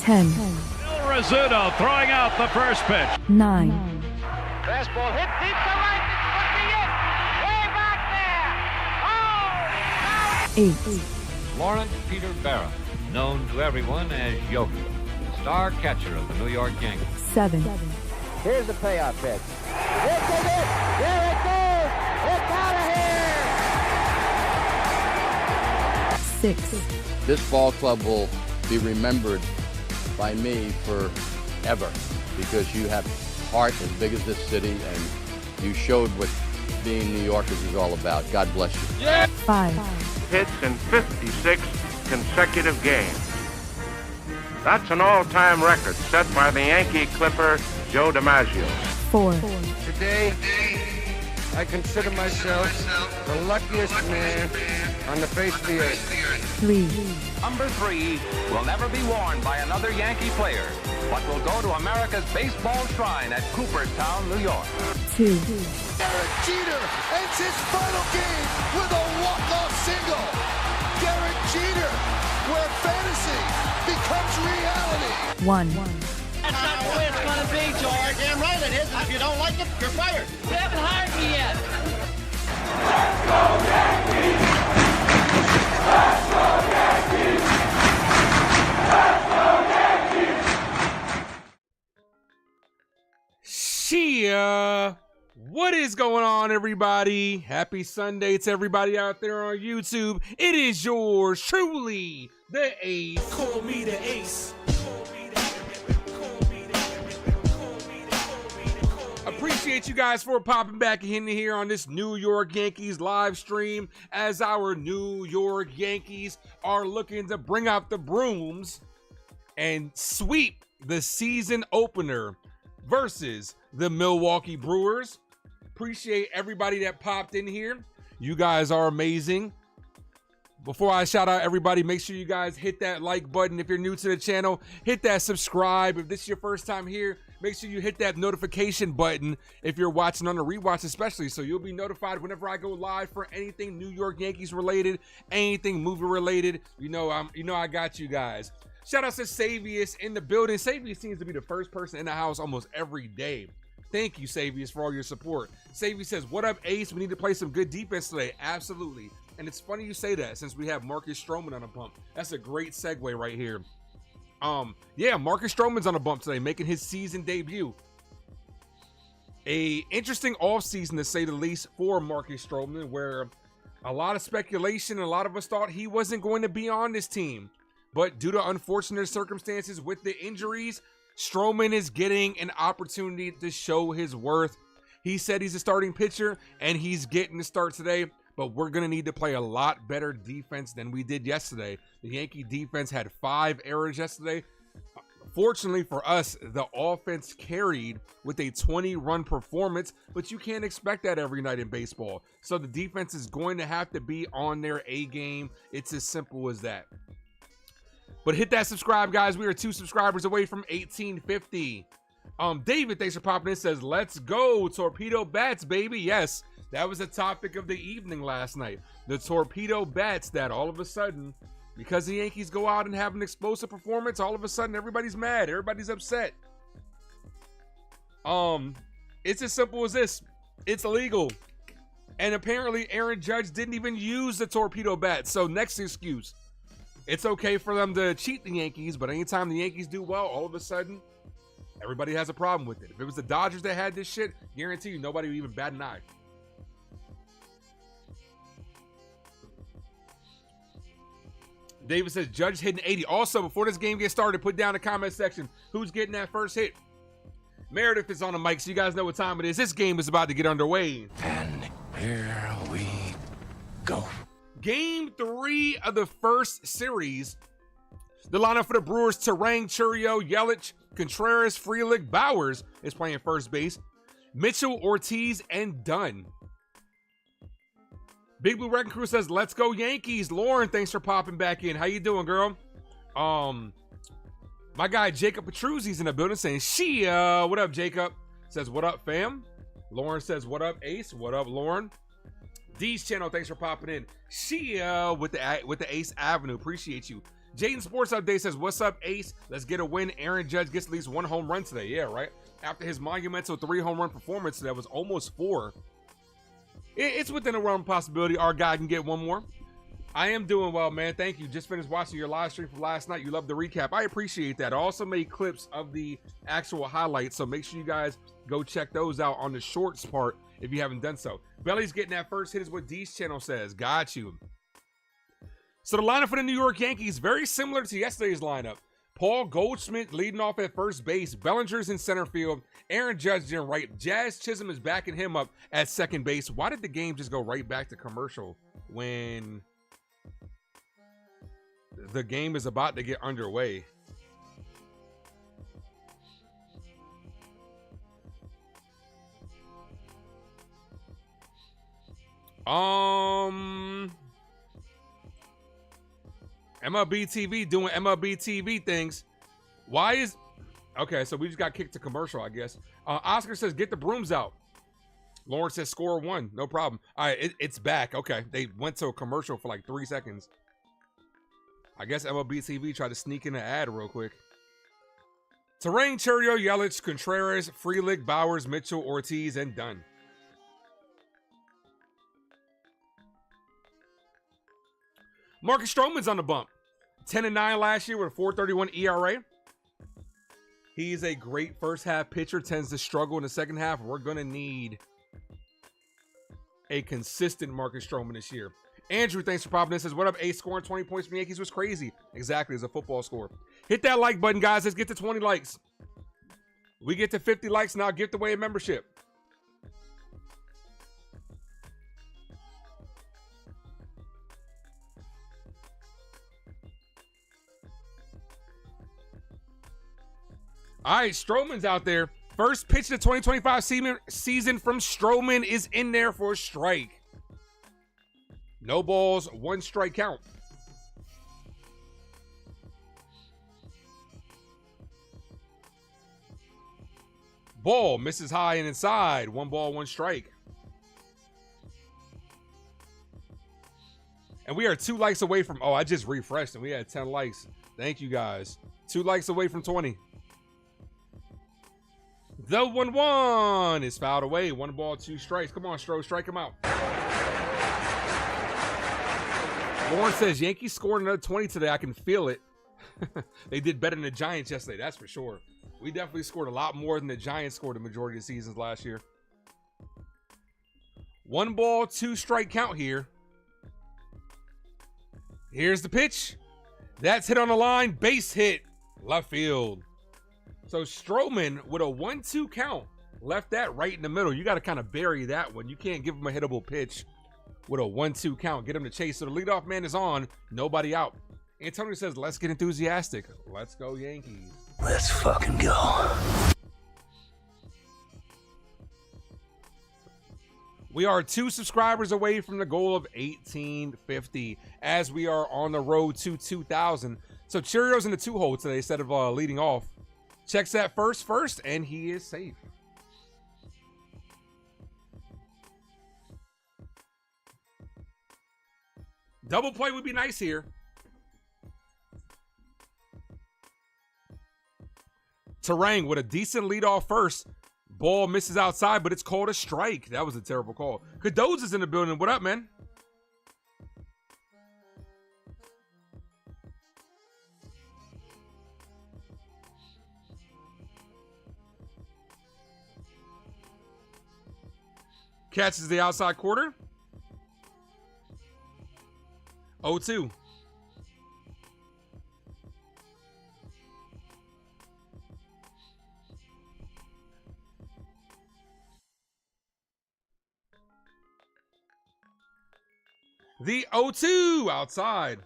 10. Bill Rizzuto throwing out the first pitch. 9. Fastball hit deep to right. This could be it. Way back there. Oh! 8. Lawrence Peter Barra, known to everyone as Yogi, star catcher of the New York Yankees. 7. Here's the payoff pitch. This is it. There it goes. It's out of here. 6. This ball club will be remembered by me forever because you have heart as big as this city and you showed what being New Yorkers is all about. God bless you. 5. Hits in 56 consecutive games. That's an all-time record set by the Yankee Clipper, Joe DiMaggio. 4. Today, I consider myself the luckiest man on the face of the earth. 3. Number 3 will never be worn by another Yankee player, but will go to America's baseball shrine at Cooperstown, New York. 2. Derek Jeter ends his final game with a walk-off single. Derek Jeter, where fantasy becomes reality. 1. That's not the way it's going to be, George. Damn right it is. And if you don't like it, you're fired. You haven't hired me yet. Let's go Yankees! Let's go Yankees! Let's go Yankees! Chyeaaa! What is going on, everybody? Happy Sunday to everybody out there on YouTube. It is yours truly, the Ace. Call me the Ace. Appreciate you guys for popping back in here on this New York Yankees live stream as our New York Yankees are looking to bring out the brooms and sweep the season opener versus the Milwaukee Brewers. Appreciate everybody that popped in here. You guys are amazing. Before I shout out everybody, make sure you guys hit that like button. If you're new to the channel, hit that subscribe. If this is your first time here, make sure you hit that notification button if you're watching on the rewatch especially, so you'll be notified whenever I go live for anything New York Yankees related, anything movie related. You know I got you guys. Shout out to Savius in the building. Savius seems to be the first person in the house almost every day. Thank you, Savius, for all your support. Savius says, what up, Ace? We need to play some good defense today. Absolutely. And it's funny you say that since we have Marcus Strowman on a bump. That's a great segue right here. Yeah, Marcus Strowman's on a bump today, making his season debut. A interesting offseason, to say the least, for Marcus Strowman, where a lot of speculation, a lot of us thought he wasn't going to be on this team. But due to unfortunate circumstances with the injuries, Strowman is getting an opportunity to show his worth. He said he's a starting pitcher, and he's getting the start today. But we're going to need to play a lot better defense than we did yesterday. The Yankee defense had 5 errors yesterday. Fortunately for us, the offense carried with a 20-run performance, but you can't expect that every night in baseball. So the defense is going to have to be on their A game. It's as simple as that. But hit that subscribe, guys. We are 2 subscribers away from 1850. David, thanks for popping in, says, let's go, torpedo bats, baby. Yes, that was the topic of the evening last night. The torpedo bats that all of a sudden, because the Yankees go out and have an explosive performance, all of a sudden everybody's mad. Everybody's upset. It's as simple as this. It's illegal. And apparently Aaron Judge didn't even use the torpedo bat. So next excuse. It's okay for them to cheat the Yankees, but anytime the Yankees do well, all of a sudden, everybody has a problem with it. If it was the Dodgers that had this shit, guarantee you nobody would even bat an eye. David says, Judge hitting 80. Also, before this game gets started, put down in the comment section who's getting that first hit. Meredith is on the mic, so you guys know what time it is. This game is about to get underway. And here we go. Game 3 of the first series. The lineup for the Brewers, Terang, Chyeaaa, Yelich, Contreras, Frelick, Bowers is playing first base. Mitchell, Ortiz, and Dunn. Big Blue Wrecking Crew says, let's go Yankees. Lauren, thanks for popping back in. How you doing, girl? My guy Jacob Petruzzi's in the building saying, Chyeaaa. What up, Jacob? Says, what up, fam? Lauren says, what up, Ace? What up, Lauren? D's channel, thanks for popping in. Chyeaaa with the Ace Avenue. Appreciate you. Jaden Sports Update says, what's up, Ace? Let's get a win. Aaron Judge gets at least 1 home run today. Yeah, right? After his monumental 3 home run performance, that was almost 4. It's within a realm of possibility our guy can get 1 more. I am doing well, man. Thank you. Just finished watching your live stream from last night. You loved the recap. I appreciate that. I also made clips of the actual highlights, so make sure you guys go check those out on the shorts part if you haven't done so. Belly's getting that first hit is what D's channel says. Got you. So the lineup for the New York Yankees, very similar to yesterday's lineup. Paul Goldschmidt leading off at first base. Bellinger's in center field. Aaron Judge in right. Jazz Chisum is backing him up at second base. Why did the game just go right back to commercial when the game is about to get underway? MLB TV doing MLB TV things. Why is... Okay, so we just got kicked to commercial, I guess. Oscar says, get the brooms out. Lawrence says, score 1. No problem. All right, it's back. Okay, they went to a commercial for like 3 seconds. I guess MLB TV tried to sneak in an ad real quick. Terrain, Chyeaaa, Yelich, Contreras, Frelick, Bowers, Mitchell, Ortiz, and done. Marcus Strowman's on the bump. 10-9 last year with a 4.31 ERA. He's a great first half pitcher, tends to struggle in the second half. We're going to need a consistent Marcus Strowman this year. Andrew, thanks for popping in. Says, what up, Ace? Scoring 20 points from the Yankees was crazy. Exactly, as a football score. Hit that like button, guys. Let's get to 20 likes. We get to 50 likes, now gift away a membership. All right, Strowman's out there. First pitch of the 2025 season from Strowman is in there for a strike. No balls, 1 strike count. Ball misses high and inside. 1 ball, 1 strike. And we are 2 likes away from... Oh, I just refreshed and we had 10 likes. Thank you, guys. 2 likes away from 20. The 1-1 is fouled away. 1 ball, 2 strikes. Come on, Stro, strike him out. Lauren says, Yankees scored another 20 today. I can feel it. They did better than the Giants yesterday, that's for sure. We definitely scored a lot more than the Giants scored the majority of seasons last year. 1 ball, 2 strike count here. Here's the pitch. That's hit on the line. Base hit. Left field. So Strowman with a 1-2 count left that right in the middle. You got to kind of bury that one. You can't give him a hittable pitch with a 1-2 count. Get him to chase. So the leadoff man is on. Nobody out. Antonio says, let's get enthusiastic. Let's go Yankees. Let's fucking go. We are 2 subscribers away from the goal of 1850 as we are on the road to 2,000. So Chyeaa's in the 2-hole today instead of leading off. Checks that first, and he is safe. Double play would be nice here. Terang with a decent lead off first. Ball misses outside, but it's called a strike. That was a terrible call. Cadoz is in the building. What up, man? Catches the outside quarter. 0-2. The 0-2 outside.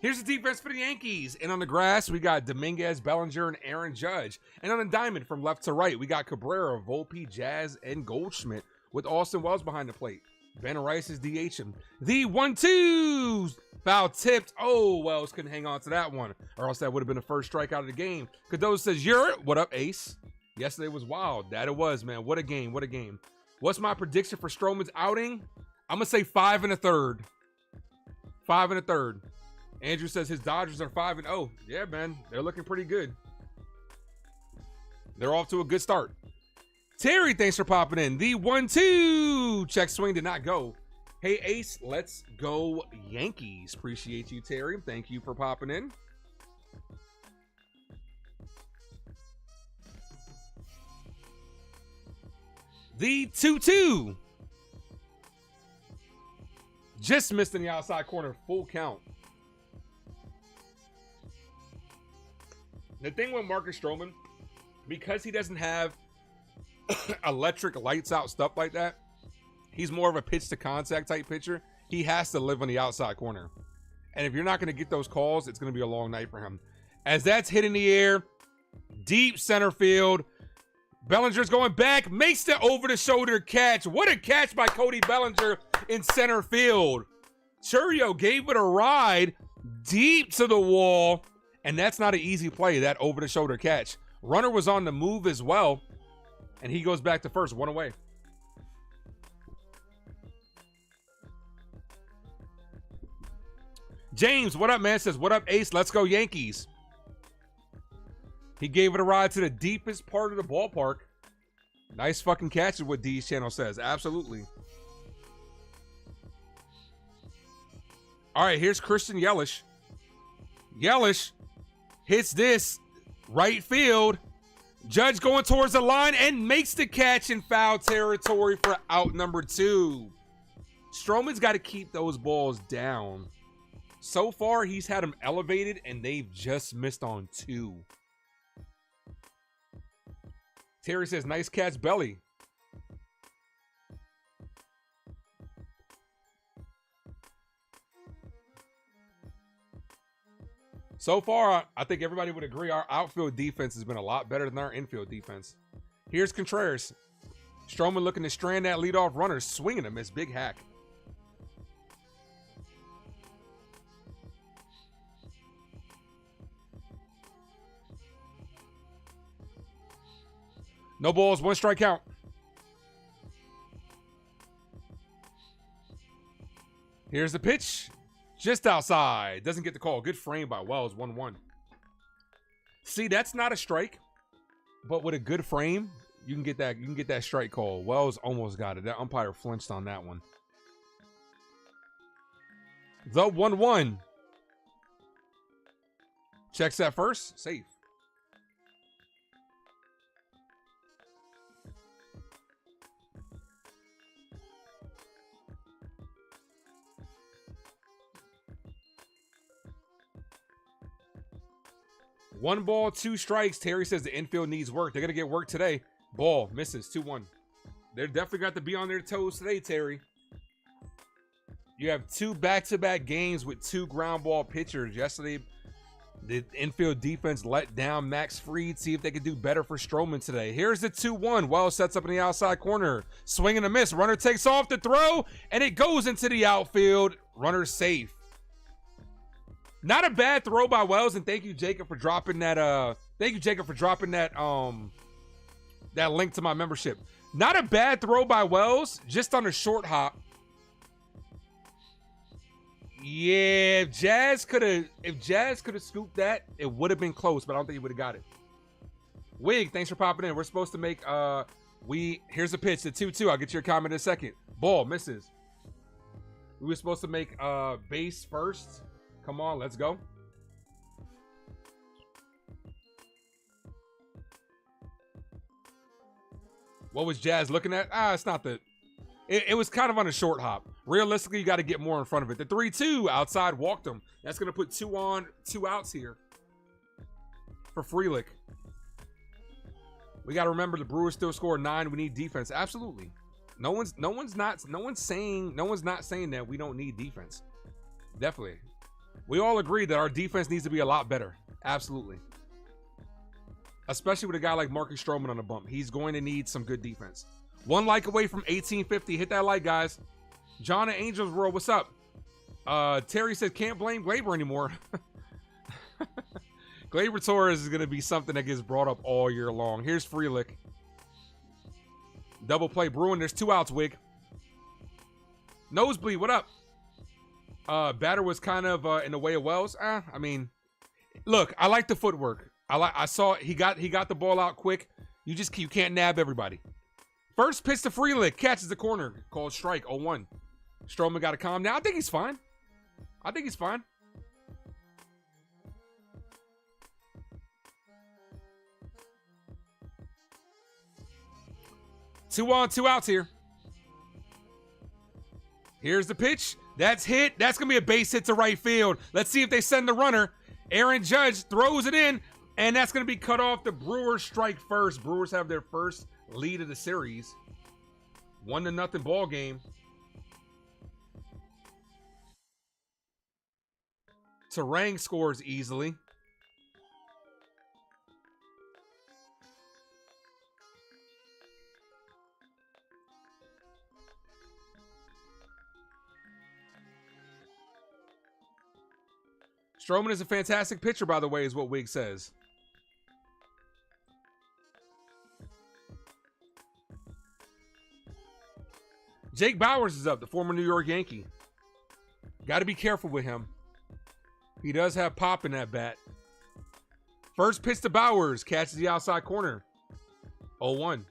Here's the defense for the Yankees. And on the grass, we got Dominguez, Bellinger, and Aaron Judge. And on the diamond from left to right, we got Cabrera, Volpe, Jazz, and Goldschmidt with Austin Wells behind the plate. Ben Rice is DH'ing. The 1-2 foul tipped. Oh, Wells couldn't hang on to that one, or else that would have been the first strike out of the game. Cadoz says, what up, Ace? Yesterday was wild. That it was, man. What a game. What a game. What's my prediction for Strowman's outing? I'm going to say 5 1/3. 5 1/3. Andrew says his Dodgers are 5-0. Yeah, man. They're looking pretty good. They're off to a good start. Terry, thanks for popping in. The 1-2. Check swing did not go. Hey, Ace, let's go Yankees. Appreciate you, Terry. Thank you for popping in. The 2-2. Just missed in the outside corner. Full count. The thing with Marcus Strowman, because he doesn't have electric lights out stuff like that, he's more of a pitch to contact type pitcher. He has to live on the outside corner. And if you're not going to get those calls, it's going to be a long night for him. As that's hit in the air, deep center field. Bellinger's going back, makes the over-the-shoulder catch. What a catch by Cody Bellinger in center field. Chyeaaa gave it a ride deep to the wall, and that's not an easy play, that over-the-shoulder catch. Runner was on the move as well, and he goes back to first, 1 away. James, what up, man? Says, what up, Ace? Let's go Yankees. He gave it a ride to the deepest part of the ballpark. Nice fucking catch is what D's channel says. Absolutely. All right, here's Christian Yelich. Yelich hits this right field. Judge going towards the line and makes the catch in foul territory for out number 2. Strowman's got to keep those balls down. So far, he's had them elevated, and they've just missed on 2. Terry says, nice catch, Belly. So far, I think everybody would agree our outfield defense has been a lot better than our infield defense. Here's Contreras. Strowman looking to strand that leadoff runner, swinging him. It's big hack. No balls, 1 strike count. Here's the pitch. Just outside. Doesn't get the call. Good frame by Wells, 1-1. See, that's not a strike. But with a good frame, you can get that strike call. Wells almost got it. That umpire flinched on that one. The 1-1. Checks that first. Safe. One ball, 2 strikes. Terry says the infield needs work. They're going to get work today. Ball, misses, 2-1. They're definitely got to be on their toes today, Terry. You have 2 back-to-back games with 2 ground ball pitchers. Yesterday, the infield defense let down Max Fried. See if they can do better for Strowman today. Here's the 2-1. Wells sets up in the outside corner. Swing and a miss. Runner takes off the throw, and it goes into the outfield. Runner safe. Not a bad throw by Wells, and thank you, Jacob, for dropping that. That link to my membership. Not a bad throw by Wells, just on a short hop. Yeah, if Jazz could have scooped that, it would have been close, but I don't think he would have got it. Wig, thanks for popping in. We're supposed to make here's a pitch, the 2-2. I'll get your comment in a second. Ball misses. We were supposed to make base first. Come on, let's go. What was Jazz looking at? It's not the... It was kind of on a short hop. Realistically, you got to get more in front of it. The 3-2 outside walked him. That's going to put 2 on, 2 outs here for Frelick. We got to remember the Brewers still score 9. We need defense. Absolutely. No one's saying that we don't need defense. Definitely. We all agree that our defense needs to be a lot better. Absolutely. Especially with a guy like Marcus Strowman on the bump. He's going to need some good defense. 1 like away from 1850. Hit that like, guys. John and Angels World, what's up? Terry says, can't blame Glaber anymore. Gleyber Torres is going to be something that gets brought up all year long. Here's Frelick. Double play Bruin. There's 2 outs, Wig. Nosebleed, what up? Batter was kind of in the way of Wells. I mean, look, I like the footwork. I saw he got the ball out quick. You can't nab everybody. First pitch to Frelick, catches the corner, called strike, 0-1. Strowman got to calm down. I think he's fine. 2 on, 2 outs here. Here's the pitch. That's hit. That's going to be a base hit to right field. Let's see if they send the runner. Aaron Judge throws it in, and that's going to be cut off. The Brewers strike first. Brewers have their first lead of the series. 1-0 ball game. Terang scores easily. Strowman is a fantastic pitcher, by the way, is what Wig says. Jake Bauers is up, the former New York Yankee. Got to be careful with him. He does have pop in that bat. First pitch to Bauers, catches the outside corner. 0-1.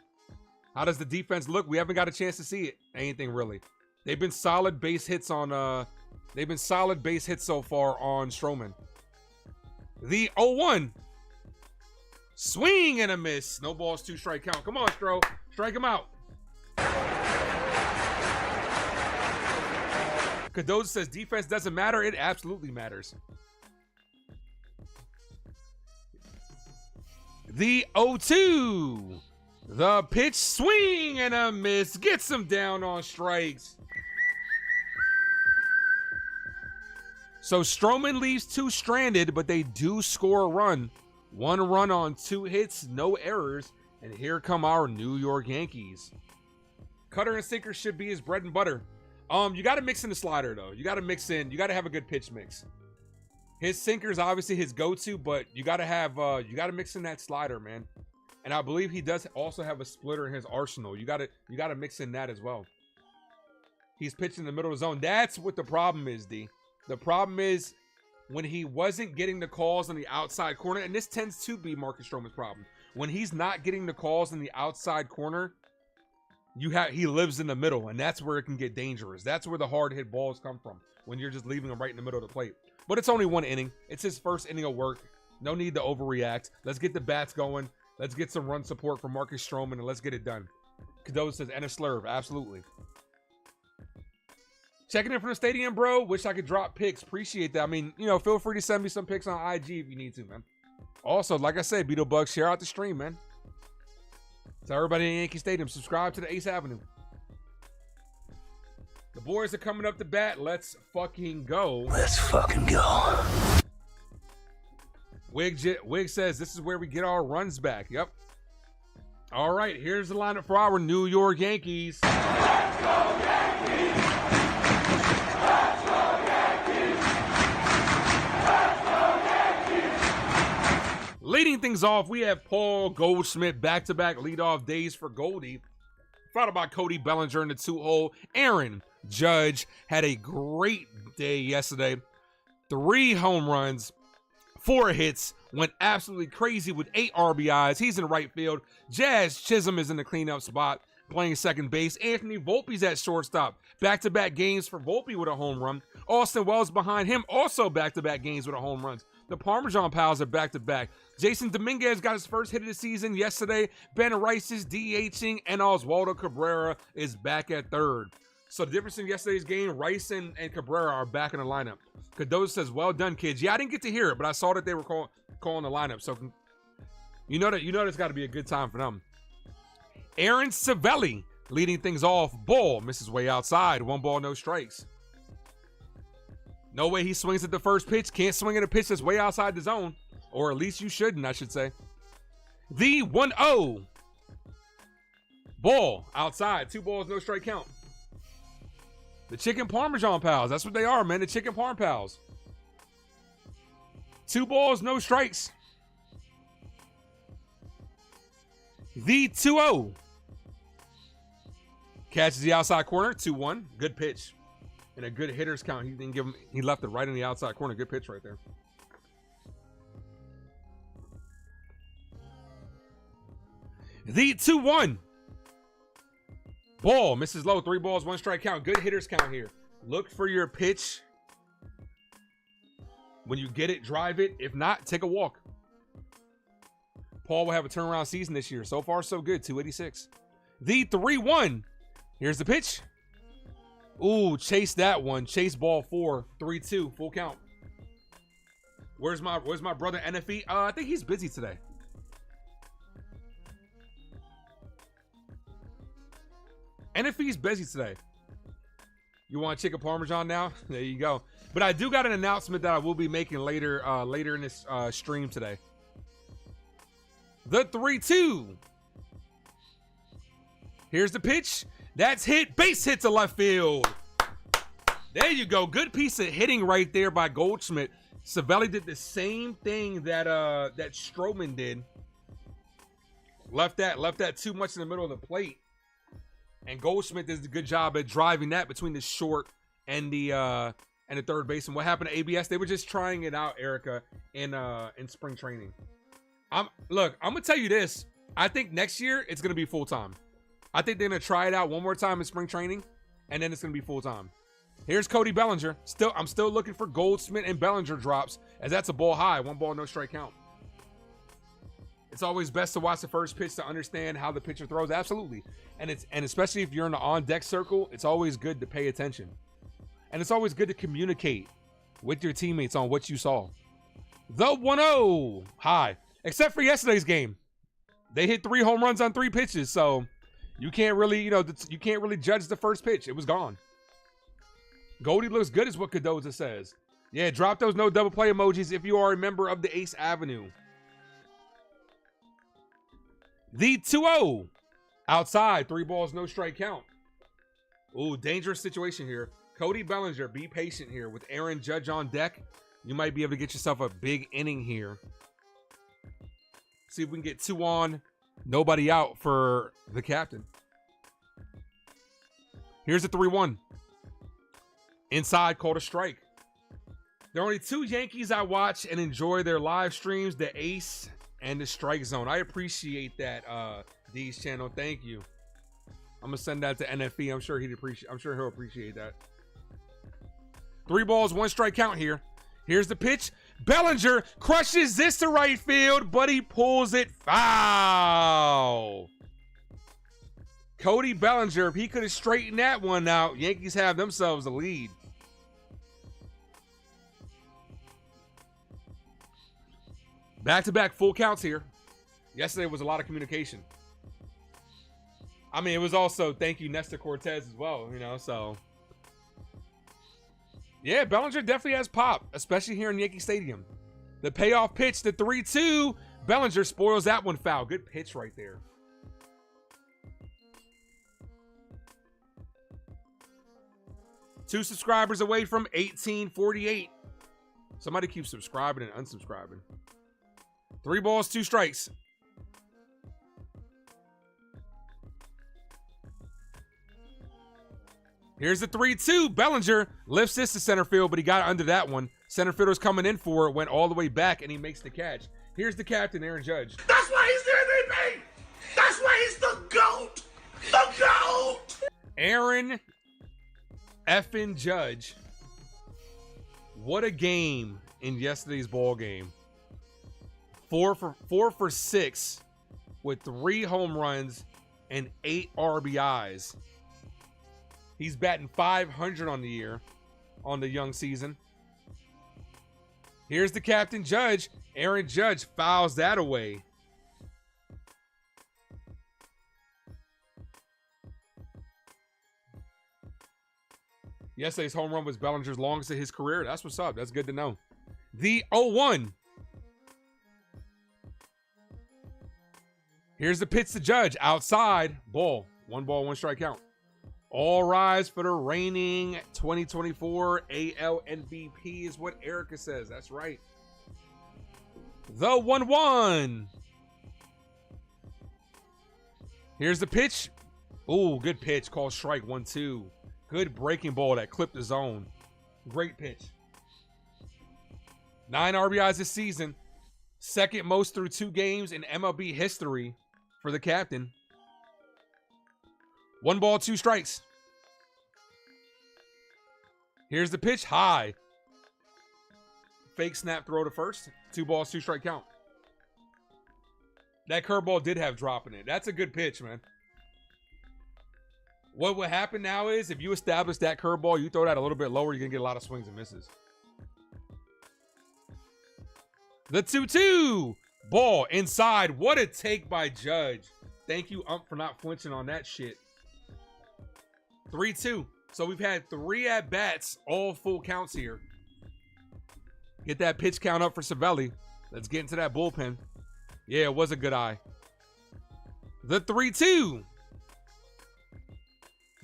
How does the defense look? We haven't got a chance to see it. Anything really. They've been solid base hits on They've been solid base hits so far on Strowman. The 0-1. Swing and a miss. No balls, 2 strike count. Come on, Stro. Strike him out. Cadoza says defense doesn't matter. It absolutely matters. The 0-2. The pitch, swing and a miss. Gets him down on strikes. So Strowman leaves 2 stranded, but they do score a run. 1 run on 2 hits, no errors. And here come our New York Yankees. Cutter and sinker should be his bread and butter. You got to mix in the slider, though. You got to have a good pitch mix. His sinker is obviously his go-to, but you got to mix in that slider, man. And I believe he does also have a splitter in his arsenal. You got to mix in that as well. He's pitching in the middle of the zone. That's what the problem is, D. The problem is when he wasn't getting the calls on the outside corner, and this tends to be Marcus Stroman's problem. When he's not getting the calls in the outside corner, he lives in the middle, and that's where it can get dangerous. That's where the hard hit balls come from, when you're just leaving him right in the middle of the plate. But it's only 1 inning. It's his first inning of work. No need to overreact. Let's get the bats going. Let's get some run support from Marcus Stroman, and let's get it done. Cadoza says, and a slurve. Absolutely. Checking in from the stadium, bro. Wish I could drop pics. Appreciate that. I mean, feel free to send me some pics on IG if you need to, man. Also, like I said, Beetle Bug, share out the stream, man. Tell everybody in Yankee Stadium, subscribe to the Ace Avenue. The boys are coming up to bat. Let's fucking go. Let's fucking go. Wig says this is where we get our runs back. Yep. All right, here's the lineup for our New York Yankees. Let's go Yankees! Let's go Yankees! Let's go Yankees! Leading things off, we have Paul Goldschmidt, back-to-back leadoff days for Goldie. Followed by Cody Bellinger in the 2-hole. Aaron Judge had a great day yesterday. 3 home runs, 4 hits, went absolutely crazy with 8 RBIs. He's in right field. Jazz Chisum is in the cleanup spot, playing second base. Anthony Volpe's at shortstop. Back-to-back games for Volpe with a home run. Austin Wells behind him, also back-to-back games with a home runs. The Parmesan Pals are back-to-back. Jason Dominguez got his first hit of the season yesterday. Ben Rice is DHing, and Oswaldo Cabrera is back at third. So the difference in yesterday's game, Rice and Cabrera are back in the lineup. Cadoza says, well done, kids. Yeah, I didn't get to hear it, but I saw that they were calling the lineup. So you know it's got to be a good time for them. Aaron Savelli leading things off. Ball misses way outside. 1 ball, no strikes. No way he swings at the first pitch. Can't swing at a pitch that's way outside the zone. Or at least you shouldn't, I should say. The 1-0. Ball outside. 2 balls, no strike count. The Chicken Parmesan Pals. That's what they are, man. The Chicken Parm Pals. 2 balls, no strikes. The 2-0. Catches the outside corner, 2-1. Good pitch. And a good hitter's count. He didn't give him, he left it right in the outside corner. Good pitch right there. The 2-1. Ball misses low. 3 balls, 1 strike count. Good hitter's count here. Look for your pitch. When you get it, drive it. If not, take a walk. Paul will have a turnaround season this year. So far, so good. 286. The 3-1. Here's the pitch. Ooh, chase that one. Chase ball 4. 3-2. Full count. Where's my brother NFE? I think he's busy today. NFE's busy today. You want chicken parmesan now? There you go. But I do got an announcement that I will be making later in this stream today. The 3-2. Here's the pitch. That's hit. Base hit to left field. There you go. Good piece of hitting right there by Goldschmidt. Savelli did the same thing that that Strowman did. Left that too much in the middle of the plate. And Goldschmidt does a good job at driving that between the short and the third base. And what happened to ABS? They were just trying it out, Erica, in spring training. I'm gonna tell you this. I think next year it's gonna be full time. I think they're gonna try it out one more time in spring training, and then it's gonna be full time. Here's Cody Bellinger. I'm still looking for Goldschmidt and Bellinger drops, as that's a ball high. 1 ball, no strike count. It's always best to watch the first pitch to understand how the pitcher throws. Absolutely. And especially if you're in the on-deck circle, it's always good to pay attention. And it's always good to communicate with your teammates on what you saw. The 1-0 high. Except for yesterday's game. They hit 3 home runs on 3 pitches, so you can't really, you can't really judge the first pitch. It was gone. Goldie looks good is what Cadoza says. Yeah, drop those no double play emojis if you are a member of the Ace Avenue. The 2-0. Outside. 3 balls, no strike count. Ooh, dangerous situation here. Cody Bellinger, be patient here. With Aaron Judge on deck, you might be able to get yourself a big inning here. See if we can get 2 on, nobody out for the captain. Here's the 3-1. Inside, called a strike. There are only 2 Yankees I watch and enjoy their live streams, the Ace and the Strike Zone. I appreciate that, D's channel. Thank you. I'm gonna send that to NFE. I'm sure he'll appreciate that. 3 balls, 1 strike count here. Here's the pitch. Bellinger crushes this to right field, but he pulls it foul. Cody Bellinger, if he could have straightened that one out, Yankees have themselves a lead. Back-to-back full counts here. Yesterday was a lot of communication. I mean, it was also thank you, Nestor Cortez, as well, so. Yeah, Bellinger definitely has pop, especially here in Yankee Stadium. The payoff pitch, the 3-2. Bellinger spoils that one foul. Good pitch right there. Two subscribers away from 1848. Somebody keeps subscribing and unsubscribing. 3 balls, 2 strikes. Here's the 3-2. Bellinger lifts this to center field, but he got under that one. Center fielder's coming in for it, went all the way back, and he makes the catch. Here's the captain, Aaron Judge. That's why he's the MVP. That's why he's the GOAT. The GOAT. Aaron effing Judge. What a game in yesterday's ball game. 4 for 6 with 3 home runs and 8 RBIs. He's batting .500 on the year, on the young season. Here's the captain, Judge. Aaron Judge fouls that away. Yesterday's home run was Bellinger's longest of his career. That's what's up. That's good to know. The 0-1. Here's the pitch to Judge. Outside. Ball. 1 ball, 1 strike count. All rise for the reigning 2024 AL MVP is what Erica says. That's right. The 1-1. Here's the pitch. Oh, good pitch. Called strike 1-2. Good breaking ball that clipped the zone. Great pitch. 9 RBIs this season. Second most through 2 games in MLB history for the captain. 1 ball, 2 strikes. Here's the pitch. High. Fake snap throw to first. 2 balls, 2 strike count. That curveball did have drop in it. That's a good pitch, man. What would happen now is if you establish that curveball, you throw that a little bit lower, you're going to get a lot of swings and misses. The 2-2. Ball inside. What a take by Judge. Thank you, Ump, for not flinching on that shit. 3-2. So we've had 3 at-bats, all full counts here. Get that pitch count up for Cervelli. Let's get into that bullpen. Yeah, it was a good eye. The 3-2.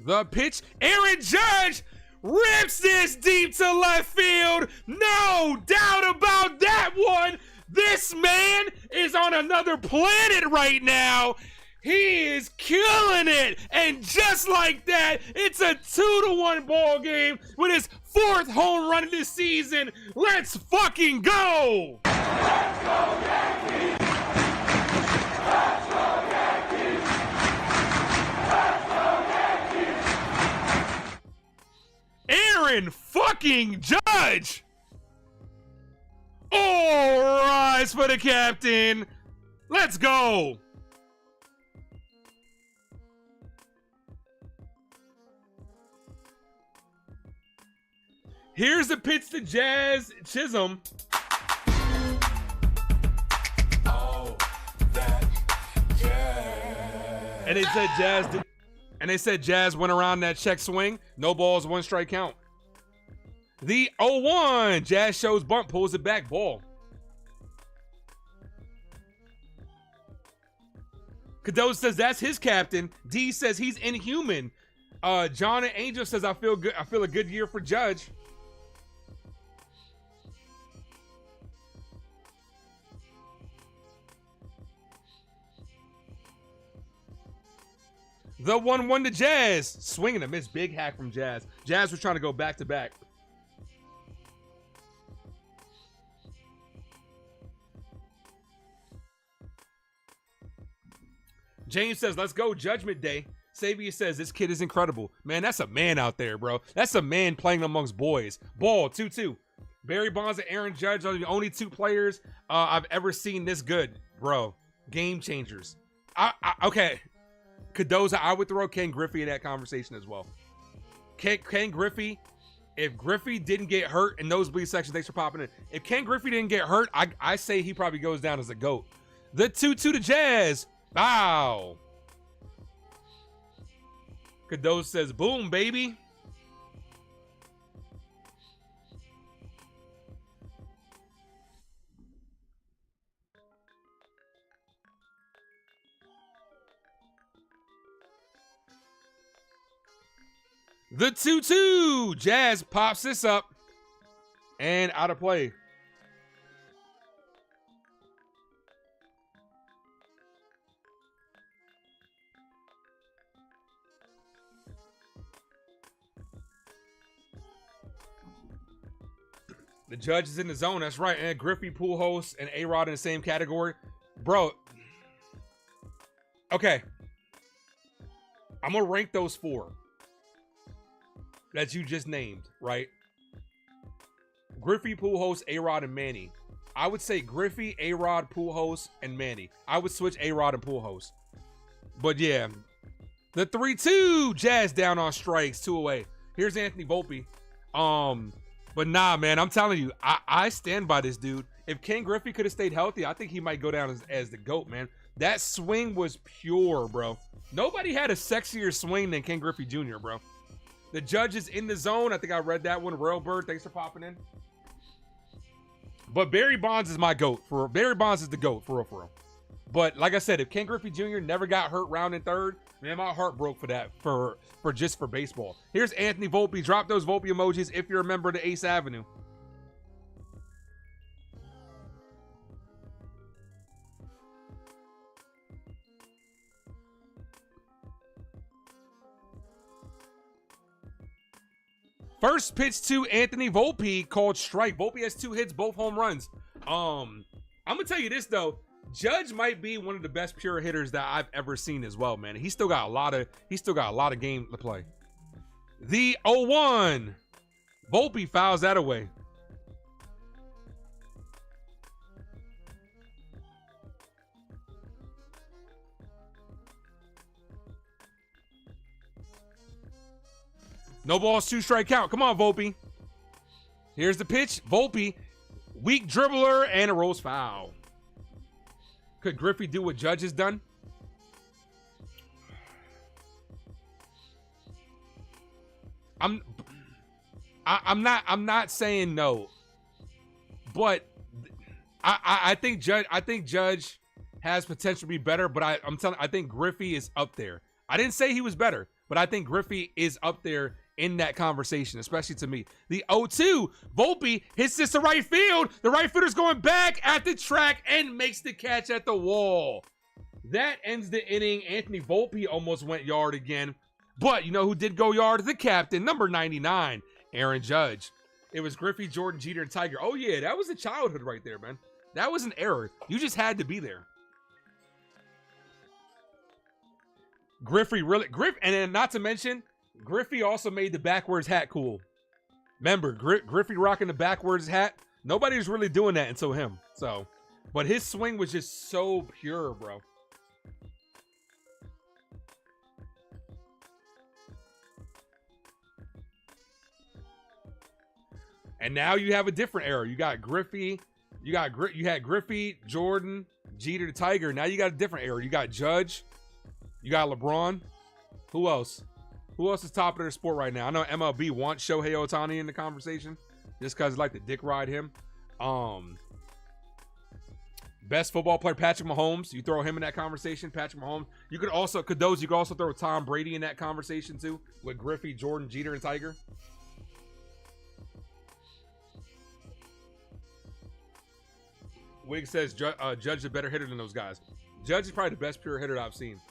The pitch. Aaron Judge rips this deep to left field. No doubt about that one. This man is on another planet right now. He is killing it. And just like that, it's a 2-1 ball game with his 4th home run of this season. Let's fucking go. Let's go, Yankees. Let's go, Yankees. Let's go, Yankees. Aaron fucking Judge. All rise for the captain. Let's go. Here's the pitch to Jazz Chisum. Oh, that Jazz. And they said Jazz went around that check swing. No balls, 1 strike count. The 0-1. Jazz shows bunt, pulls it back, ball. Cadeau says that's his captain. D says he's inhuman. John and Angel says I feel good. I feel a good year for Judge. The 1-1 to Jazz. Swinging a miss. Big hack from Jazz. Jazz was trying to go back to back. James says, let's go Judgment Day. Sabia says, this kid is incredible. Man, that's a man out there, bro. That's a man playing amongst boys. Ball, 2-2. Barry Bonds and Aaron Judge are the only 2 players I've ever seen this good, bro. Game changers. Okay. Cadoza, I would throw Ken Griffey in that conversation as well. Ken Griffey, if Griffey didn't get hurt in nosebleed section, thanks for popping in. If Ken Griffey didn't get hurt, I say he probably goes down as a GOAT. The 2-2 to Jazz. Wow. Cadoza says, boom, baby. The 2-2. Jazz pops this up. And out of play. The Judge is in the zone. That's right. And Griffey, Pujols, and A-Rod in the same category. Bro. Okay. I'm going to rank those 4 that you just named, right? Griffey, Pujols, A-Rod, and Manny. I would say Griffey, A-Rod, Pujols, and Manny. I would switch A-Rod and Pujols. But yeah. The 3-2. Jazz down on strikes. 2 away. Here's Anthony Volpe. But nah, man, I'm telling you, I stand by this dude. If Ken Griffey could have stayed healthy, I think he might go down as the GOAT, man. That swing was pure, bro. Nobody had a sexier swing than Ken Griffey Jr., bro. The Judge is in the zone. I think I read that one. Railbird, thanks for popping in. But Barry Bonds is my GOAT. Barry Bonds is the GOAT, for real. But like I said, if Ken Griffey Jr. never got hurt rounding 3rd, man, my heart broke for that, for baseball. Here's Anthony Volpe. Drop those Volpe emojis if you're a member of the Ace Avenue. First pitch to Anthony Volpe called strike. Volpe has 2 hits, both home runs. I'm gonna tell you this though. Judge might be one of the best pure hitters that I've ever seen as well, man. He's still got a lot of game to play. The 0-1. Volpe fouls that away. No balls, 2 strike count. Come on, Volpe. Here's the pitch. Volpe, weak dribbler, and a rolls foul. Could Griffey do what Judge has done? I'm not saying no, but I think Judge has potential to be better, but I think Griffey is up there. I didn't say he was better, but I think Griffey is up there in that conversation, especially to me. The 0-2, Volpe hits this to right field. The right fielder's going back at the track and makes the catch at the wall. That ends the inning. Anthony Volpe almost went yard again. But you know who did go yard? The captain, number 99, Aaron Judge. It was Griffey, Jordan, Jeter, and Tiger. Oh yeah, that was a childhood right there, man. That was an error. You just had to be there. Griffey and then not to mention, Griffey also made the backwards hat cool. Remember, Griffey rocking the backwards hat. Nobody was really doing that until him. So, but his swing was just so pure, bro. And now you have a different era. You got Griffey, you had Griffey, Jordan, Jeter, Tiger. Now you got a different era. You got Judge, you got LeBron. Who else? Who else is top of their sport right now? I know MLB wants Shohei Ohtani in the conversation just because they like to dick ride him. Best football player, Patrick Mahomes. You throw him in that conversation, Patrick Mahomes. You could also throw Tom Brady in that conversation too, with Griffey, Jordan, Jeter, and Tiger. Wig says Judge is a better hitter than those guys. Judge is probably the best pure hitter I've seen.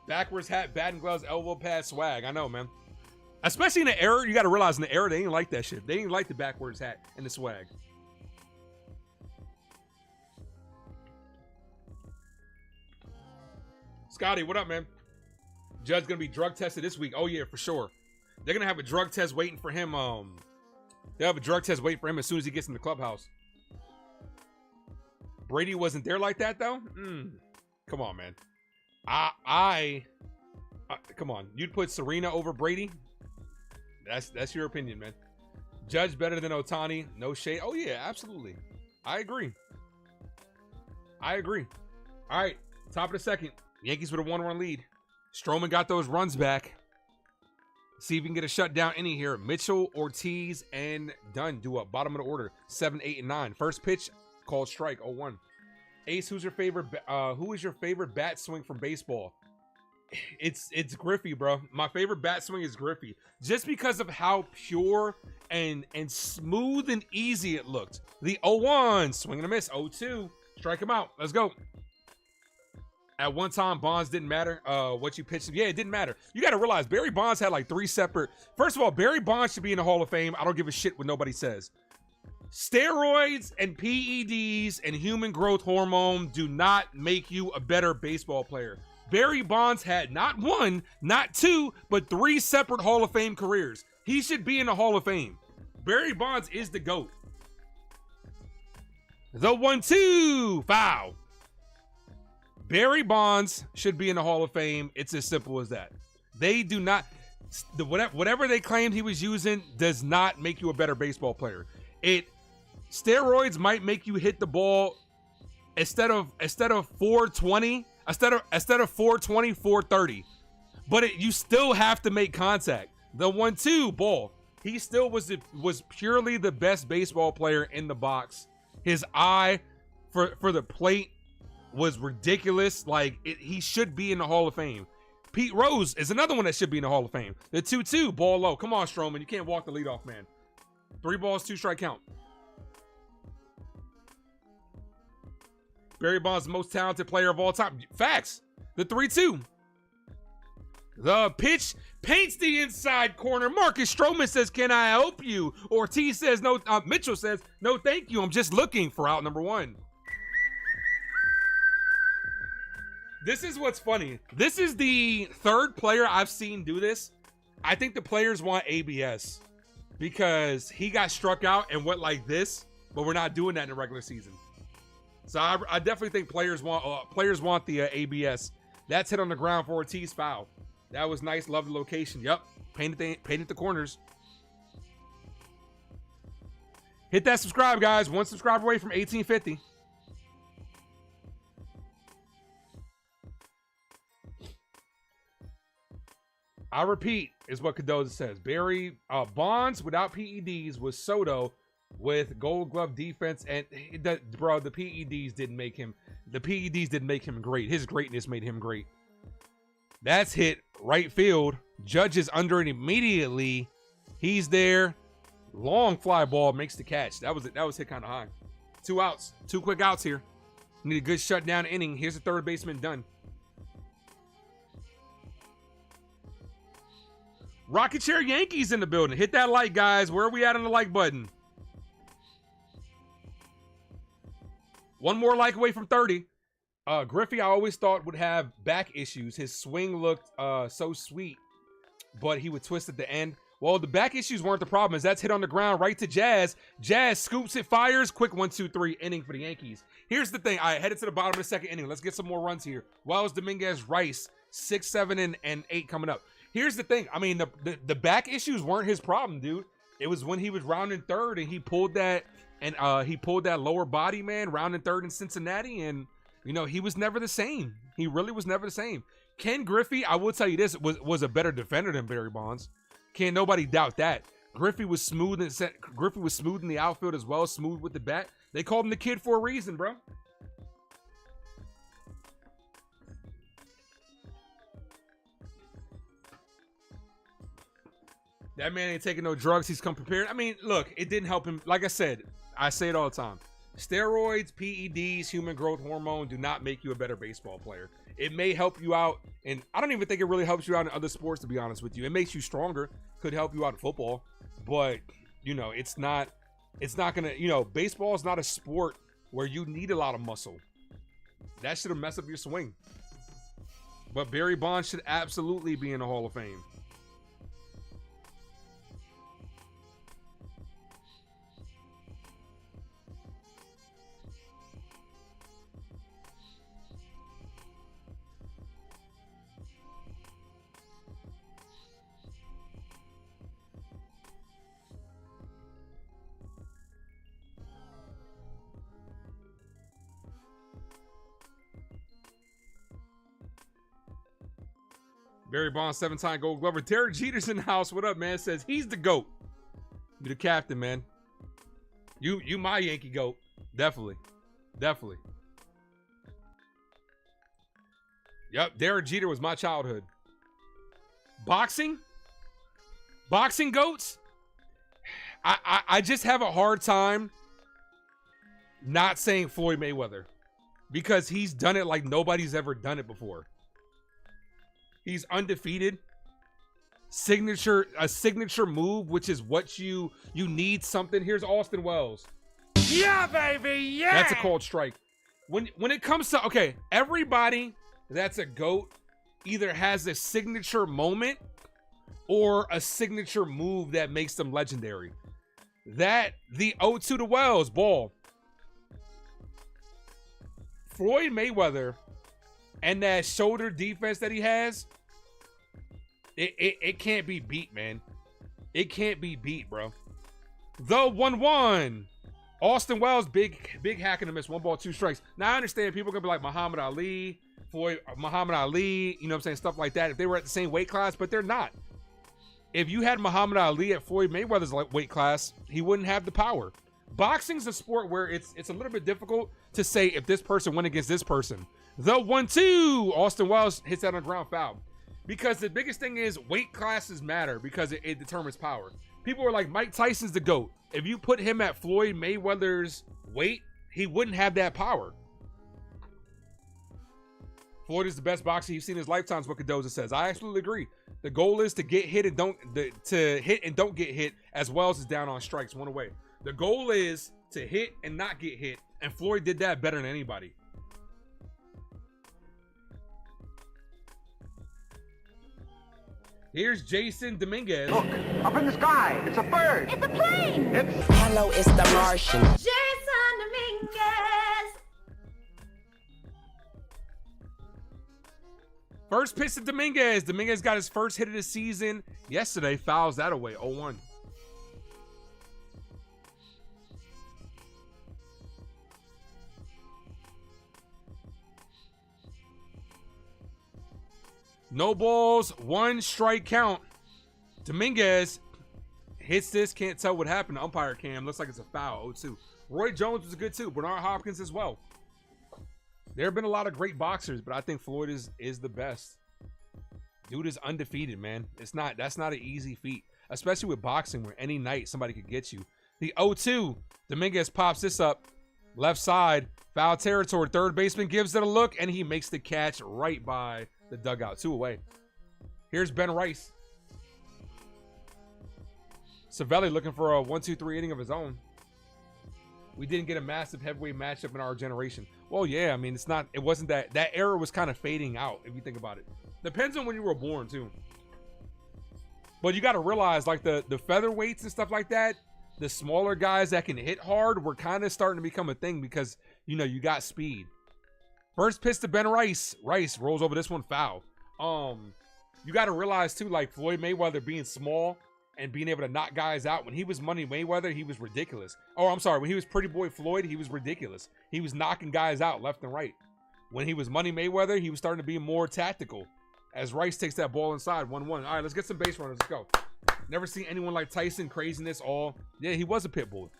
Backwards hat, batting gloves, elbow pad, swag. I know, man. Especially in the era, you got to realize in the era, they didn't like that shit. They didn't like the backwards hat and the swag. Scotty, what up, man? Judge's going to be drug tested this week. Oh, yeah, for sure. They're going to have a drug test waiting for him. They'll have a drug test waiting for him as soon as he gets in the clubhouse. Brady wasn't there like that, though? Come on, man. Come on. You'd put Serena over Brady? That's your opinion, man. Judge better than Ohtani. No shade. Oh, yeah, absolutely. I agree. All right, top of the second. Yankees with a 1-run lead. Strowman got those runs back. See if we can get a shutdown inning here. Mitchell, Ortiz, and Dunn do up. Bottom of the order. 7, 8, and 9. First pitch called strike. 0-1. Ace, who is your favorite bat swing from baseball? It's Griffey, bro. My favorite bat swing is Griffey. Just because of how pure and smooth and easy it looked. The 0-1, swing and a miss. 0-2, strike him out. Let's go. At one time, Bonds didn't matter what you pitched him. Yeah, it didn't matter. You got to realize Barry Bonds had like 3 separate. First of all, Barry Bonds should be in the Hall of Fame. I don't give a shit what nobody says. Steroids and PEDs and human growth hormone do not make you a better baseball player. Barry Bonds had not 1, not 2, but 3 separate Hall of Fame careers. He should be in the Hall of Fame. Barry Bonds is the GOAT. The 1-2, foul. Barry Bonds should be in the Hall of Fame. It's as simple as that. They do not, whatever they claimed he was using does not make you a better baseball player. Steroids might make you hit the ball instead of 420, instead of 420, 430. But you still have to make contact. The 1-2 ball. He still was purely the best baseball player in the box. His eye for the plate was ridiculous. Like he should be in the Hall of Fame. Pete Rose is another one that should be in the Hall of Fame. The 2-2 ball low. Come on, Strowman. You can't walk the leadoff man. 3 balls, 2 strike count. Barry Bonds, the most talented player of all time. Facts. The 3-2. The pitch paints the inside corner. Marcus Strowman says, "Can I help you?" Ortiz says, "No." Mitchell says, "No, thank you. I'm just looking for out number 1." This is what's funny. This is the 3rd player I've seen do this. I think the players want ABS because he got struck out and went like this, but we're not doing that in the regular season. So I definitely think players want the ABS. That's hit on the ground for Ortiz, foul. That was nice. Love the location. Yep. Painted the corners. Hit that subscribe, guys. 1 subscriber away from 1850. I repeat, is what Cadoza says. Barry Bonds without PEDs was Soto with Gold Glove defense, and bro, the PEDs didn't make him. The PEDs didn't make him great. His greatness made him great. That's hit right field. Judge is under it immediately. He's there. Long fly ball makes the catch. That was hit kind of high. 2 outs. 2 quick outs here. Need a good shutdown inning. Here's the third baseman done. Rocket Chair Yankees in the building. Hit that like, guys. Where are we at on the like button? 1 more like away from 30. Griffey, I always thought would have back issues. His swing looked so sweet, but he would twist at the end. Well, the back issues weren't the problem, as that's hit on the ground right to Jazz. Jazz scoops it, fires. Quick 1-2-3 inning for the Yankees. Here's the thing. I headed to the bottom of the 2nd inning. Let's get some more runs here. Wells, Dominguez, Rice, 6, 7, and 8 coming up. Here's the thing. I mean, the back issues weren't his problem, dude. It was when he was rounding 3rd and he pulled that lower body, man, rounding 3rd in Cincinnati, and you know, he was never the same. He really was never the same. Ken Griffey, I will tell you this, was a better defender than Barry Bonds. Can't nobody doubt that. Griffey was smooth in the outfield as well, smooth with the bat. They called him the kid for a reason, bro. That man ain't taking no drugs. He's come prepared. I mean, look, it didn't help him. Like I said, I say it all the time. Steroids, PEDs, human growth hormone do not make you a better baseball player. It may help you out, and I don't even think it really helps you out in other sports, to be honest with you. It makes you stronger. Could help you out in football, but you know, it's not gonna. You know, baseball is not a sport where you need a lot of muscle. That should have messed up your swing. But Barry Bonds should absolutely be in the Hall of Fame. Barry Bonds, 7-time Gold Glover. Derek Jeter's in the house. What up, man? Says he's the GOAT. You the captain, man. You my Yankee GOAT. Definitely. Definitely. Yep, Derek Jeter was my childhood. Boxing? Boxing GOATs? I just have a hard time not saying Floyd Mayweather, because he's done it like nobody's ever done it before. He's undefeated. A signature move, which is what you need something. Here's Austin Wells. Yeah, baby, yeah. That's a called strike. When it comes to, okay, everybody that's a GOAT either has a signature moment or a signature move that makes them legendary. The 0-2 to Wells ball. Floyd Mayweather and that shoulder defense that he has, it can't be beat, man. It can't be beat, bro. The 1-1. Austin Wells, big hack and a miss. 1 ball, 2 strikes. Now, I understand people are going to be like Muhammad Ali, Muhammad Ali, you know what I'm saying, stuff like that, if they were at the same weight class, but they're not. If you had Muhammad Ali at Floyd Mayweather's weight class, he wouldn't have the power. Boxing's a sport where it's a little bit difficult to say if this person went against this person. The 1-2. Austin Wells hits that on ground foul. Because the biggest thing is weight classes matter because it determines power. People are like, Mike Tyson's the GOAT. If you put him at Floyd Mayweather's weight, he wouldn't have that power. Floyd is the best boxer he's seen in his lifetime, is what Cardoza says. I absolutely agree. The goal is to get hit and don't get hit, as well as down on strikes, one away. The goal is to hit and not get hit, and Floyd did that better than anybody. Here's Jason Dominguez. Look, up in the sky. It's a bird. It's a plane. Hello, it's the Martian. Jason Dominguez. First pitch to Dominguez. Dominguez got his first hit of the season yesterday. Fouls that away, 0-1. No balls, 1 strike count. Dominguez hits this. Can't tell what happened. The umpire cam looks like it's a foul. 0-2. Roy Jones was good too. Bernard Hopkins as well. There have been a lot of great boxers, but I think Floyd is the best. Dude is undefeated, man. That's not an easy feat, especially with boxing, where any night somebody could get you. The 0-2. Dominguez pops this up. Left side, foul territory. Third baseman gives it a look, and he makes the catch right by the dugout. 2 away. Here's Ben Rice. Savelli looking for a 1-2-3 inning of his own. We didn't get a massive heavyweight matchup in our generation. Well, yeah, I mean, it wasn't that era was kind of fading out, if you think about it. Depends on when you were born, too. But you got to realize, like, the featherweights and stuff like that, the smaller guys that can hit hard were kind of starting to become a thing because, you know, you got speed. First pitch to Ben Rice. Rice rolls over this one, foul. You got to realize, too, like, Floyd Mayweather being small and being able to knock guys out. When he was Money Mayweather, he was ridiculous. Oh, I'm sorry. When he was Pretty Boy Floyd, he was ridiculous. He was knocking guys out left and right. When he was Money Mayweather, he was starting to be more tactical. As Rice takes that ball inside, 1-1. All right, let's get some base runners. Let's go. Never seen anyone like Tyson. Craziness all. Yeah, he was a pit bull.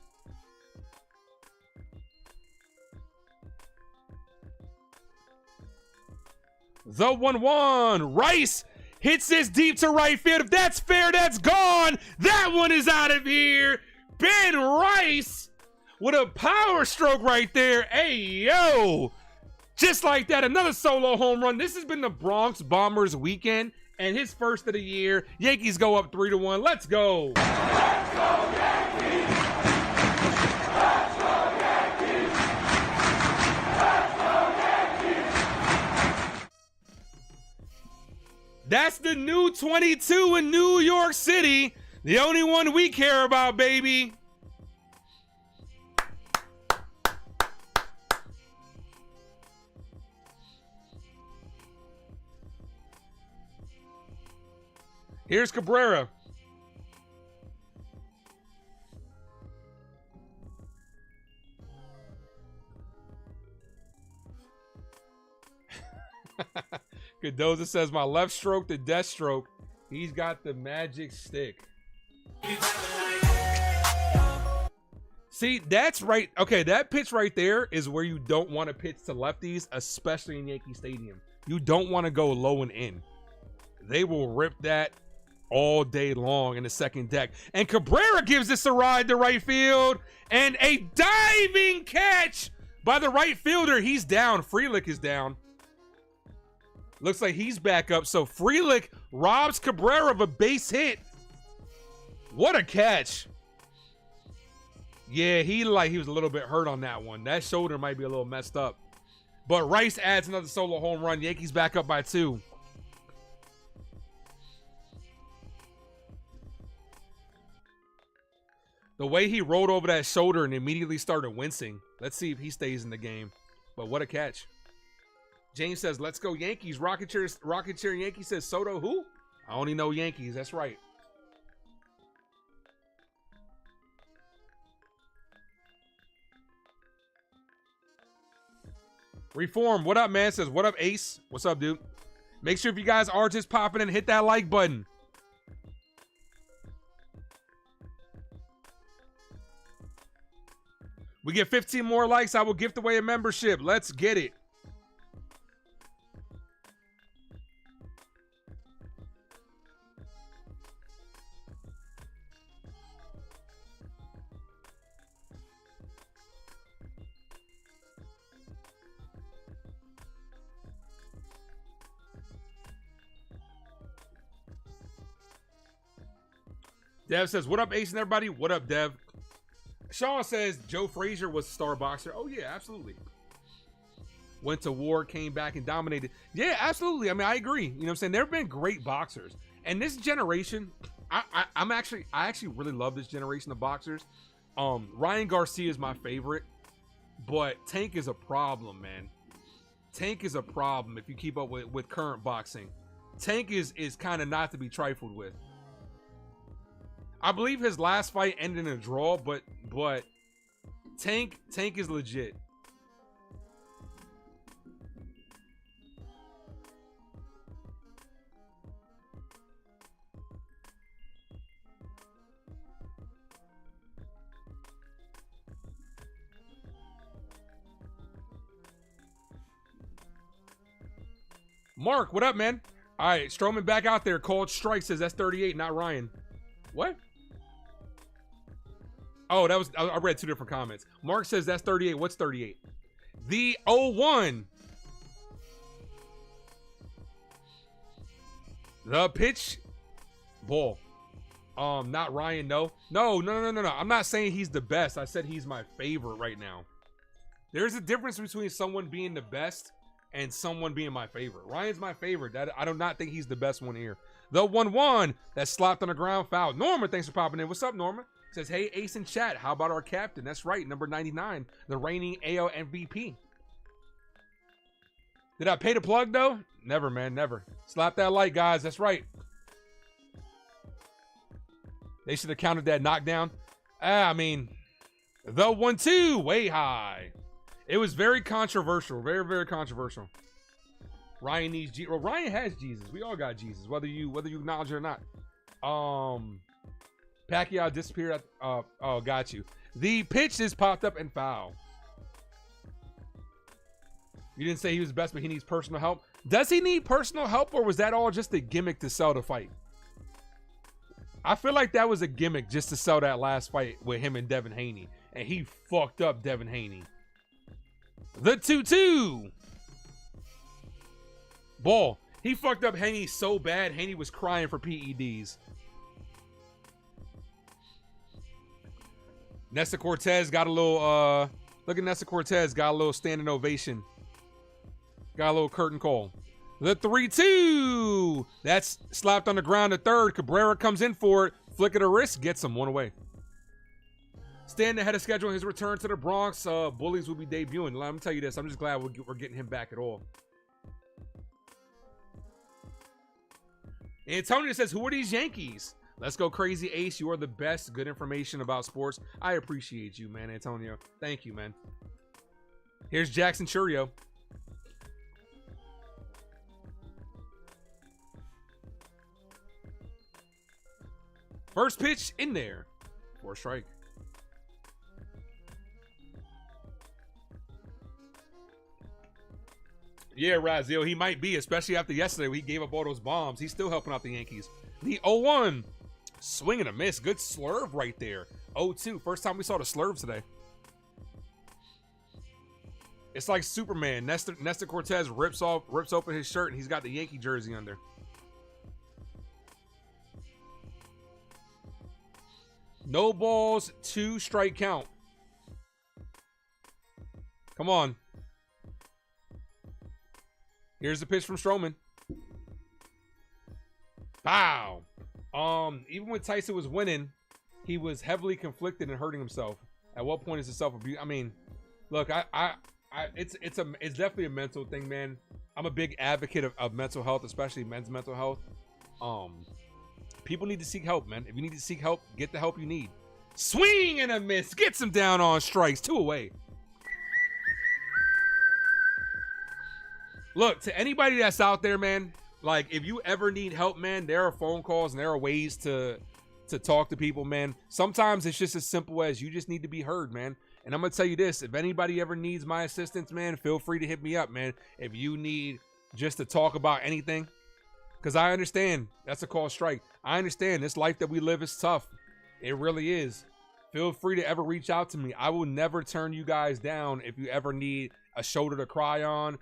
The 1-1. Rice hits this deep to right field. If that's fair, that's gone. That one is out of here. Ben Rice with a power stroke right there. Hey, yo. Just like that, another solo home run. This has been the Bronx Bombers weekend and his first of the year. Yankees go up 3-1. Let's go. Let's go, Yankees. Let's go, Yankees. Let's go, Yankees. That's the new 22 in New York City. The only one we care about, baby. Here's Cabrera. Cardoza says my left stroke to death stroke. He's got the magic stick. See, that's right. Okay, that pitch right there is where you don't want to pitch to lefties, especially in Yankee Stadium. You don't want to go low and in. They will rip that all day long in the second deck. And Cabrera gives this a ride to right field. And a diving catch by the right fielder. He's down. Frelick is down. Looks like he's back up. So Frelick robs Cabrera of a base hit. What a catch. Yeah, he was a little bit hurt on that one. That shoulder might be a little messed up. But Rice adds another solo home run. Yankees back up by 2. The way he rolled over that shoulder and immediately started wincing. Let's see if he stays in the game. But what a catch. James says, let's go Yankees. Rocket Chair Yankee says, Soto who? I only know Yankees. That's right. Reform, what up, man? Says, what up, Ace? What's up, dude? Make sure if you guys are just popping in, hit that like button. We get 15 more likes, I will gift away a membership. Let's get it. Dev says, what up, Ace and everybody? What up, Dev? Sean says, Joe Frazier was a star boxer. Oh, yeah, absolutely. Went to war, came back, and dominated. Yeah, absolutely. I mean, I agree. You know what I'm saying? There have been great boxers. And this generation, I actually really love this generation of boxers. Ryan Garcia is my favorite. But Tank is a problem, man. Tank is a problem if you keep up with current boxing. Tank is kind of not to be trifled with. I believe his last fight ended in a draw, but Tank is legit. Mark, what up, man? All right, Strowman back out there. Called strike, says that's 38, not Ryan. What? Oh, that was, I read two different comments. Mark says that's 38. What's 38? The 0-1. The pitch. Ball. Not Ryan, no. No. I'm not saying he's the best. I said he's my favorite right now. There's a difference between someone being the best and someone being my favorite. Ryan's my favorite. I do not think he's the best one here. The 1-1 that slapped on the ground foul. Norma, thanks for popping in. What's up, Norma? Says, hey, Ace in chat. How about our captain? That's right, number 99, the reigning AL MVP. Did I pay the plug, though? Never, man, never. Slap that like, guys. That's right. They should have counted that knockdown. I mean, the 1-2, way high. It was very controversial. Very, very controversial. Ryan needs Jesus. Well, Ryan has Jesus. We all got Jesus, whether you acknowledge it or not. Pacquiao disappeared. Oh, got you. The pitch is popped up and foul. You didn't say he was the best, but he needs personal help. Does he need personal help, or was that all just a gimmick to sell the fight? I feel like that was a gimmick just to sell that last fight with him and Devin Haney, and he fucked up Devin Haney. The 2-2. Ball. He fucked up Haney so bad, Haney was crying for PEDs. Nesta Cortez got a little, look at Nesta Cortez, got a little standing ovation. Got a little curtain call. The 3-2. That's slapped on the ground at third. Cabrera comes in for it. Flick of the wrist, gets him one away. Staying ahead of schedule, his return to the Bronx. Bullies will be debuting. Let me tell you this. I'm just glad we're getting him back at all. Antonio says, who are these Yankees? Let's go crazy, Ace. You are the best. Good information about sports. I appreciate you, man, Antonio. Thank you, man. Here's Jackson Churio. First pitch in there for a strike. Yeah, Raziel, he might be, especially after yesterday when he gave up all those bombs. He's still helping out the Yankees. The 0-1. Swing and a miss. Good slurve right there. 0-2. First time we saw the slurve today. It's like Superman. Nesta Cortez rips open his shirt, and he's got the Yankee jersey under. No balls, 2 strike count. Come on. Here's the pitch from Strowman. Pow. Even when Tyson was winning, he was heavily conflicted and hurting himself. At what point is it self-abuse? I mean, look, it's definitely a mental thing, man. I'm a big advocate of mental health, especially men's mental health. People need to seek help, man. If you need to seek help, get the help you need. Swing and a miss. Gets him down on strikes. 2 away. Look, to anybody that's out there, man, like, if you ever need help, man, there are phone calls and there are ways to talk to people, man. Sometimes it's just as simple as you just need to be heard, man. And I'm going to tell you this. If anybody ever needs my assistance, man, feel free to hit me up, man. If you need just to talk about anything. Because I understand that's a call strike. I understand this life that we live is tough. It really is. Feel free to ever reach out to me. I will never turn you guys down if you ever need a shoulder to cry on,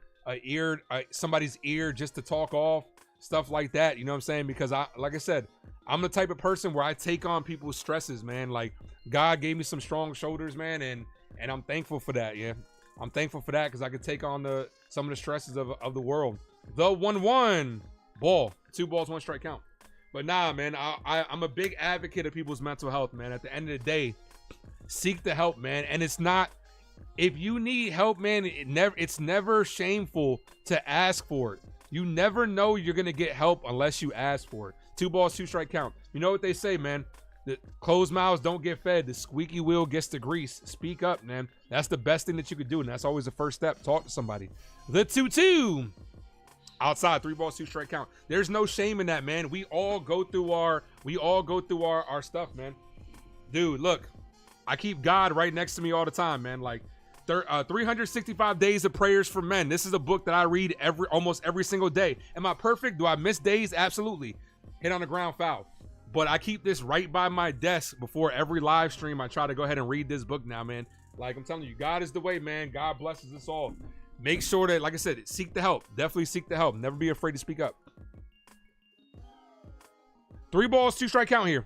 somebody's ear just to talk off, stuff like that. You know what I'm saying? Because like I said, I'm the type of person where I take on people's stresses, man. Like, God gave me some strong shoulders, man, and I'm thankful for that, yeah. I'm thankful for that because I could take on some of the stresses of the world. The 1-1 ball, 2 balls, 1 strike count. But nah, man, I'm a big advocate of people's mental health, man. At the end of the day, seek the help, man. And it's not, if you need help, man, it's never shameful to ask for it. You never know you're gonna get help unless you ask for it. 2 balls, 2 strike count. You know what they say, man? The closed mouths don't get fed. The squeaky wheel gets the grease. Speak up, man. That's the best thing that you could do, and that's always the first step. Talk to somebody. The 2-2. Outside, 3 balls, 2 strike count. There's no shame in that, man. We all go through our stuff, man. Dude, look, I keep God right next to me all the time, man. Like 365 Days of Prayers for Men. This is a book that I read almost every single day. Am I perfect? Do I miss days? Absolutely. Hit on the ground, foul. But I keep this right by my desk before every live stream. I try to go ahead and read this book now, man. Like I'm telling you, God is the way, man. God blesses us all. Make sure that, like I said, seek the help. Definitely seek the help. Never be afraid to speak up. 3 balls, 2 strike count here.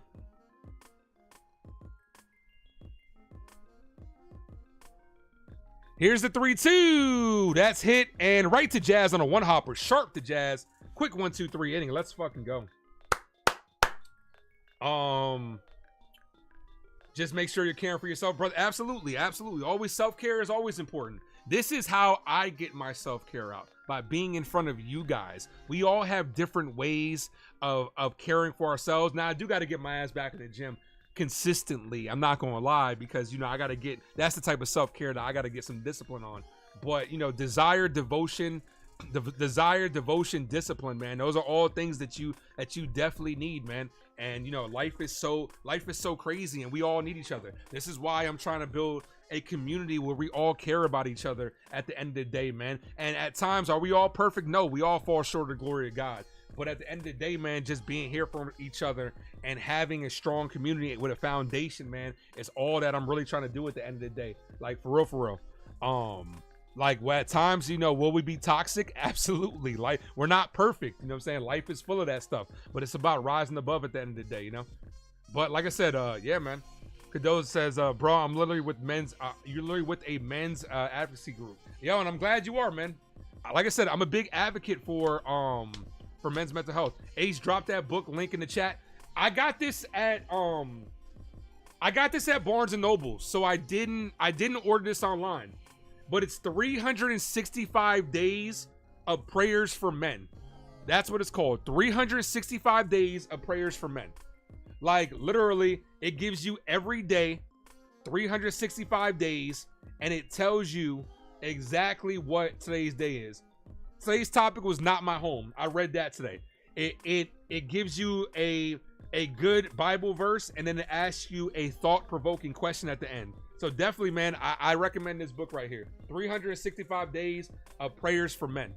Here's the 3-2. That's hit and right to Jazz on a 1-hopper. Sharp to Jazz. Quick 1-2-3 inning. Let's fucking go. Just make sure you're caring for yourself, brother. Absolutely, absolutely. Always self-care is always important. This is how I get my self-care out, by being in front of you guys. We all have different ways of caring for ourselves. Now, I do got to get my ass back in the gym consistently. I'm not going to lie, because, you know, I got to get, that's the type of self-care that I got to get some discipline on. But, you know, desire, devotion, discipline, man. Those are all things that you definitely need, man. And, you know, life is so crazy, and we all need each other. This is why I'm trying to build a community where we all care about each other at the end of the day, man. And at times, are we all perfect? No, we all fall short of the glory of God. But at the end of the day, man, just being here for each other and having a strong community with a foundation, man, is all that I'm really trying to do at the end of the day. Like, for real. Like, well, at times, you know, will we be toxic? Absolutely. Like, we're not perfect. You know what I'm saying? Life is full of that stuff. But it's about rising above at the end of the day, you know? But like I said, yeah, man. Cadoza says, bro, I'm literally with you're literally with a men's advocacy group. Yo, and I'm glad you are, man. Like I said, I'm a big advocate for men's mental health. Ace, drop that book link in the chat. I got this at Barnes and Noble, so I didn't order this online. But it's 365 Days of Prayers for Men. That's what it's called. 365 Days of Prayers for Men. Like, literally, it gives you every day, 365 days, and it tells you exactly what today's day is. Today's topic was not my home. I read that today. It gives you a good Bible verse, and then it asks you a thought-provoking question at the end. So definitely, man, I recommend this book right here. 365 Days of Prayers for Men.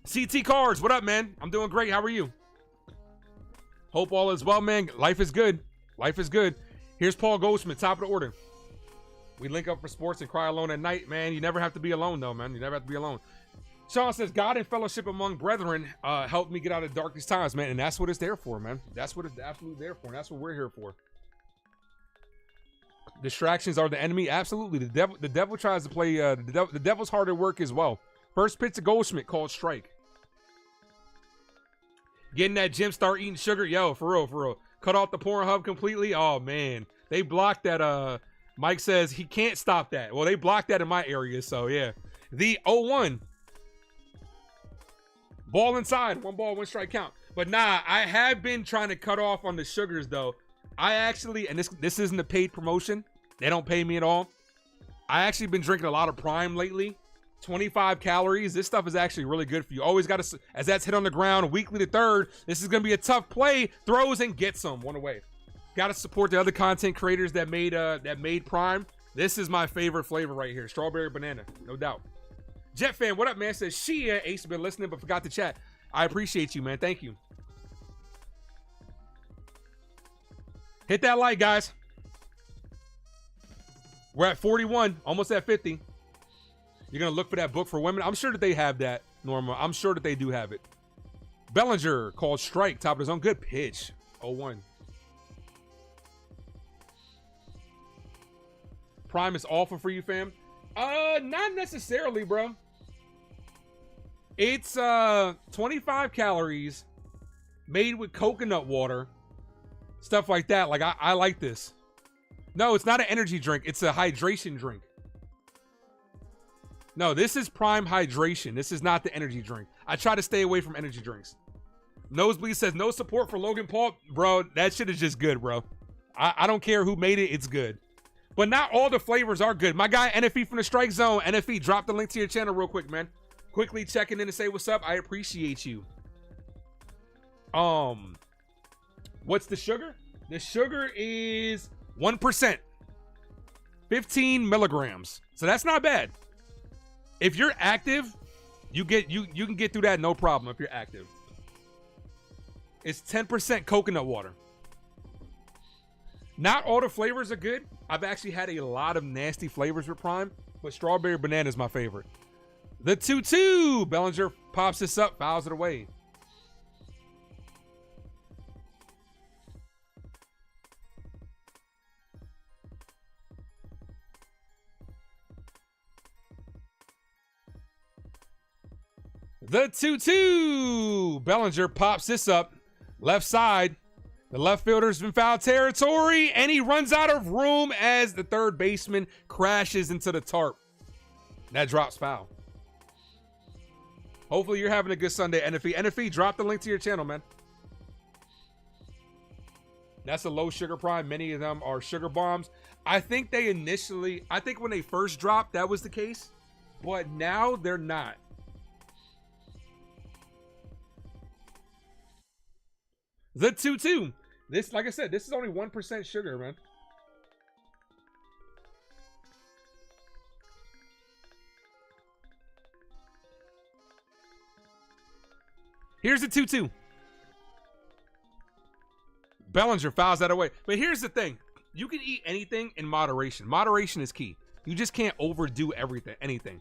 CT Cards, what up, man? I'm doing great. How are you? Hope all is well, man. Life is good. Life is good. Here's Paul Goldschmidt, top of the order. We link up for sports and cry alone at night, man. You never have to be alone, though, man. You never have to be alone. Sean says, God and fellowship among brethren helped me get out of the darkest times, man. And that's what it's there for, man. That's what it's absolutely there for. And that's what we're here for. Distractions are the enemy. Absolutely. The devil tries to play, the devil's hard at work as well. First pitch to Goldschmidt, called strike. Getting that gym, start eating sugar. Yo, for real. Cut off the Pornhub completely. Oh, man. They blocked that. Mike says he can't stop that. Well, they blocked that in my area, so yeah. The 0-1. Ball inside. 1 ball, 1 strike count. But nah, I have been trying to cut off on the sugars, though. I actually, and this isn't a paid promotion. They don't pay me at all. I actually been drinking a lot of Prime lately. 25 calories. This stuff is actually really good for you. Always got to, as that's hit on the ground, weekly to third. This is going to be a tough play. Throws and gets them. 1 away. Got to support the other content creators that made Prime. This is my favorite flavor right here. Strawberry banana. No doubt. Jet fan, what up, man? Says Chyeaaa. Ace been listening but forgot to chat. I appreciate you, man. Thank you. Hit that like, guys. We're at 41, almost at 50. You're going to look for that book for women. I'm sure that they have that, Norma. I'm sure that they do have it. Bellinger called strike, top of the zone. Good pitch. 0-1. Prime is awful for you, fam. Not necessarily, bro. It's 25 calories, made with coconut water, stuff like that. Like I like this. No, it's not an energy drink. It's a hydration drink. No, this is Prime hydration. This is not the energy drink. I try to stay away from energy drinks. Nosebleed says no support for Logan Paul. Bro, that shit is just good, bro. I don't care who made it. It's good. But not all the flavors are good. My guy, NFE from the Strike Zone. NFE, drop the link to your channel real quick, man. Quickly checking in to say what's up. I appreciate you. What's the sugar? The sugar is 1%. 15 milligrams. So that's not bad. If you're active, you can get through that no problem if you're active. It's 10% coconut water. Not all the flavors are good. I've actually had a lot of nasty flavors with Prime, but strawberry banana is my favorite. The 2-2. Bellinger pops this up, fouls it away. The 2-2. Bellinger pops this up. Left side. The left fielder's in foul territory, and he runs out of room as the third baseman crashes into the tarp. That drops foul. Hopefully you're having a good Sunday, NFE. NFE, drop the link to your channel, man. That's a low sugar Prime. Many of them are sugar bombs. I think when they first dropped, that was the case, but now they're not. The 2-2. This, like I said, this is only 1% sugar, man. Here's the 2-2. Bellinger fouls that away. But here's the thing. You can eat anything in moderation. Moderation is key. You just can't overdo anything.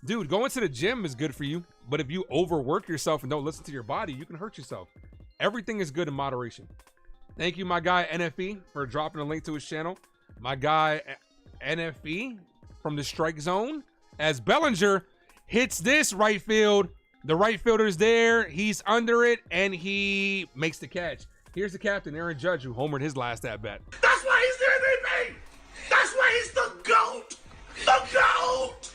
Dude, going to the gym is good for you. But if you overwork yourself and don't listen to your body, you can hurt yourself. Everything is good in moderation. Thank you, my guy NFE, for dropping a link to his channel. My guy NFE from the Strike Zone. As Bellinger hits this right field, the right fielder's there. He's under it, and he makes the catch. Here's the captain, Aaron Judge, who homered his last at-bat. That's why he's the MVP. That's why he's the GOAT. The GOAT.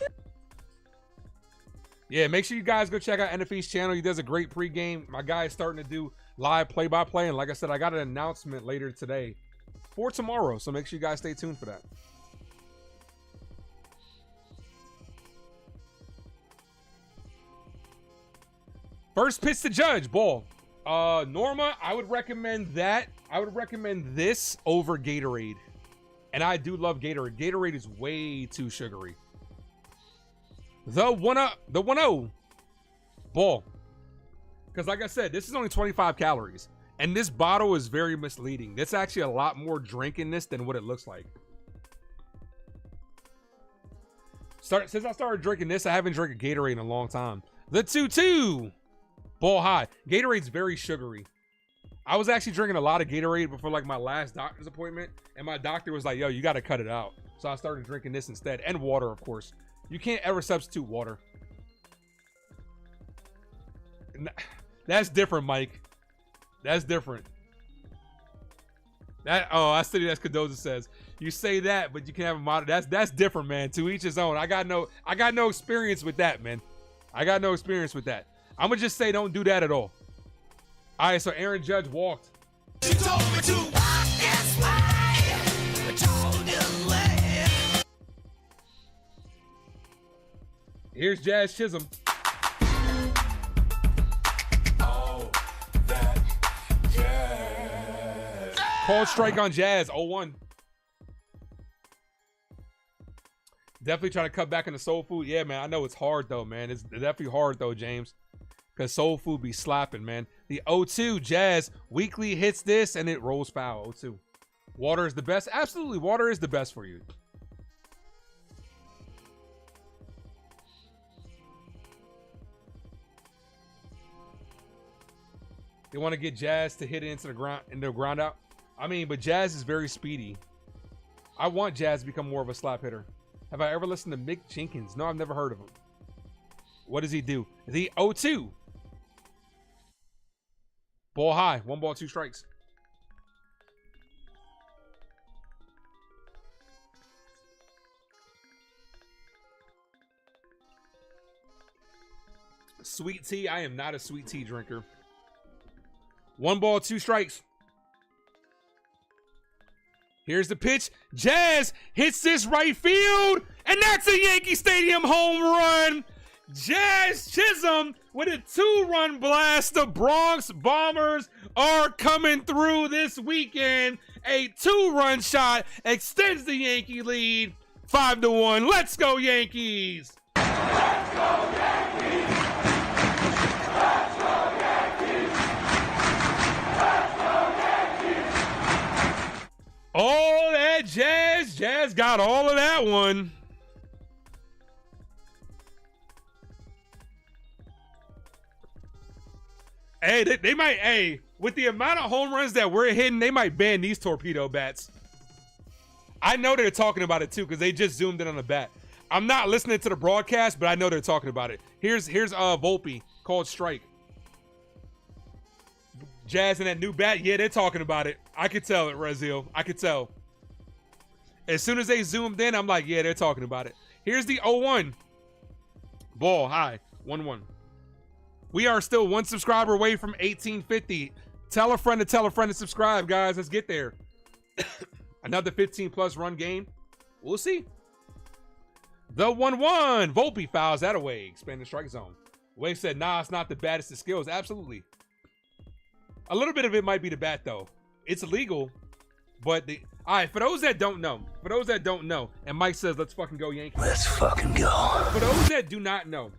Yeah, make sure you guys go check out NFE's channel. He does a great pregame. My guy is starting to do live play-by-play, and like I said, I got an announcement later today for tomorrow, so make sure you guys stay tuned for that. First pitch to Judge, ball. Norma, I would recommend that. I would recommend this over Gatorade, and I do love Gatorade. Gatorade is way too sugary. The 1-0 ball. Because like I said, this is only 25 calories. And this bottle is very misleading. It's actually a lot more drink in this than what it looks like. Since I started drinking this, I haven't drank a Gatorade in a long time. The 2-2. Ball high. Gatorade's very sugary. I was actually drinking a lot of Gatorade before like my last doctor's appointment. And my doctor was like, yo, you got to cut it out. So I started drinking this instead. And water, of course. You can't ever substitute water. That's different, Mike. That's different. I see that's Cadoza says. You say that, but you can have a modern. That's different, man. To each his own. I got no experience with that, man. I got no experience with that. I'm gonna just say don't do that at all. All right, so Aaron Judge walked. She told me to walk this way. I told you where. Here's Jazz Chisum. Oh, that jazz. Called strike on Jazz. 0-1. Definitely trying to cut back into soul food. Yeah, man. I know it's hard though, man. It's definitely hard though, James. Because soul food be slapping, man. The 0-2 Jazz weekly hits this and it rolls foul. 0-2. Water is the best. Absolutely, water is the best for you. They want to get Jazz to hit it into the ground out. I mean, but Jazz is very speedy. I want Jazz to become more of a slap hitter. Have I ever listened to Mick Jenkins? No, I've never heard of him. What does he do? The 0-2. Ball high. 1 ball, 2 strikes. Sweet tea. I am not a sweet tea drinker. 1 ball, 2 strikes. Here's the pitch. Jazz hits this right field, and that's a Yankee Stadium home run. Jazz Chisum with a 2-run blast. The Bronx Bombers are coming through this weekend. A 2-run shot extends the Yankee lead 5-1. Let's go Yankees. Let's go Yankees. Let's go Yankees. Let's go Yankees. All that Jazz. Jazz got all of that one. Hey, they might, hey, with the amount of home runs that we're hitting, they might ban these torpedo bats. I know they're talking about it too because they just zoomed in on the bat. I'm not listening to the broadcast, but I know they're talking about it. Here's Volpe called strike. Jazz and that new bat, yeah, they're talking about it. I could tell it, Rezil. I could tell. As soon as they zoomed in, I'm like, yeah, they're talking about it. Here's the 0-1. Ball high, 1-1. We are still 1 subscriber away from 1850. Tell a friend to subscribe, guys. Let's get there. Another 15-plus run game. We'll see. The 1-1. Volpe fouls that away. Expand the strike zone. Wave said, nah, it's not the bat, it's the skills. Absolutely. A little bit of it might be the bat, though. It's illegal, but the... All right, for those that don't know, and Mike says, let's fucking go Yankees. Let's fucking go. For those that do not know,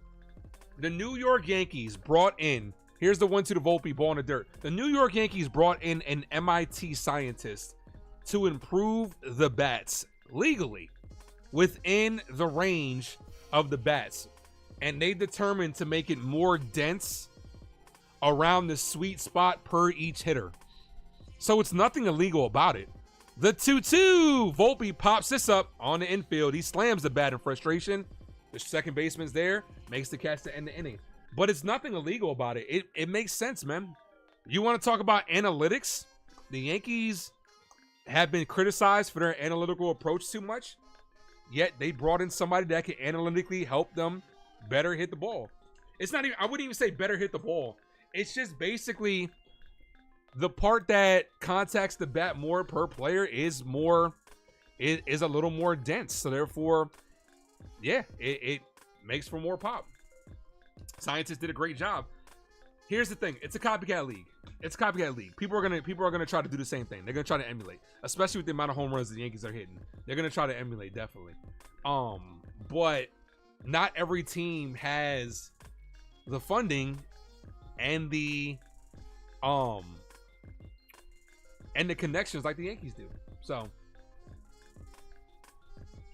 the New York Yankees brought in, here's the 1-2 to Volpe, ball in the dirt. The New York Yankees brought in an MIT scientist to improve the bats legally within the range of the bats. And they determined to make it more dense around the sweet spot per each hitter. So it's nothing illegal about it. The 2-2, Volpe pops this up on the infield. He slams the bat in frustration. The second baseman's there, makes the catch to end the inning. But it's nothing illegal about it. It makes sense, man. You want to talk about analytics? The Yankees have been criticized for their analytical approach too much. Yet they brought in somebody that can analytically help them better hit the ball. It's not even, I wouldn't even say better hit the ball. It's just basically the part that contacts the bat more per player is a little more dense. So therefore, yeah, it makes for more pop. Scientists did a great job. Here's the thing: it's a copycat league. It's a copycat league. People are gonna try to do the same thing. They're gonna try to emulate, especially with the amount of home runs the Yankees are hitting. They're gonna try to emulate, definitely. But not every team has the funding and the connections like the Yankees do. So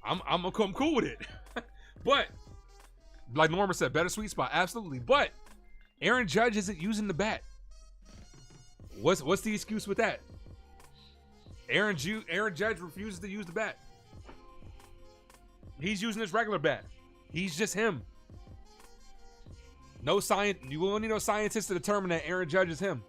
I'm cool with it. But like Norma said, better sweet spot, absolutely. But Aaron Judge isn't using the bat. What's the excuse with that? Aaron Judge refuses to use the bat. He's using his regular bat. He's just him. No science. You will need no scientists to determine that Aaron Judge is him.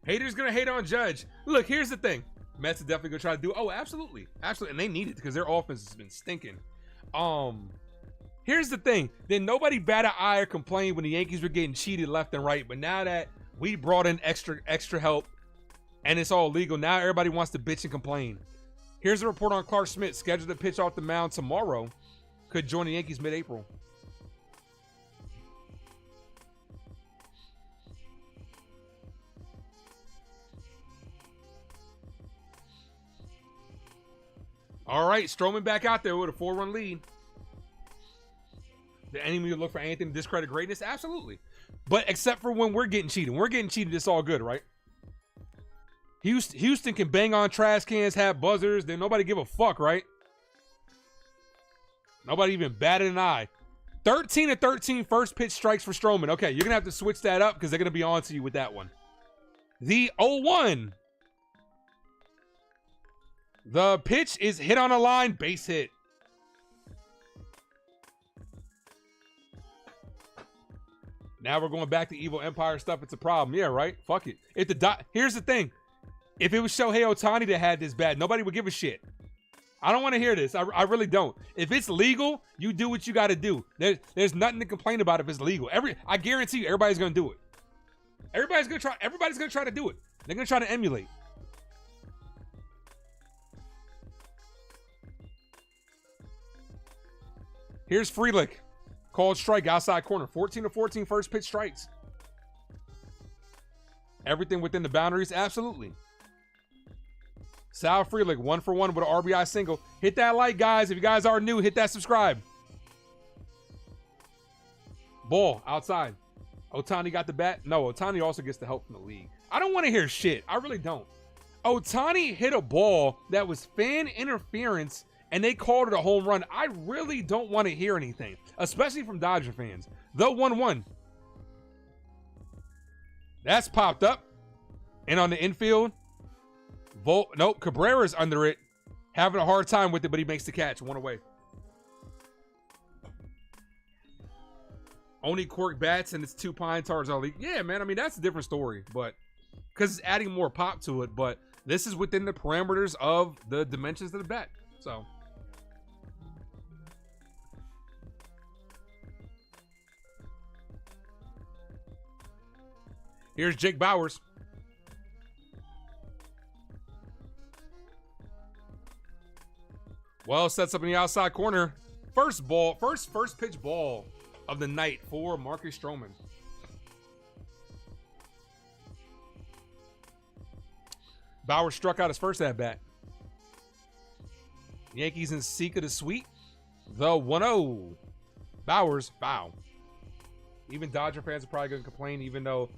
Haters gonna hate on Judge. Look, here's the thing. Mets are definitely gonna try to do. Oh, absolutely, absolutely, and they need it because their offense has been stinking. Here's the thing. Then nobody bat an eye or complained when the Yankees were getting cheated left and right. But now that we brought in extra help, and it's all legal, now everybody wants to bitch and complain. Here's a report on Clark Schmidt, scheduled to pitch off the mound tomorrow. Could join the Yankees mid-April. All right, Strowman back out there with a 4-run lead. Did anyone look for anything to discredit greatness? Absolutely. But except for when we're getting cheated. When we're getting cheated, it's all good, right? Houston can bang on trash cans, have buzzers, then nobody give a fuck, right? Nobody even batted an eye. 13 of 13 first pitch strikes for Strowman. Okay, you're going to have to switch that up because they're going to be on to you with that one. The 0-1. The pitch is hit on a line, base hit. Now we're going back to Evil Empire stuff. It's a problem. Yeah, right? Fuck it. Here's the thing. If it was Shohei Ohtani that had this bad, nobody would give a shit. I don't want to hear this. I really don't. If it's legal, you do what you got to do. There's nothing to complain about if it's legal. I guarantee you, everybody's going to do it. Everybody's going to try to do it. They're going to try to emulate. Here's Frelick. Called strike outside corner. 14 of 14 first pitch strikes. Everything within the boundaries? Absolutely. Sal Frelick, 1 for 1 with an RBI single. Hit that like, guys. If you guys are new, hit that subscribe. Ball outside. Ohtani got the bat. No, Ohtani also gets the help from the league. I don't want to hear shit. I really don't. Ohtani hit a ball that was fan interference and they called it a home run. I really don't want to hear anything, especially from Dodger fans. The 1-1. That's popped up. And on the infield, nope, Cabrera's under it. Having a hard time with it, but he makes the catch. 1 away. Only cork bats and it's 2 pine tars all league. Yeah, man. I mean, that's a different story, but because it's adding more pop to it, but this is within the parameters of the dimensions of the bat. So here's Jake Bauers. Well, sets up in the outside corner. First pitch ball of the night for Marcus Strowman. Bauers struck out his first at bat. Yankees in seek of the sweep. The 1-0. Bauers, bow. Even Dodger fans are probably going to complain, even though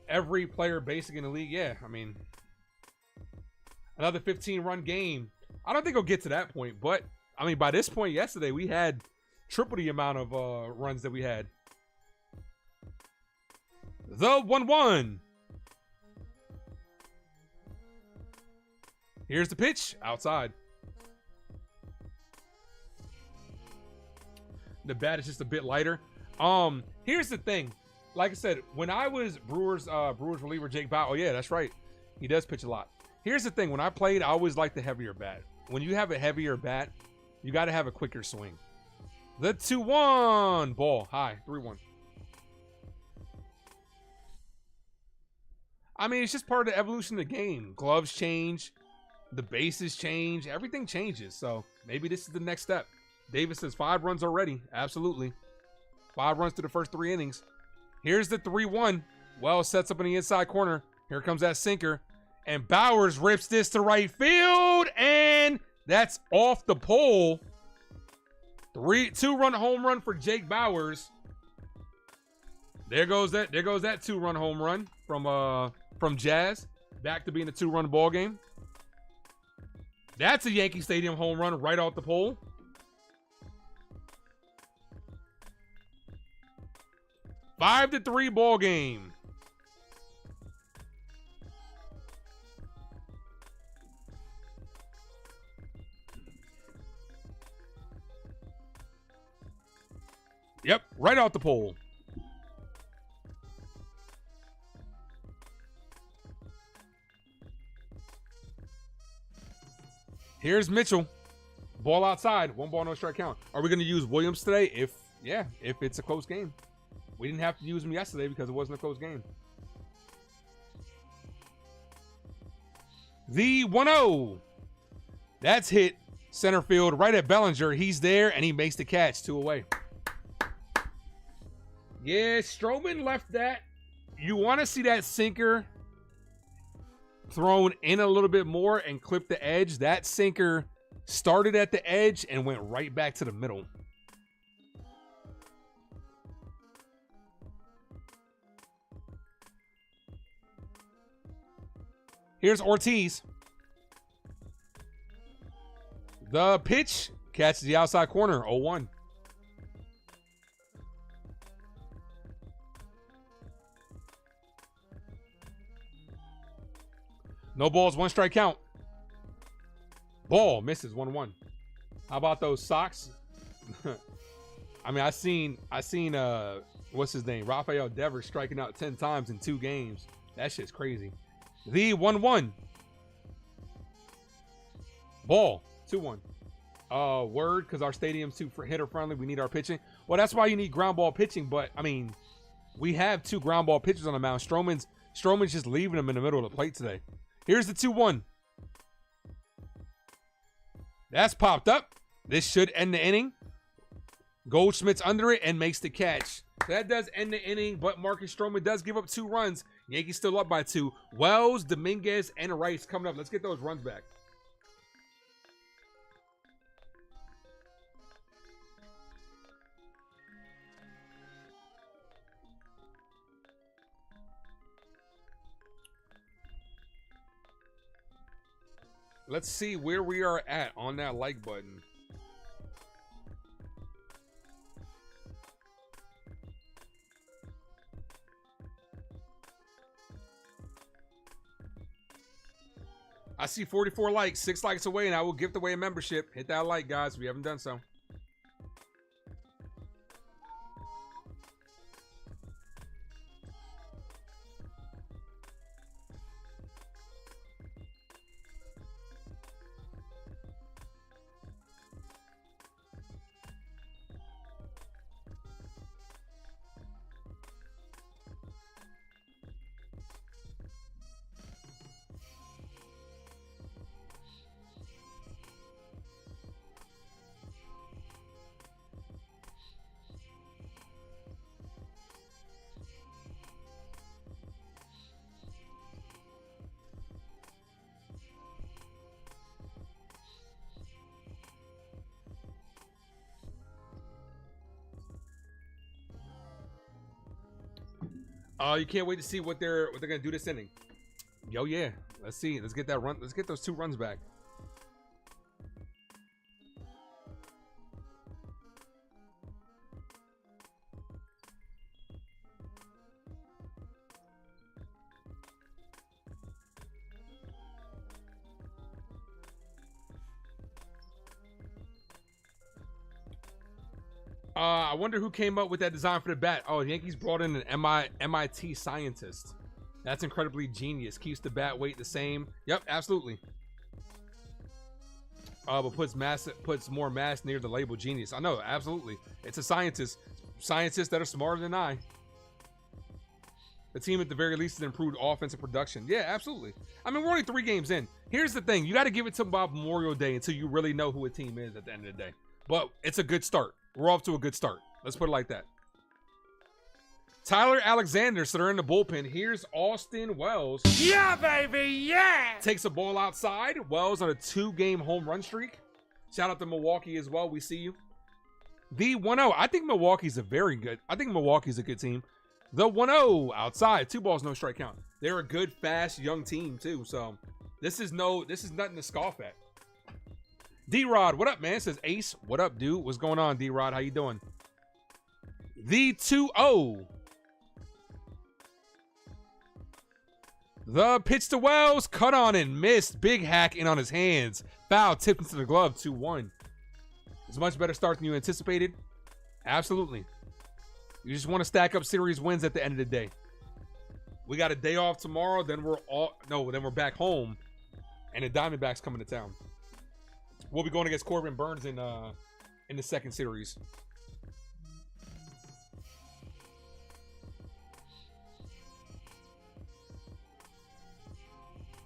every player basic in the league, yeah, I mean, another 15-run game. I don't think it'll get to that point, but, I mean, by this point yesterday, we had triple the amount of runs that we had. The 1-1. Here's the pitch. Outside. The bat is just a bit lighter. Here's the thing. Like I said, when I was Brewers reliever Jake Bauer, oh yeah, that's right. He does pitch a lot. Here's the thing. When I played, I always liked the heavier bat. When you have a heavier bat, you got to have a quicker swing. The 2-1 ball high, 3-1. I mean, it's just part of the evolution of the game. Gloves change, the bases change, everything changes. So maybe this is the next step. Davis says 5 runs already. Absolutely. 5 runs to the first 3 innings. Here's the 3-1. Well, sets up in the inside corner. Here comes that sinker. And Bauers rips this to right field. And that's off the pole. 2-run home run for Jake Bauers. There goes that 2-run home run from Jazz. Back to being a 2-run ball game. That's a Yankee Stadium home run right off the pole. 5-3 ball game. Yep, right off the pole. Here's Mitchell. Ball outside. 1 ball, no strike count. Are we going to use Williams today? If it's a close game. We didn't have to use him yesterday because it wasn't a close game. The 1-0. That's hit center field right at Bellinger. He's there, and he makes the catch. 2 away. Yeah, Strowman left that. You want to see that sinker thrown in a little bit more and clip the edge. That sinker Started at the edge and went right back to the middle. Here's Ortiz. The pitch catches the outside corner, 0-1. No balls, 1 strike count. Ball misses, 1-1. How about those socks? I mean, I seen what's his name? Rafael Devers striking out 10 times in 2 games. That shit's crazy. The 1-1. Ball, 2-1. Word, because our stadium's too hitter friendly. We need our pitching. Well, that's why you need ground ball pitching. But I mean, we have 2 ground ball pitchers on the mound. Strowman's just leaving them in the middle of the plate today. Here's the 2-1. That's popped up. This should end the inning. Goldschmidt's under it and makes the catch. So that does end the inning, but Marcus Strowman does give up 2 runs. Yankees still up by 2. Wells, Dominguez, and Rice coming up. Let's get those runs back. Let's see where we are at on that like button. I see 44 likes, 6 likes away, and I will gift away a membership. Hit that like, guys, if you haven't done so. You can't wait to see what they're gonna do this inning. Yo, yeah. Let's see. Let's get that run. Let's get those 2 runs back. I wonder who came up with that design for the bat. Oh, the Yankees brought in an MIT scientist. That's incredibly genius. Keeps the bat weight the same. Yep, absolutely. But puts more mass near the label. Genius. I know, absolutely. It's a scientist. Scientists that are smarter than I. The team at the very least has improved offensive production. Yeah, absolutely. I mean, we're only 3 games in. Here's the thing. You got to give it to Bob Memorial Day until you really know who a team is at the end of the day. But it's a good start. We're off to a good start. Let's put it like that. Tyler Alexander, so they're in the bullpen. Here's Austin Wells. Yeah, baby, yeah! Takes a ball outside. Wells on a 2-game home run streak. Shout out to Milwaukee as well. We see you. The 1-0. I think Milwaukee's a good team. The 1-0 outside. 2 balls, no strike count. They're a good, fast, young team too. So this is nothing to scoff at. D-Rod, what up, man? It says Ace. What up, dude? What's going on, D-Rod? How you doing? The 2-0. The pitch to Wells. Cut on and missed. Big hack in on his hands. Foul tipped into the glove. 2-1. It's a much better start than you anticipated. Absolutely. You just want to stack up series wins at the end of the day. We got a day off tomorrow. Then we're back home. And the Diamondbacks coming to town. We'll be going against Corbin Burns in the second series.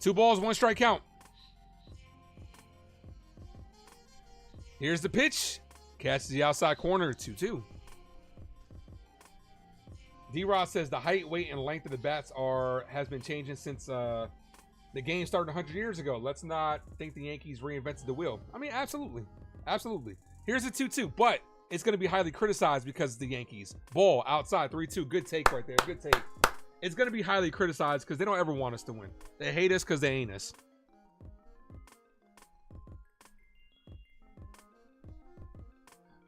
Two balls, 1 strike count. Here's the pitch. Catches the outside corner, 2-2. D-Rod says the height, weight, and length of the bats has been changing since The game started 100 years ago. Let's not think the Yankees reinvented the wheel. I mean, absolutely. Absolutely. Here's a 2-2, but it's going to be highly criticized because it's the Yankees. Ball outside, 3-2. Good take right there. Good take. It's going to be highly criticized because they don't ever want us to win. They hate us because they ain't us.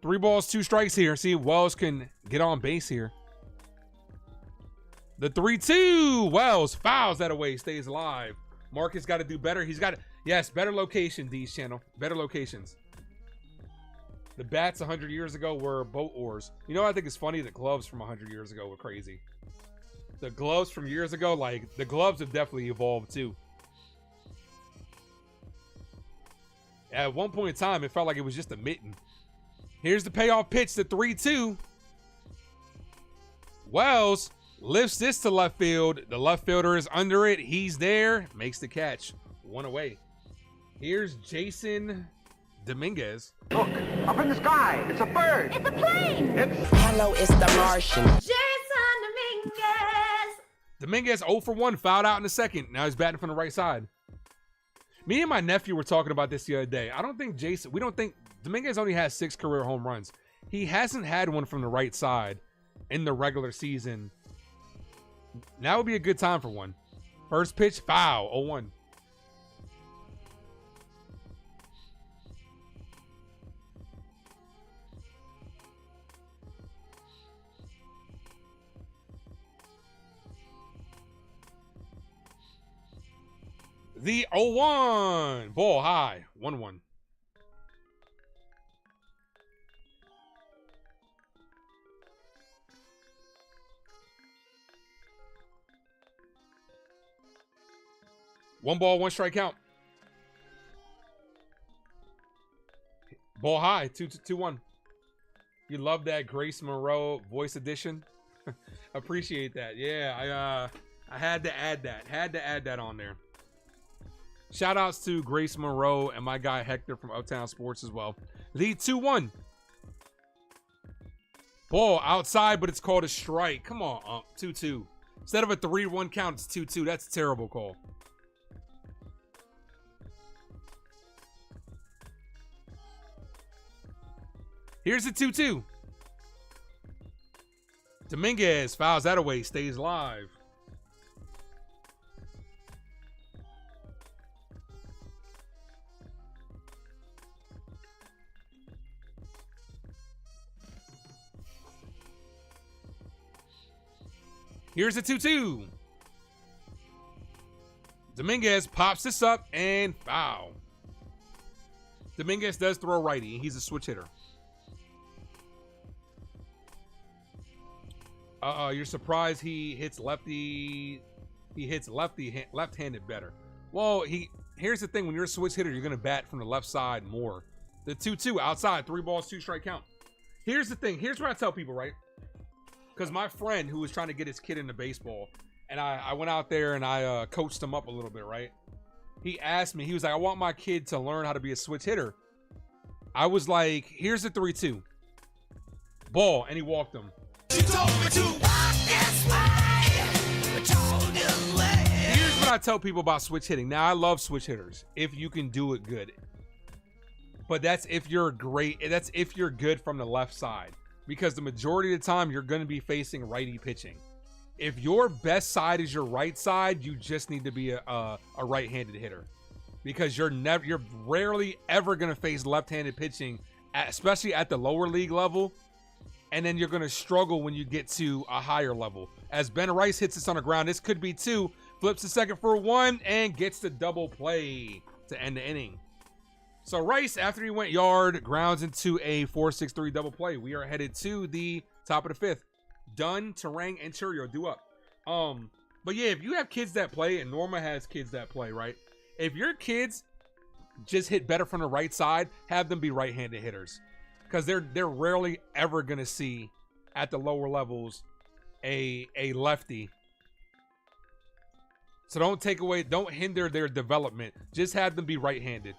Three balls, two strikes here. See if Wells can get on base here. The 3-2. Wells fouls that away. Stays alive. Marcus got to do better. He's got to, yes, better location, D's channel. Better locations. The bats 100 years ago were boat oars. You know what I think is funny? The gloves from 100 years ago were crazy. The gloves from years ago, like, the gloves have definitely evolved too. At one point in time, it felt like it was just a mitten. Here's the payoff pitch, the 3-2. Wells lifts this to left field. The left fielder is under it. He's there. Makes the catch. One away. Here's Jason Dominguez. Look, up in the sky. It's a bird. It's a plane. Hello, it's the Martian. Jason Dominguez. Dominguez 0 for 1, fouled out in the second. Now he's batting from the right side. Me and my nephew were talking about this the other day. We don't think Dominguez only has 6 career home runs. He hasn't had one from the right side in the regular season. Now would be a good time for one. First pitch, foul, 0-1. The 0-1. Ball high. 1-1. One ball, one strike count. Ball high. 2-1. You love that Grace Monroe voice edition. Appreciate that. Yeah, I had to add that. Had to add that on there. Shout outs to Grace Monroe and my guy Hector from Uptown Sports as well. Lead 2-1. Ball outside, but it's called a strike. Come on, 2-2. Instead of a 3-1 count, it's 2-2. That's a terrible call. Here's the 2-2. Dominguez fouls that away, stays live. Here's the 2-2. Dominguez pops this up and foul. Dominguez does throw righty, and he's a switch hitter. You're surprised he hits lefty. He hits left-handed better. Well, here's the thing: when you're a switch hitter, you're gonna bat from the left side more. The 2-2 outside, 3 balls, 2 strike count. Here's the thing. Here's what I tell people, right? Because my friend who was trying to get his kid into baseball, and I went out there and I coached him up a little bit, right? He asked me, he was like, I want my kid to learn how to be a switch hitter. I was like, here's the 3-2. Ball, and he walked him. She told me to walk this way. Here's what I tell people about switch hitting. Now, I love switch hitters if you can do it good. But that's if you're great. That's if you're good from the left side. Because the majority of the time, you're going to be facing righty pitching. If your best side is your right side, you just need to be a right-handed hitter. Because you're rarely ever going to face left-handed pitching, especially at the lower league level. And then you're going to struggle when you get to a higher level. As Ben Rice hits this on the ground, this could be 2. Flips the second for 1 and gets the double play to end the inning. So Rice, after he went yard, grounds into a 4-6-3 double play. We are headed to the top of the 5th. Dunn, Terang, and Chyeaaa due up. But yeah, if you have kids that play, and Norma has kids that play, right? If your kids just hit better from the right side, have them be right-handed hitters. Because they're rarely ever going to see, at the lower levels, a lefty. So don't hinder their development. Just have them be right-handed.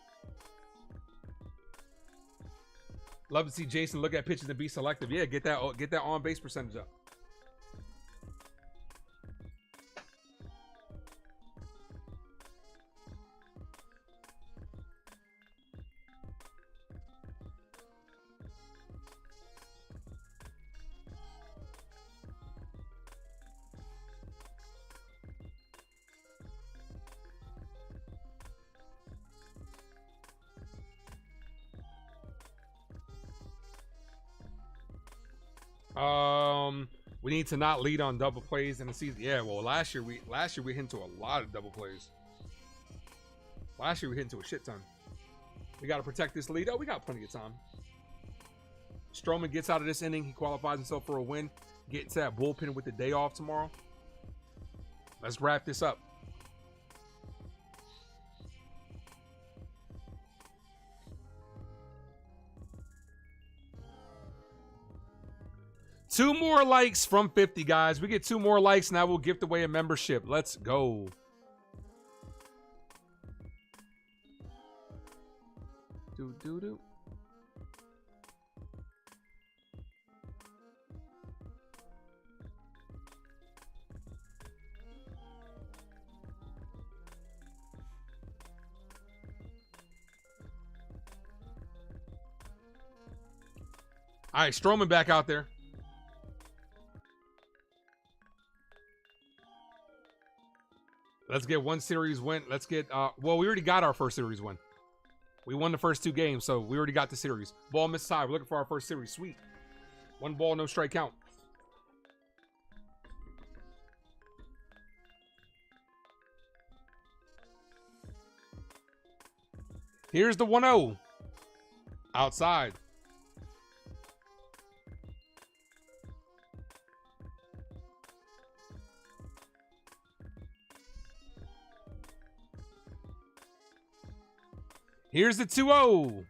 Love to see Jason look at pitches and be selective. Yeah, get that on base percentage up. We need to not lead on double plays in the season. Yeah, well, last year we hit into a lot of double plays. Last year we hit into a shit ton. We got to protect this lead. Oh, we got plenty of time. Strowman gets out of this inning. He qualifies himself for a win. Get to that bullpen with the day off tomorrow. Let's wrap this up. Two more likes from 50, guys. We get 2 more likes, and I will gift away a membership. Let's go. Do. All right, Strowman back out there. Let's get one series win. Let's get, well, we already got our first series win. We won the first 2 games, so we already got the series. Ball missed high. We're looking for our first series. Sweet. 1 ball, no strike count. Here's the 1-0. Outside. Here's the 2-0.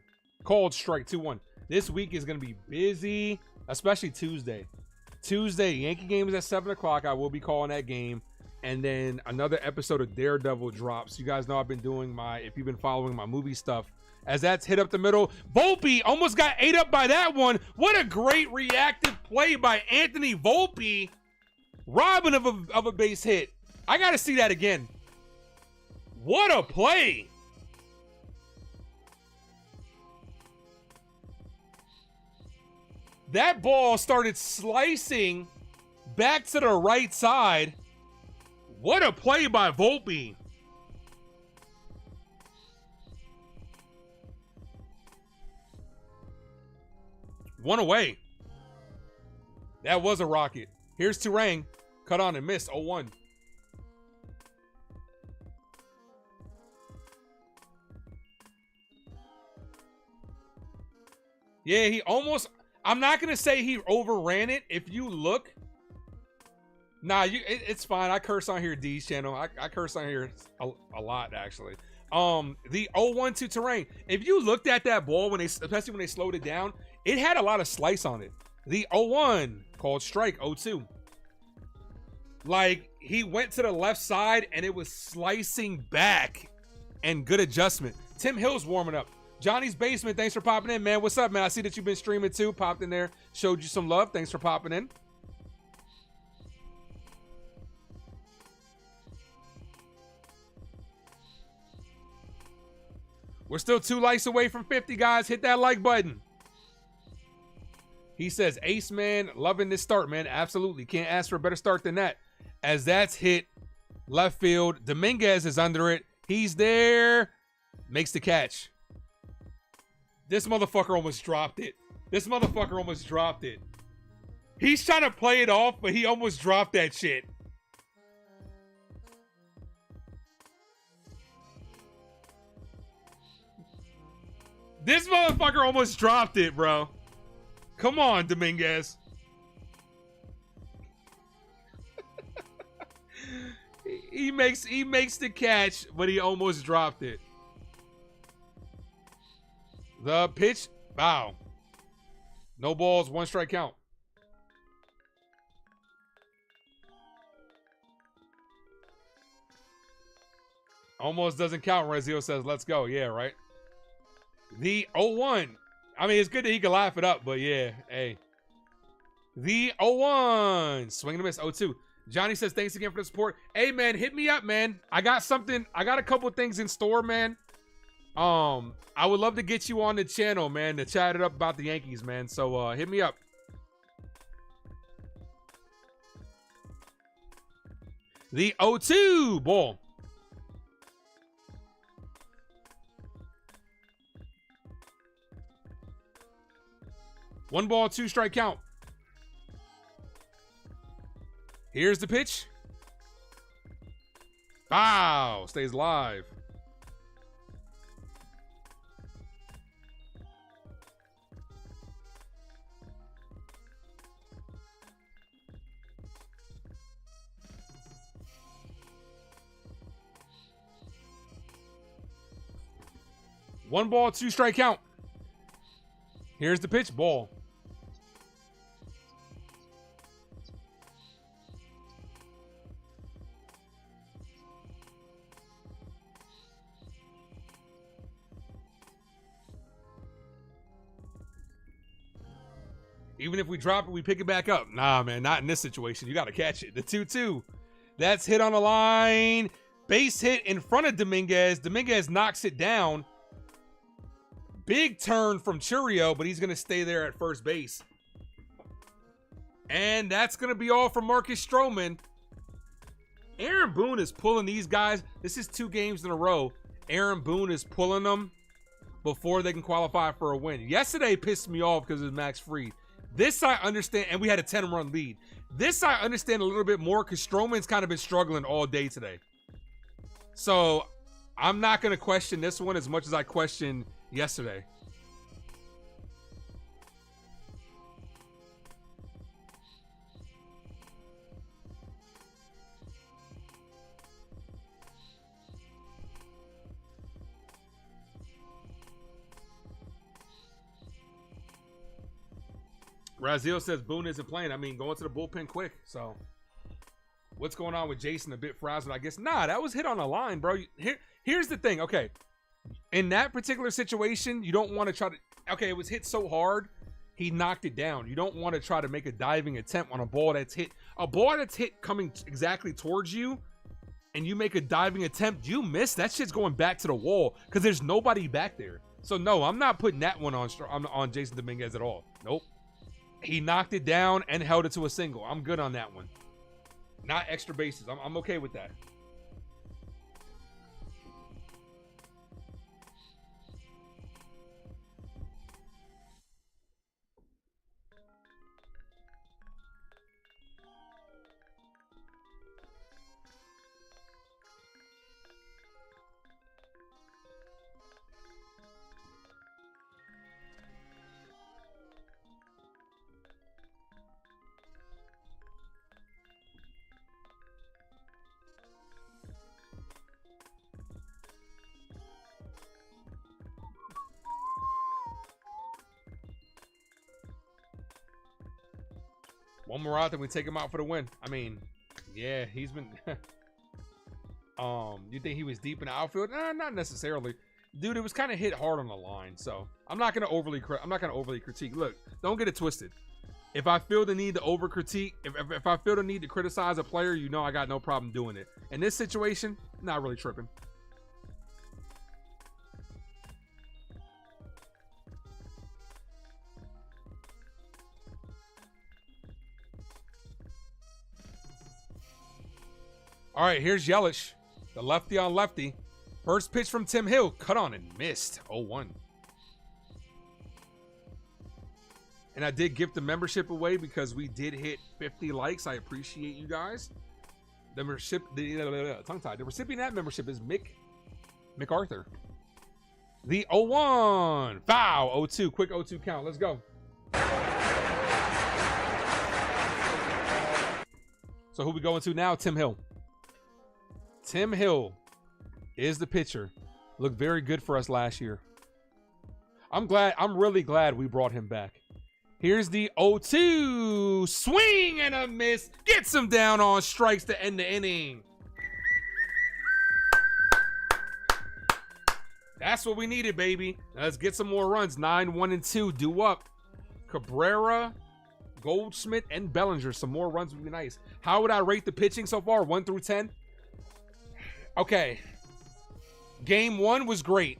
Called strike 2-1. This week is going to be busy, especially Tuesday. Tuesday, Yankee game is at 7 o'clock. I will be calling that game. And then another episode of Daredevil drops. You guys know I've been doing my, if you've been following my movie stuff, as that's hit up the middle. Volpe almost got ate up by that one. What a great reactive play by Anthony Volpe. Robbing of a base hit. I got to see that again. What a play. That ball started slicing back to the right side. What a play by Volpe. One away. That was a rocket. Here's Turang. Cut on and miss. 0-1. Yeah, he almost... I'm not going to say he overran it. If you look... Nah, it's fine. I curse on here, D's channel. I curse on here a lot, actually. The 0-1 to Turang. If you looked at that ball, especially when they slowed it down, it had a lot of slice on it. The 0-1 called strike 0-2. Like, he went to the left side, and it was slicing back. And good adjustment. Tim Hill's warming up. Johnny's Basement, thanks for popping in, man. What's up, man? I see that you've been streaming too. Popped in there, showed you some love. Thanks for popping in. We're still 2 likes away from 50, guys. Hit that like button. He says, Ace, man, loving this start, man. Absolutely. Can't ask for a better start than that. As that's hit left field. Dominguez is under it. He's there. Makes the catch. This motherfucker almost dropped it. This motherfucker almost dropped it. He's trying to play it off, but he almost dropped that shit. This motherfucker almost dropped it, bro. Come on, Dominguez. He makes the catch, but he almost dropped it. The pitch, wow. No balls, 1 strike count. Almost doesn't count, Rezio says, let's go. Yeah, right. The 0-1. I mean, it's good that he can laugh it up, but yeah, hey. The 0-1. Swing and a miss, 0-2. Johnny says, thanks again for the support. Hey, man, hit me up, man. I got a couple things in store, man. I would love to get you on the channel, man, to chat it up about the Yankees, man. So, hit me up. The 0-2 ball. One ball, 2 strike count. Here's the pitch. Wow, stays live. One ball, 2 strike count. Here's the pitch, ball. Even if we drop it, we pick it back up. Nah, man, not in this situation. You got to catch it. The 2-2. That's hit on the line. Base hit in front of Dominguez. Dominguez knocks it down. Big turn from Chyeaaa, but he's going to stay there at first base. And that's going to be all from Marcus Strowman. Aaron Boone is pulling these guys. This is 2 games in a row. Aaron Boone is pulling them before they can qualify for a win. Yesterday pissed me off because it was Max Fried. This I understand, and we had a 10-run lead. This I understand a little bit more because Strowman's kind of been struggling all day today. So I'm not going to question this one as much as I questioned yesterday. Raziel says Boone isn't playing. I mean, going to the bullpen quick. So, what's going on with Jason? A bit frazzled, I guess. Nah, that was hit on the line, bro. Here's the thing. Okay, in that particular situation, you don't want to try to. Okay, it was hit so hard, he knocked it down. You don't want to try to make a diving attempt on a ball that's hit. A ball that's hit coming exactly towards you, and you make a diving attempt. You miss. That shit's going back to the wall because there's nobody back there. So no, I'm not putting that one on Jason Dominguez at all. Nope. He knocked it down and held it to a single. I'm good on that one. Not extra bases. I'm okay with that. One more out, then we take him out for the win. I mean, yeah, he's been. You think he was deep in the outfield? Nah, not necessarily, dude. It was kind of hit hard on the line, so I'm not gonna overly critique. Look, don't get it twisted. If I feel the need to over critique, if I feel the need to criticize a player, you know I got no problem doing it. In this situation, not really tripping. All right, here's Yelich, the lefty on lefty. First pitch from Tim Hill, cut on and missed. 0-1. And I did give the membership away because we did hit 50 likes. I appreciate you guys. The membership, tongue-tied. The recipient of that membership is MacArthur. The 0-1, foul, 0-2, quick 0-2 count. Let's go. So who we going to now? Tim Hill. Tim Hill is the pitcher. Looked very good for us last year. I'm really glad we brought him back. Here's the 0-2. Swing and a miss. Gets him down on strikes to end the inning. That's what we needed, baby. Now let's get some more runs. 9, 1, and 2. Due up. Cabrera, Goldschmidt, and Bellinger. Some more runs would be nice. How would I rate the pitching so far? 1 through 10? Okay. Game 1 was great.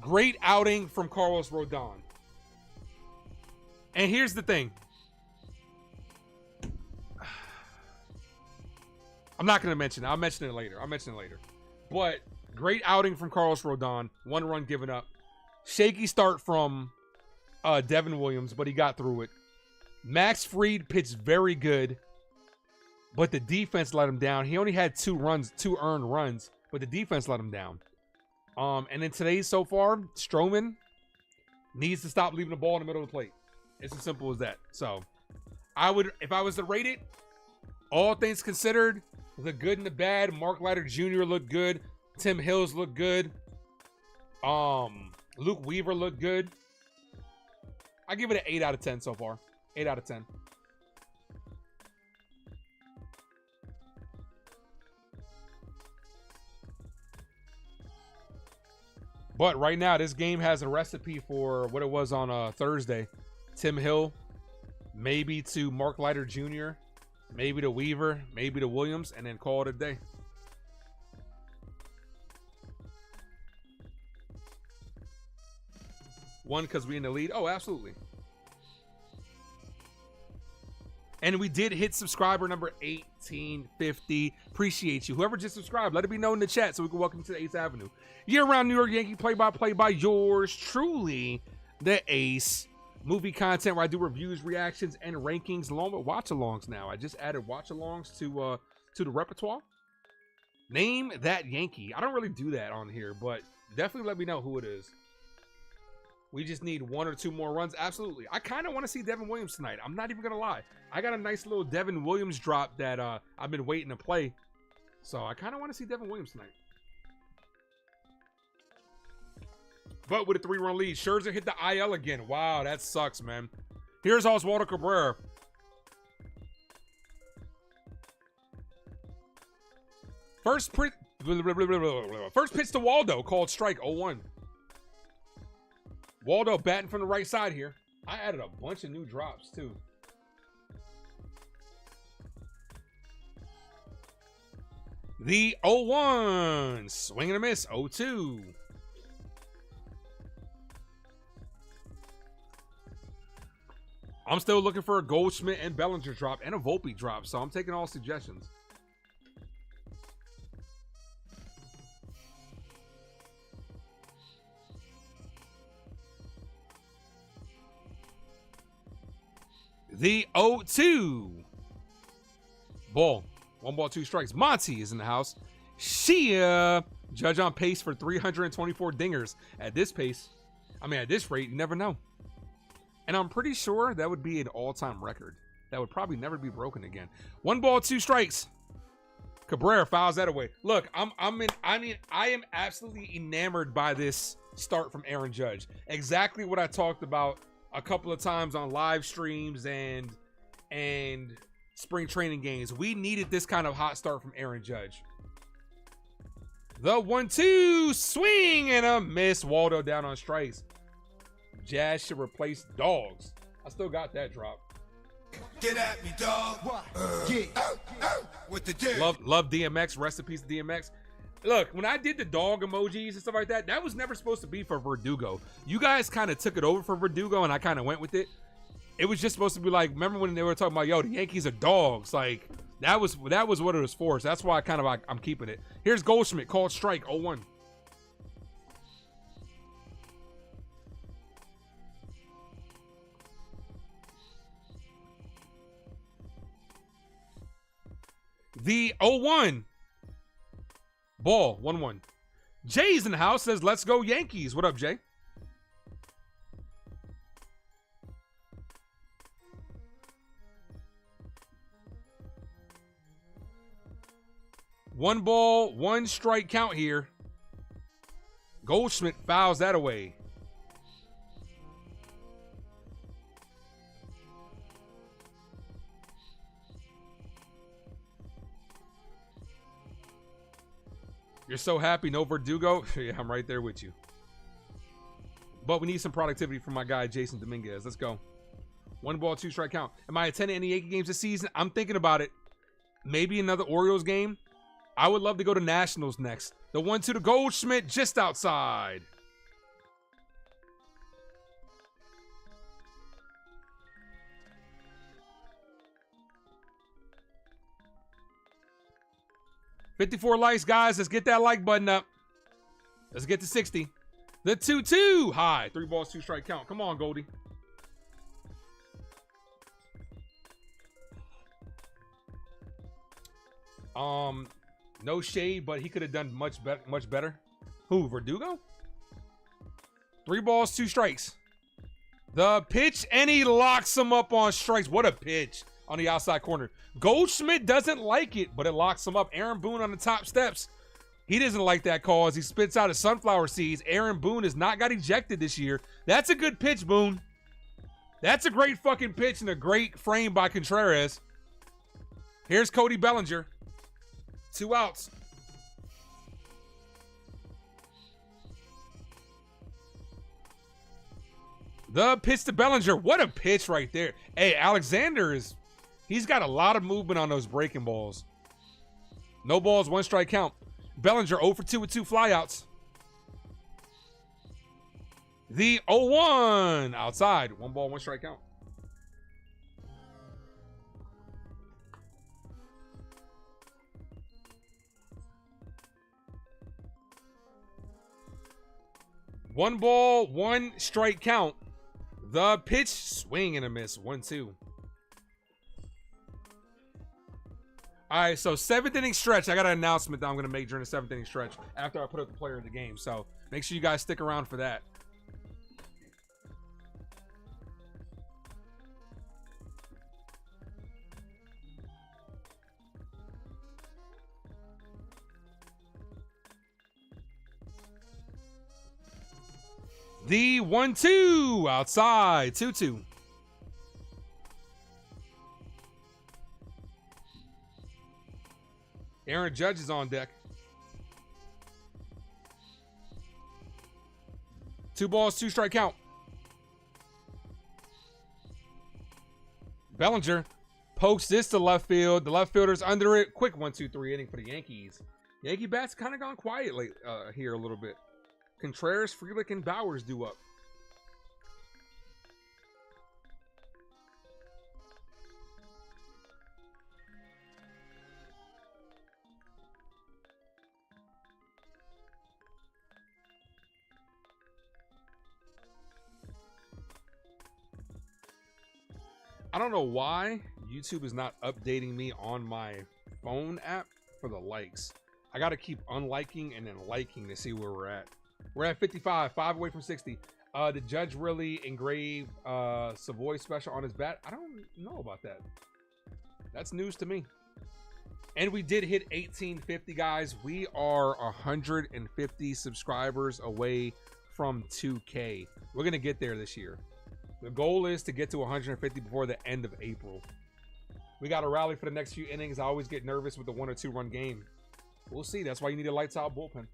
Great outing from Carlos Rodon. And here's the thing. I'm not going to mention it. I'll mention it later. But great outing from Carlos Rodon. 1 run given up. Shaky start from Devin Williams, but he got through it. Max Fried pitched very good. but the defense let him down. He only had 2 earned runs, but the defense let him down. And in today's so far, Strowman needs to stop leaving the ball in the middle of the plate. It's as simple as that. So I would, if I was to rate it, all things considered, the good and the bad, Mark Leiter Jr. looked good. Tim Hills looked good. Luke Weaver looked good. I give it an 8 out of 10 so far. 8 out of 10. But right now, this game has a recipe for what it was on Thursday. Tim Hill, maybe to Mark Leiter Jr., maybe to Weaver, maybe to Williams, and then call it a day. One, because we in the lead. Oh, absolutely. And we did hit subscriber number 1850. Appreciate you. Whoever just subscribed, let it be known in the chat so we can welcome you to the 8th Avenue. Year-round New York Yankee play-by-play by yours truly, the Ace. Movie content where I do reviews, reactions, and rankings along with watch-alongs now. I just added watch-alongs to the repertoire. Name that Yankee. I don't really do that on here, but definitely let me know who it is. We just need 1 or 2 more runs. Absolutely. I kind of want to see Devin Williams tonight. I'm not even going to lie. I got a nice little Devin Williams drop that I've been waiting to play. So I kind of want to see Devin Williams tonight. But with a 3-run lead, Scherzer hit the IL again. Wow, that sucks, man. Here's Oswaldo Cabrera. First pitch to Waldo, called strike, 0-1. Waldo batting from the right side here. I added a bunch of new drops, too. The 0-1. Swing and a miss, 0-2. I'm still looking for a Goldschmidt and Bellinger drop and a Volpe drop, so I'm taking all suggestions. The 0-2. Ball. 1 ball, 2 strikes. Monty is in the house. Chyeaaa. Judge on pace for 324 dingers. At this pace, I mean, at this rate, you never know. And I'm pretty sure that would be an all-time record. That would probably never be broken again. 1 ball, 2 strikes. Cabrera fouls that away. Look, I am absolutely enamored by this start from Aaron Judge. Exactly what I talked about a couple of times on live streams and spring training games. We needed this kind of hot start from Aaron Judge. The 1-2 swing and a miss. Waldo down on strikes. Jazz should replace dogs. I still got that drop. Get at me, dog. With the dick. Love DMX. Rest in peace, DMX. Look, when I did the dog emojis and stuff like that, that was never supposed to be for Verdugo. You guys kind of took it over for Verdugo, and I kind of went with it. It was just supposed to be like, remember when they were talking about, yo, the Yankees are dogs? Like, that was what it was for. So that's why I'm keeping it. Here's Goldschmidt, called strike, 0-1. The 0-1. Ball, 1-1. Jay's in the house, says, let's go Yankees. What up, Jay? One ball, 1 strike count here. Goldschmidt fouls that away. You're so happy, no Verdugo? Yeah, I'm right there with you. But we need some productivity from my guy, Jason Dominguez. Let's go. 1 ball, 2 strike count. Am I attending any Yankee games this season? I'm thinking about it. Maybe another Orioles game. I would love to go to Nationals next. The 1-2 to Goldschmidt, just outside. $54 likes, guys. Let's get that like button up. Let's get to 60. The 2-2. High. 3 balls, 2 strike count. Come on, Goldie. No shade, but he could have done much better. Who, Verdugo? 3 balls, 2 strikes. The pitch, and he locks him up on strikes. What a pitch on the outside corner. Goldschmidt doesn't like it, but it locks him up. Aaron Boone on the top steps. He doesn't like that call as he spits out his sunflower seeds. Aaron Boone has not got ejected this year. That's a good pitch, Boone. That's a great fucking pitch and a great frame by Contreras. Here's Cody Bellinger. 2 outs. The pitch to Bellinger. What a pitch right there. Hey, Alexander he's got a lot of movement on those breaking balls. No balls, 1 strike count. Bellinger 0 for 2 with 2 flyouts. The 0-1 outside. 1 ball, 1 strike count. One ball, 1 strike count. The pitch, swing and a miss. 1-2. All right, so 7th inning stretch. I got an announcement that I'm going to make during the 7th inning stretch after I put up the player in the game. So make sure you guys stick around for that. The 1-2 outside, 2-2. Aaron Judge is on deck. 2 balls, 2 strike count. Bellinger pokes this to left field. The left fielder's under it. Quick 1-2-3 inning for the Yankees. Yankee bats kind of gone quiet late here a little bit. Contreras, Frelick, and Bowers do up. I don't know why YouTube is not updating me on my phone app for the likes. I got to keep unliking and then liking to see where we're at. We're at 55, 5 away from 60. Did Judge really engrave Savoy special on his bat? I don't know about that. That's news to me. And we did hit 1850, guys. We are 150 subscribers away from 2K. We're going to get there this year. The goal is to get to 150 before the end of April. We got to rally for the next few innings. I always get nervous with the 1 or 2 run game. We'll see. That's why you need a lights out bullpen.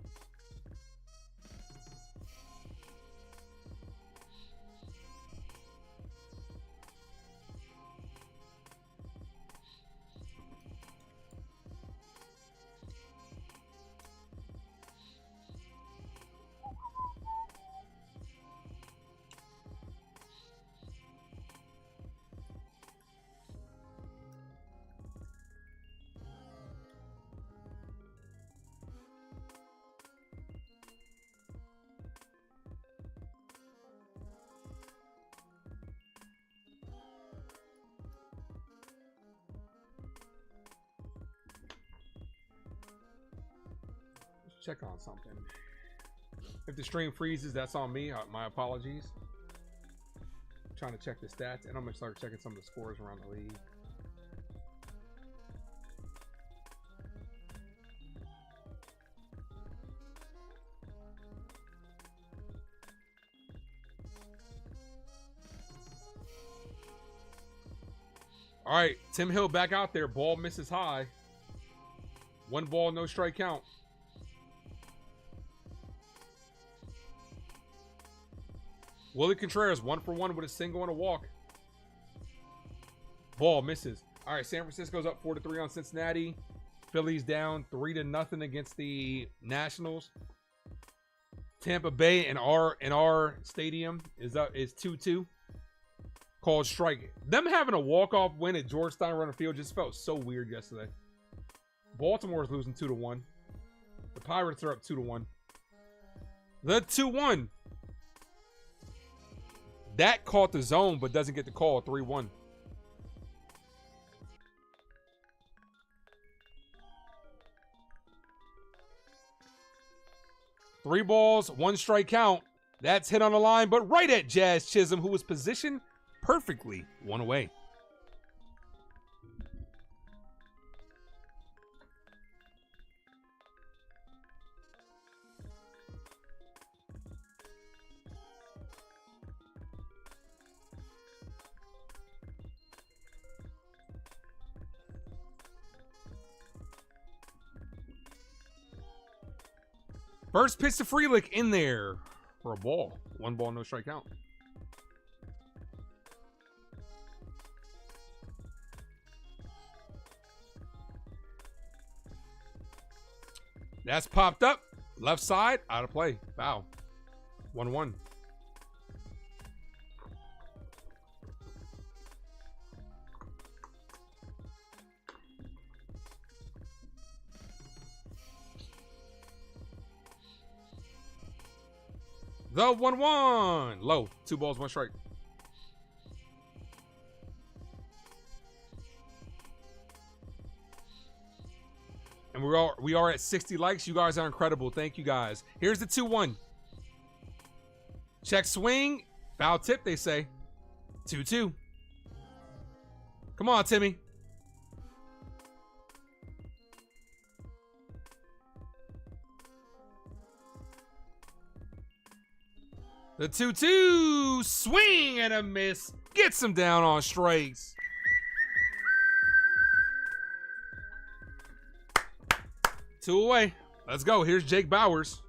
Check on something. If the stream freezes, that's on me. My apologies. I'm trying to check the stats, and I'm gonna start checking some of the scores around the league. All right, Tim Hill back out there. Ball misses high. 1 ball, no strike count. Willie Contreras 1 for 1 with a single and a walk. Ball misses. All right, San Francisco's up 4-3 on Cincinnati. Phillies down 3-0 against the Nationals. Tampa Bay in our stadium is 2-2. Called strike. Them having a walk-off win at George Steinbrenner Field just felt so weird yesterday. Baltimore's losing 2-1. The Pirates are up 2-1. The 2-1. That caught the zone, but doesn't get the call. 3-1. 3 balls, 1 strike count. That's hit on the line, but right at Jazz Chisum, who was positioned perfectly. 1 away. First pitch to Frelick in there for a ball. 1 ball, no strike count. That's popped up. Left side, out of play. Foul. 1-1. The 1-1. Low. 2 balls, 1 strike. And we are at 60 likes. You guys are incredible. Thank you guys. Here's the 2-1. Check swing. Foul tip, they say. 2-2. Come on, Timmy. The 2-2 swing and a miss. Gets him down on strikes. Two away. Let's go. Here's Jake Bauers.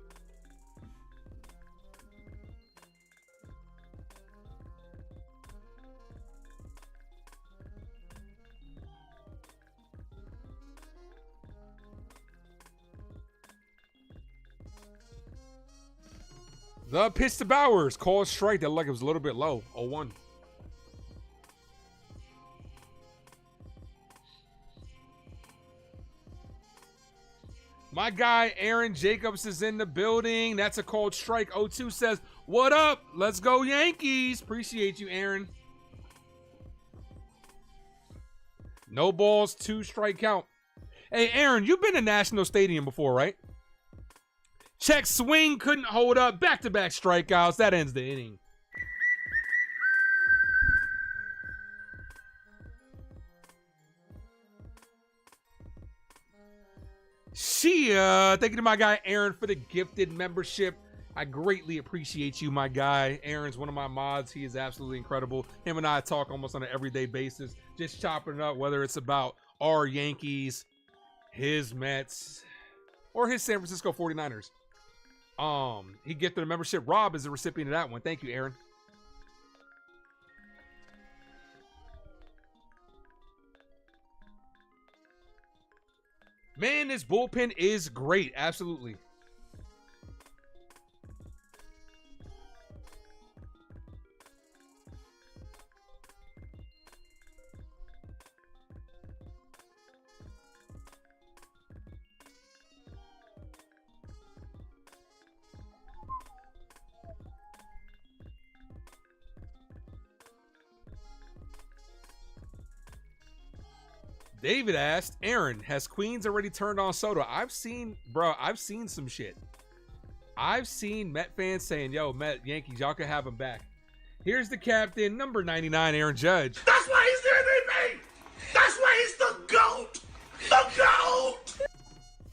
The pitch to Bauers. Called strike. That looked like it was a little bit low. 0-1. My guy Aaron Jacobs is in the building. That's a called strike. 0-2 says, what up? Let's go Yankees. Appreciate you, Aaron. No balls, 2 strike count. Hey, Aaron, you've been to National Stadium before, right? Check swing, couldn't hold up. Back-to-back strikeouts. That ends the inning. Chyeaaa, thank you to my guy Aaron for the gifted membership. I greatly appreciate you, my guy. Aaron's one of my mods. He is absolutely incredible. Him and I talk almost on an everyday basis, just chopping it up, whether it's about our Yankees, his Mets, or his San Francisco 49ers. He gifted a membership. Rob is the recipient of that one. Thank you, Aaron. Man, this bullpen is great. Absolutely. David asked, Aaron, has Queens already turned on Soto? I've seen some shit. I've seen Met fans saying, yo, Met, Yankees, y'all can have him back. Here's the captain, number 99, Aaron Judge. That's why he's the MVP. That's why he's the GOAT. The GOAT.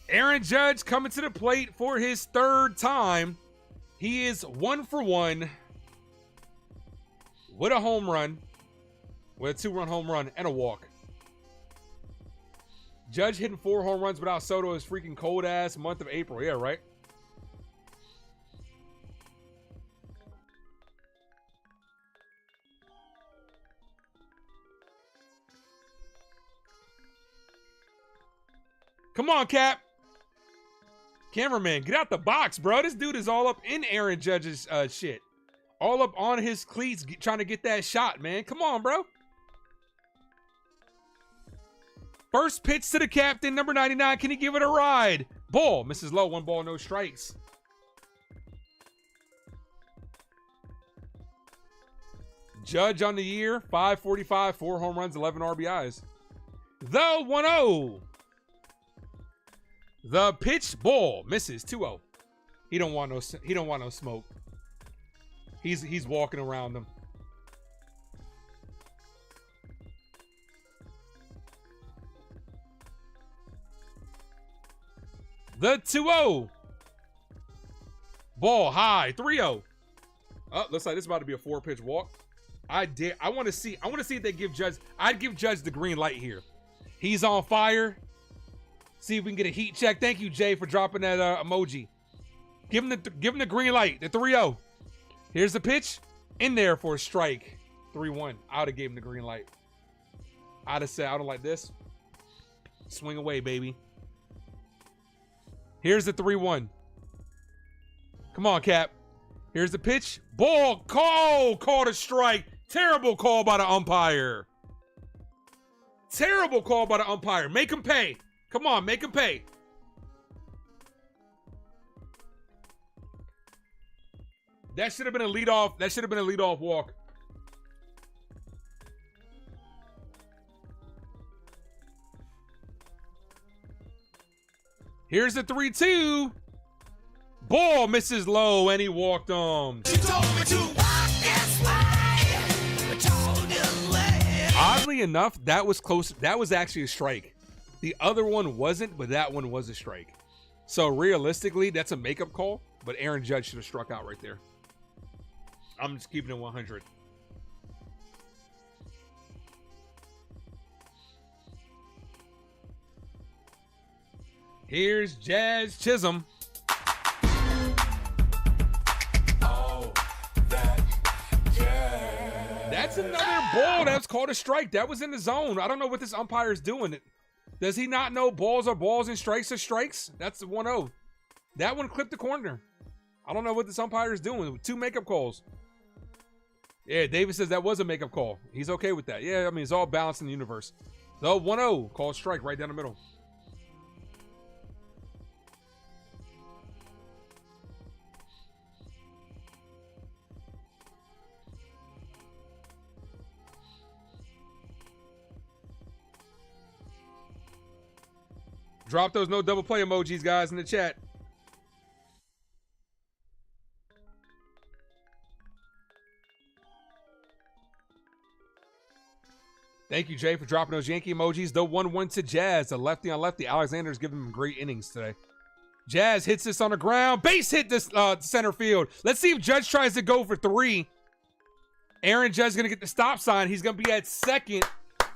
Aaron Judge coming to the plate for his 3rd time. He is 1 for 1 with a home run, with a 2-run home run and a walk. Judge hitting 4 home runs without Soto is freaking cold ass month of April. Yeah, right? Come on, Cap. Cameraman, get out the box, bro. This dude is all up in Aaron Judge's shit. All up on his cleats trying to get that shot, man. Come on, bro. First pitch to the captain, number 99. Can he give it a ride? Ball. Misses low. 1 ball, no strikes. Judge on the year. 545, 4 home runs, 11 RBIs. The 1-0. The pitch. Ball. Misses. 2-0. He don't want no smoke. He's walking around them. The 2-0. Ball high. 3-0. Oh, looks like this is about to be a 4-pitch walk. I want to see if they give Judge. I'd give Judge the green light here. He's on fire. See if we can get a heat check. Thank you, Jay, for dropping that emoji. Give him the green light. The 3-0. Here's the pitch. In there for a strike. 3-1. I would have gave him the green light. I'd have said, I don't like this. Swing away, baby. Here's the 3-1. Come on, Cap. Here's the pitch. Ball. Called a strike. Terrible call by the umpire. Terrible call by the umpire. Make him pay. Come on, make him pay. That should have been a leadoff. That should have been a leadoff walk. Here's the 3-2. Ball misses low, and he walked on. Oddly enough, that was close. That was actually a strike. The other one wasn't, but that one was a strike. So realistically, that's a makeup call, but Aaron Judge should have struck out right there. I'm just keeping it 100. Here's Jazz Chisum. That's another ball that's called a strike. That was in the zone. I don't know what this umpire is doing. Does he not know balls are balls and strikes are strikes? That's the 1-0. That one clipped the corner. I don't know what this umpire is doing. 2 makeup calls. Yeah, David says that was a makeup call. He's okay with that. Yeah, I mean, it's all balanced in the universe. So 1-0, called strike right down the middle. Drop those no double play emojis, guys, in the chat. Thank you, Jay, for dropping those Yankee emojis. The 1-1 to Jazz. The lefty on lefty. Alexander's giving him great innings today. Jazz hits this on the ground. Base hit this center field. Let's see if Judge tries to go for 3. Aaron Judge is going to get the stop sign. He's going to be at second.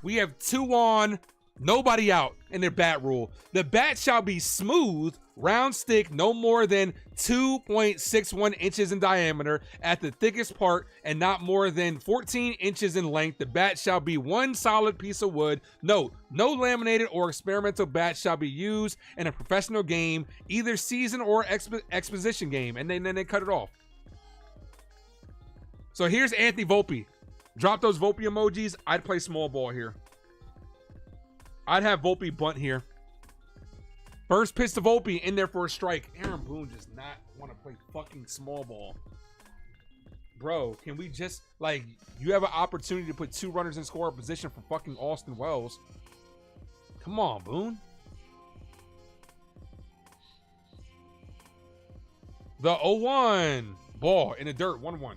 We have 2 on. Nobody out in their bat rule. The bat shall be smooth, round stick, no more than 2.61 inches in diameter at the thickest part and not more than 14 inches in length. The bat shall be one solid piece of wood. Note, no laminated or experimental bat shall be used in a professional game, either season or exposition game. And then they cut it off. So here's Anthony Volpe. Drop those Volpe emojis. I'd play small ball here. I'd have Volpe bunt here. First pitch to Volpe, in there for a strike. Aaron Boone does not want to play fucking small ball. Bro, can we just, like, you have an opportunity to put 2 runners in scoring position for fucking Austin Wells. Come on, Boone. The 0-1. Ball in the dirt, 1-1.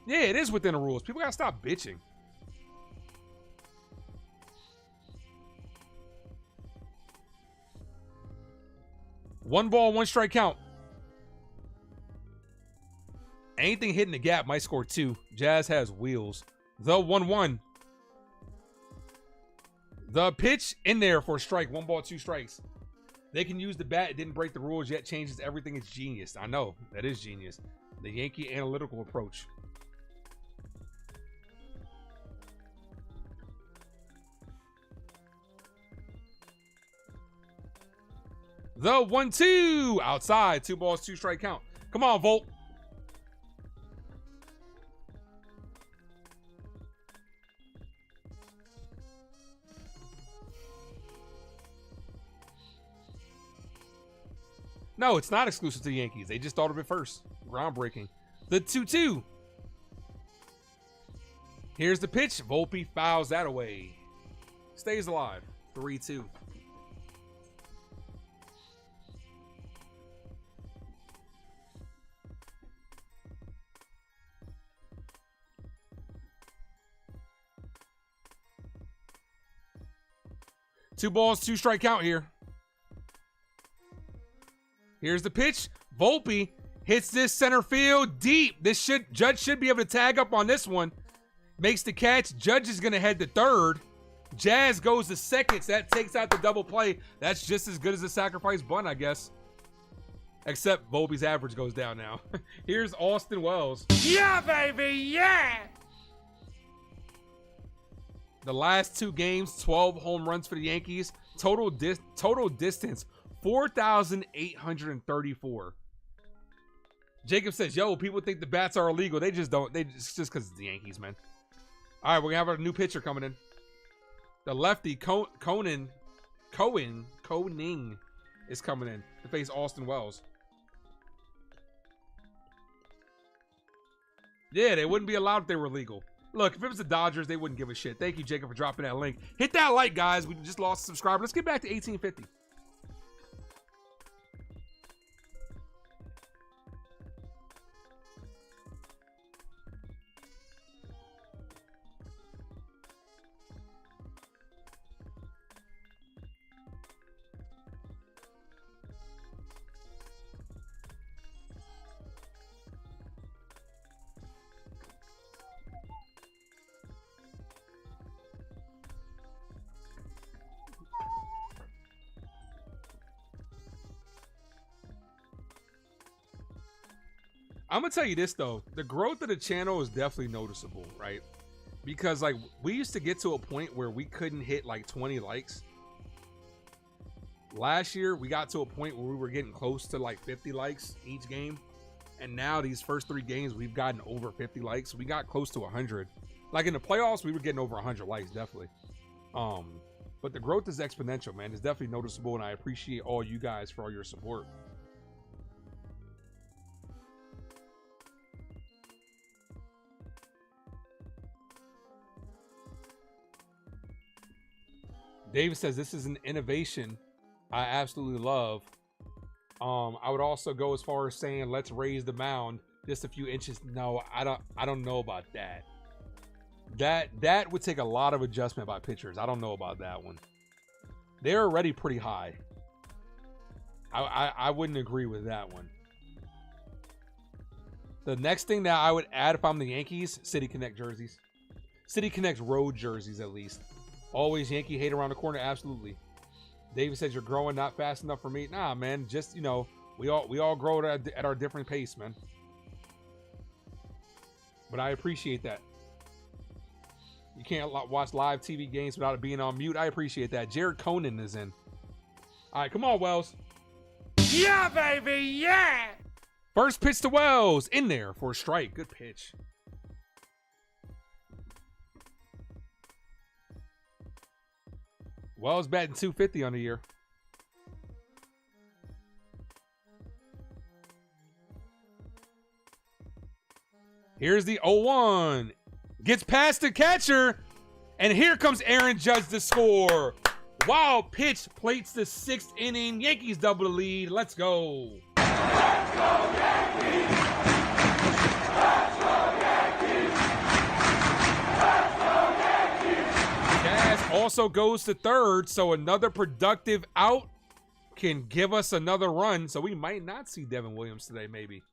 Yeah, it is within the rules. People got to stop bitching. One ball, 1 strike count. Anything hitting the gap might score 2. Jazz has wheels. The 1-1. The pitch in there for a strike. 1 ball, 2 strikes. They can use the bat. It didn't break the rules yet. Changes everything. It's genius. I know. That is genius. The Yankee analytical approach. The 1-2 outside. 2 balls, 2 strike count. Come on, Volt. No, it's not exclusive to the Yankees. They just thought of it first. Groundbreaking. The 2-2. Here's the pitch. Volpe fouls that away. Stays alive. 3-2. 2 balls, 2 strike count here. Here's the pitch. Volpe hits this center field deep. Judge should be able to tag up on this one. Makes the catch. Judge is going to head to third. Jazz goes to second. So that takes out the double play. That's just as good as a sacrifice bunt, I guess. Except Volpe's average goes down now. Here's Austin Wells. Yeah, baby, yeah! The last 2 games, 12 home runs for the Yankees. Total distance, 4,834. Jacob says, yo, people think the bats are illegal. They just don't. It's just because it's the Yankees, man. All right, we're going to have a new pitcher coming in. The lefty, Koning is coming in to face Austin Wells. Yeah, they wouldn't be allowed if they were legal. Look, if it was the Dodgers, they wouldn't give a shit. Thank you, Jacob, for dropping that link. Hit that like, guys. We just lost a subscriber. Let's get back to 1850. I'm gonna tell you this though, the growth of the channel is definitely noticeable, right? Because like we used to get to a point where we couldn't hit like 20 likes. Last year we got to a point where we were getting close to like 50 likes each game, and now these first 3 games we've gotten over 50 likes. We got close to 100. Like in the playoffs we were getting over 100 likes, definitely. But the growth is exponential, man. It's definitely noticeable, and I appreciate all you guys for all your support. David says this is an innovation I absolutely love. I would also go as far as saying let's raise the mound just a few inches. No, I don't know about that. That would take a lot of adjustment by pitchers. I don't know about that one. They're already pretty high. I wouldn't agree with that one. The next thing that I would add if I'm the Yankees, City Connect jerseys. City Connect road jerseys at least. Always Yankee hate around the corner, absolutely. David says you're growing not fast enough for me. Nah, man, just, you know, we all grow at our different pace, man. But I appreciate that. You can't watch live TV games without it being on mute. I appreciate that. Jared Conan is in. All right, come on, Wells. Yeah, baby, yeah! First pitch to Wells. In there for a strike. Good pitch. Wells batting 250 on the year. Here's the 0-1. Gets past the catcher. And here comes Aaron Judge to score. Wild pitch plates the 6th inning. Yankees double the lead. Let's go. Let's go, Yankees! Let's go, Yankees! Let's go, Yankees! Jazz also goes to third, so another productive out can give us another run. So we might not see Devin Williams today, maybe.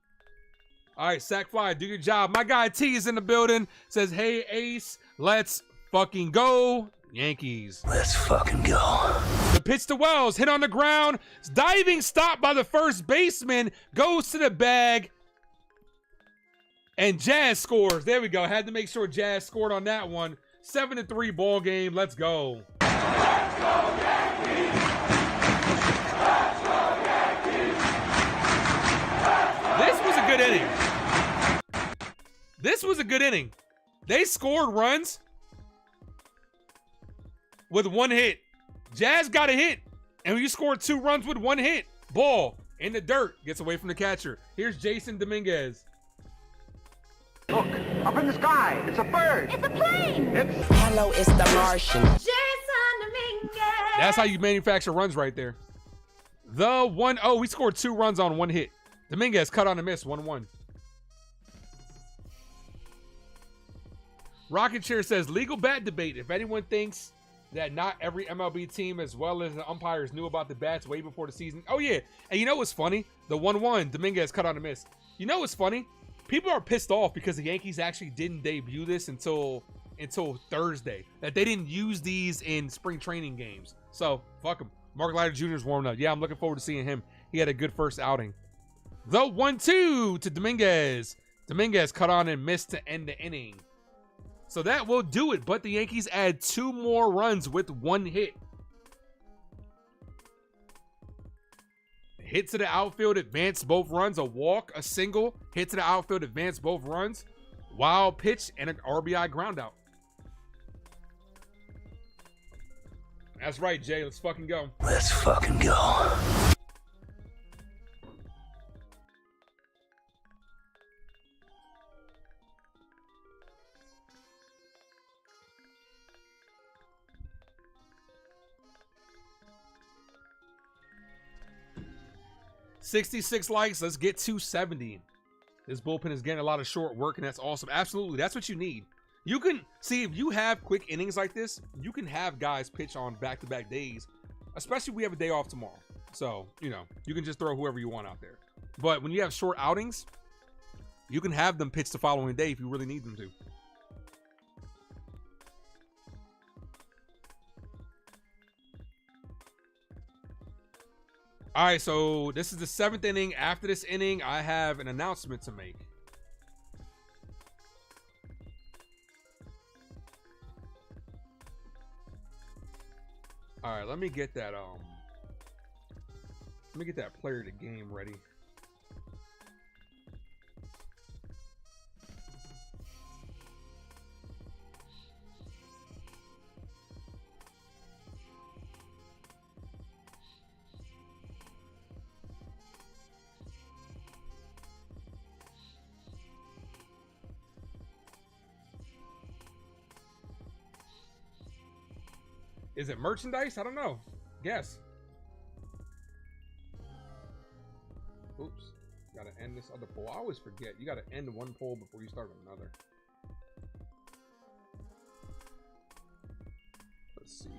All right, Sack Fly, do your job. My guy T is in the building. Says, hey, Ace, let's fucking go. Yankees. Let's fucking go. The pitch to Wells, hit on the ground. Diving stop by the first baseman. Goes to the bag. And Jazz scores. There we go. Had to make sure Jazz scored on that one. 7-3 ball game. Let's go. Let's go, Yankees! Let's go, Yankees! This was a good inning. This was a good inning. They scored runs with 1 hit. Jazz got a hit. And you scored 2 runs with 1 hit. Ball in the dirt. Gets away from the catcher. Here's Jason Dominguez. Look, up in the sky. It's a bird. It's a plane. Hello, it's the Martian. Jason Dominguez. That's how you manufacture runs right there. The 1-0. We scored 2 runs on 1 hit. Dominguez cut on a miss. 1-1. Rocket Chair says, legal bat debate. If anyone thinks that not every MLB team, as well as the umpires, knew about the bats way before the season. Oh, yeah. And you know what's funny? The 1-1, Dominguez cut on a miss. You know what's funny? People are pissed off because the Yankees actually didn't debut this until Thursday. That they didn't use these in spring training games. So, fuck them. Mark Leiter Jr. is warming up. Yeah, I'm looking forward to seeing him. He had a good first outing. The 1-2 to Dominguez. Dominguez cut on and missed to end the inning. So that will do it, but the Yankees add 2 more runs with 1 hit. Hit to the outfield, advance both runs, a walk, a single, hit to the outfield, advance both runs, wild pitch, and an RBI ground out. That's right, Jay. Let's fucking go. Let's fucking go. $66 likes. Let's get 270. This bullpen is getting a lot of short work, and that's awesome. Absolutely. That's what you need. You can see if you have quick innings like this, you can have guys pitch on back-to-back days, especially if we have a day off tomorrow. So, you know, you can just throw whoever you want out there. But when you have short outings, you can have them pitch the following day if you really need them to. All right, so this is the 7th inning. After this inning, I have an announcement to make. All right, let me get that player of the game ready. Is it merchandise? I don't know. Guess. Oops. Gotta end this other poll. I always forget. You gotta end one poll before you start another. Let's see.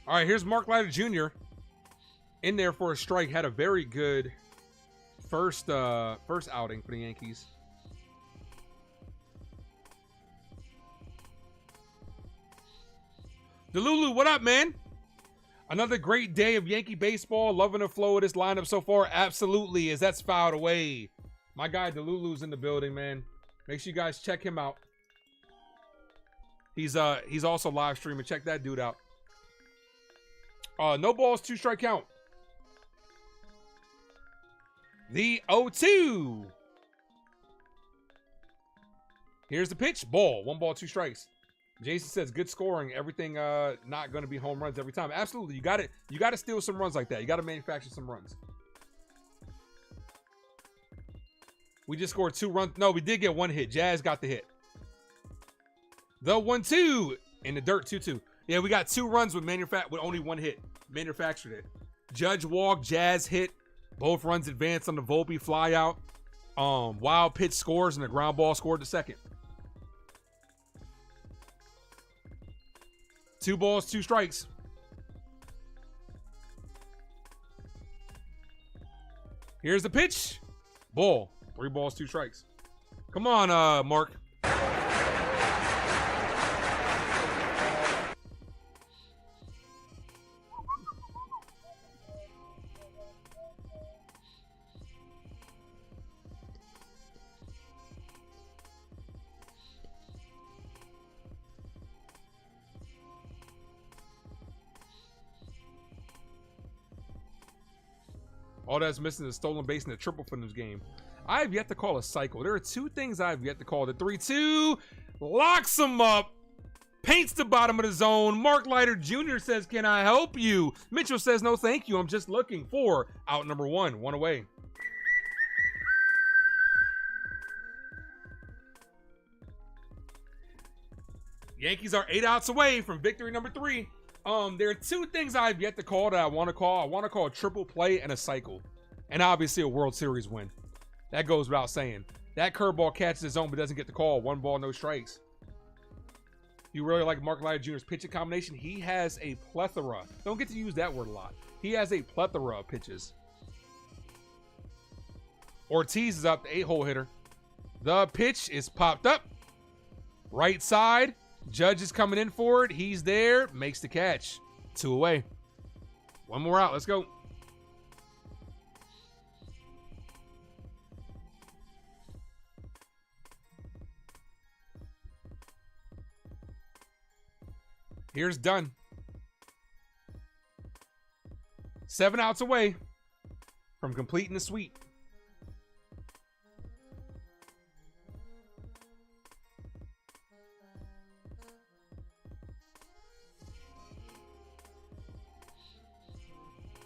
All right, here's Mark Leiter Jr. in there for a strike. Had a very good first outing for the Yankees. Delulu, what up, man? Another great day of Yankee baseball. Loving the flow of this lineup so far. Absolutely, as that's fouled away. My guy Delulu's in the building, man. Make sure you guys check him out. He's also live streaming. Check that dude out. No balls, 2 strike count. The 0-2. Here's the pitch. Ball. 1 ball, 2 strikes. Jason says good scoring. Everything not going to be home runs every time. Absolutely. You got to steal some runs like that. You got to manufacture some runs. We just scored 2 runs. No, we did get 1 hit. Jazz got the hit. The 1-2 in the dirt. 2-2. Yeah, we got 2 runs with only 1 hit. Manufactured it. Judge walk, Jazz hit. Both runs advanced on the Volpe fly out. Wild pitch scores and the ground ball scored the second. 2 balls, 2 strikes. Here's the pitch. Ball. 3 balls, 2 strikes. Come on, Mark. All that's missing is a stolen base and a triple from this game. I have yet to call a cycle. There are 2 things I have yet to call. The 3-2 locks him up, paints the bottom of the zone. Mark Leiter Jr. says, can I help you? Mitchell says, no, thank you. I'm just looking for out number 1. 1 away. Yankees are 8 outs away from victory number 3. There are 2 things I've yet to call that I want to call. I want to call a triple play and a cycle. And obviously a World Series win. That goes without saying. That curveball catches his own but doesn't get the call. 1 ball, no strikes. You really like Mark Leiter Jr.'s pitching combination? He has a plethora. Don't get to use that word a lot. He has a plethora of pitches. Ortiz is up, the 8-hole hitter. The pitch is popped up. Right side. Judge is coming in for it. He's there. Makes the catch. 2 away. 1 more out. Let's go. Here's Dunn. 7 outs away from completing the sweep.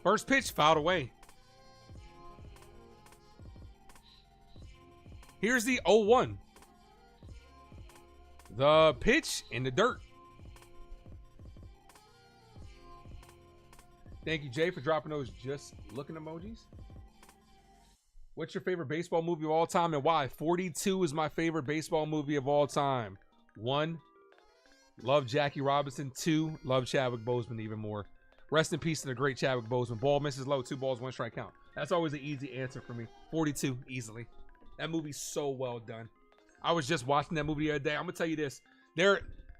First pitch fouled away. Here's the 0-1. The pitch in the dirt. Thank you, Jay, for dropping those just looking emojis. What's your favorite baseball movie of all time and why? 42 is my favorite baseball movie of all time. 1, love Jackie Robinson. 2, love Chadwick Boseman even more. Rest in peace to the great Chadwick Boseman. Ball misses low, 2 balls, 1 strike count. That's always an easy answer for me. 42, easily. That movie's so well done. I was just watching that movie the other day. I'm gonna tell you this.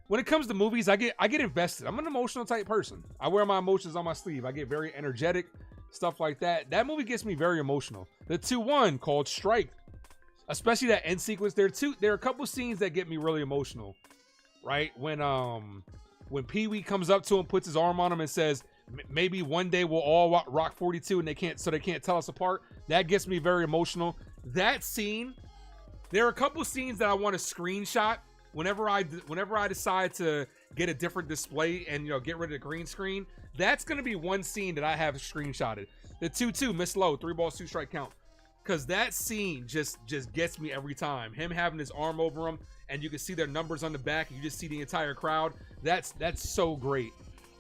When it comes to movies, I get invested. I'm an emotional type person. I wear my emotions on my sleeve. I get very energetic, stuff like that. That movie gets me very emotional. The 2-1 called Strike, especially that end sequence. There are a couple scenes that get me really emotional, right? When Pee-wee comes up to him, puts his arm on him, and says, "Maybe one day we'll all rock 42, and they can't tell us apart." That gets me very emotional. That scene. There are a couple scenes that I want to screenshot. Whenever I decide to get a different display and get rid of the green screen, that's gonna be one scene that I have screenshotted. The 2-2 miss low, 3 balls, 2 strike count, because that scene just gets me every time. Him having his arm over him, and you can see their numbers on the back. And you just see the entire crowd. That's so great.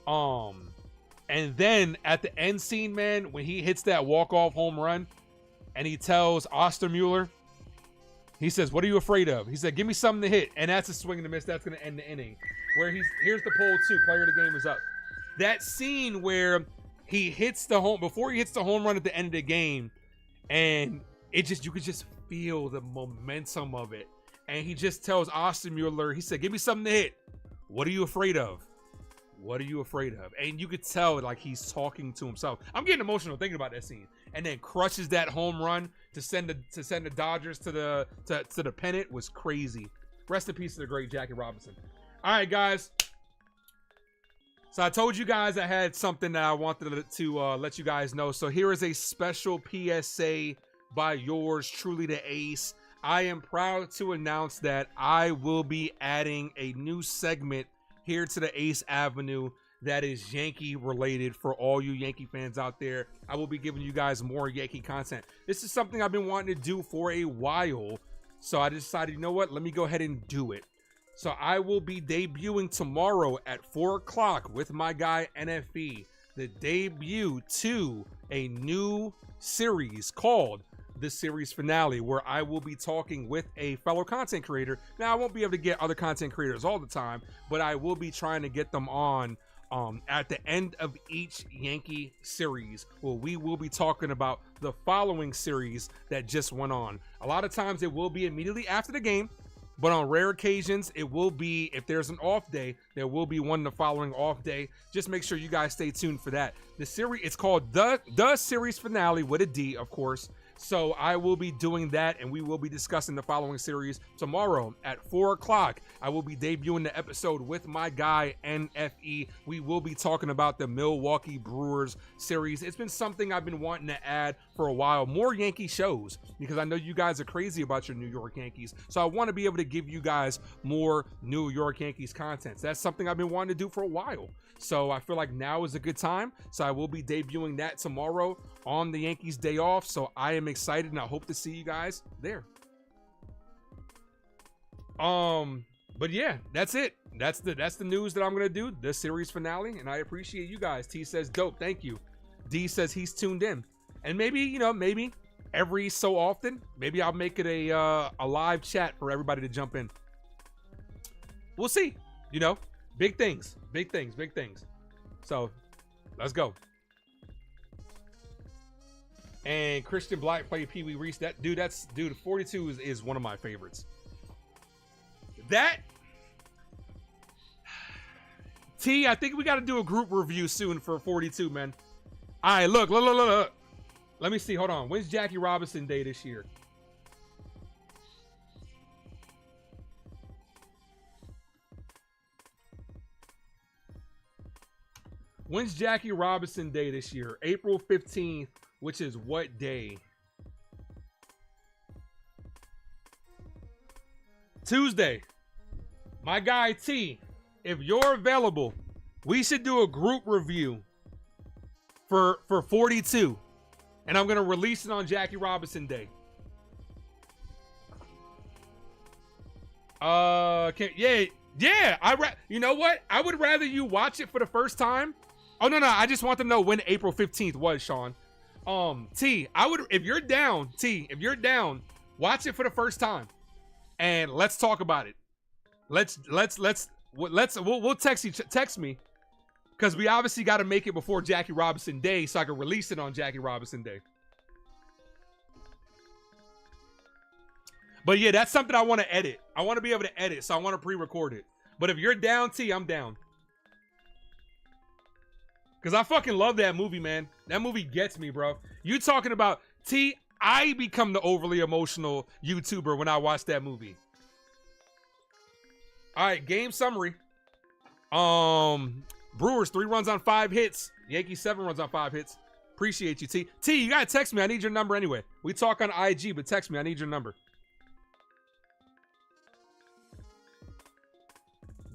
And then at the end scene, man, when he hits that walk-off home run, and he tells Ostermuller. He says, "What are you afraid of?" He said, "Give me something to hit." And that's a swing and a miss. That's going to end the inning. Where here's the pole 2. Player of the game is up. That scene where he hits the before he hits the home run at the end of the game, and you could just feel the momentum of it. And he just tells Ostermuller, he said, "Give me something to hit. What are you afraid of? What are you afraid of?" And you could tell like he's talking to himself. I'm getting emotional thinking about that scene. And then crushes that home run to send the Dodgers to the pennant was crazy. Rest in peace to the great Jackie Robinson. All right, guys. So I told you guys I had something that I wanted to let you guys know. So here is a special PSA by yours truly, the Ace. I am proud to announce that I will be adding a new segment here to the Ace Avenue that is Yankee related for all you Yankee fans out there. I will be giving you guys more Yankee content. This is something I've been wanting to do for a while. So I decided, you know what? Let me go ahead and do it. So I will be debuting tomorrow at 4 o'clock with my guy NFE, the debut to a new series called The Series Finale, where I will be talking with a fellow content creator. Now, I won't be able to get other content creators all the time, but I will be trying to get them on at the end of each Yankee series, where we will be talking about the following series that just went on. A lot of times it will be immediately after the game, but on rare occasions it will be, if there's an off day, there will be one the following off day. Just make sure you guys stay tuned for that. The series, it's called the Series Finale with a D, of course. So I will be doing that, and we will be discussing the following series tomorrow at 4 o'clock. I will be debuting the episode with my guy, NFE. We will be talking about the Milwaukee Brewers series. It's been something I've been wanting to add for a while. More Yankee shows, because I know you guys are crazy about your New York Yankees. So I want to be able to give you guys more New York Yankees content. That's something I've been wanting to do for a while. So I feel like now is a good time. So I will be debuting that tomorrow on the Yankees day off. So I am excited, and I hope to see you guys there. But yeah, that's it. That's the news that I'm gonna do, the series finale, and I appreciate you guys. T says dope, thank you. D says he's tuned in, and maybe, you know, maybe every so often, maybe I'll make it a live chat for everybody to jump in. We'll see. You know, big things. So let's go. And Christian Black played Pee Wee Reese. That dude, 42 is one of my favorites. That T, I think we got to do a group review soon for 42, man. All right, look. Let me see. Hold on. When's Jackie Robinson Day this year? When's Jackie Robinson Day this year? April 15th, which is what day? Tuesday. My guy T, if you're available, we should do a group review for 42. And I'm going to release it on Jackie Robinson Day. Yeah. You know what? I would rather you watch it for the first time. Oh, no. I just want to know when April 15th was, Sean. T, if you're down, watch it for the first time. And let's talk about it. We'll text me, because we obviously got to make it before Jackie Robinson Day so I can release it on Jackie Robinson Day. But yeah, that's something I want to edit. I want to be able to edit, so I want to pre-record it. But if you're down, T, I'm down. Because I fucking love that movie, man. That movie gets me, bro. You talking about, T, I become the overly emotional YouTuber when I watch that movie. All right, game summary. Brewers 3 runs on 5 hits. Yankees 7 runs on 5 hits. Appreciate you, T. T, you gotta text me. I need your number anyway. We talk on IG, but text me. I need your number.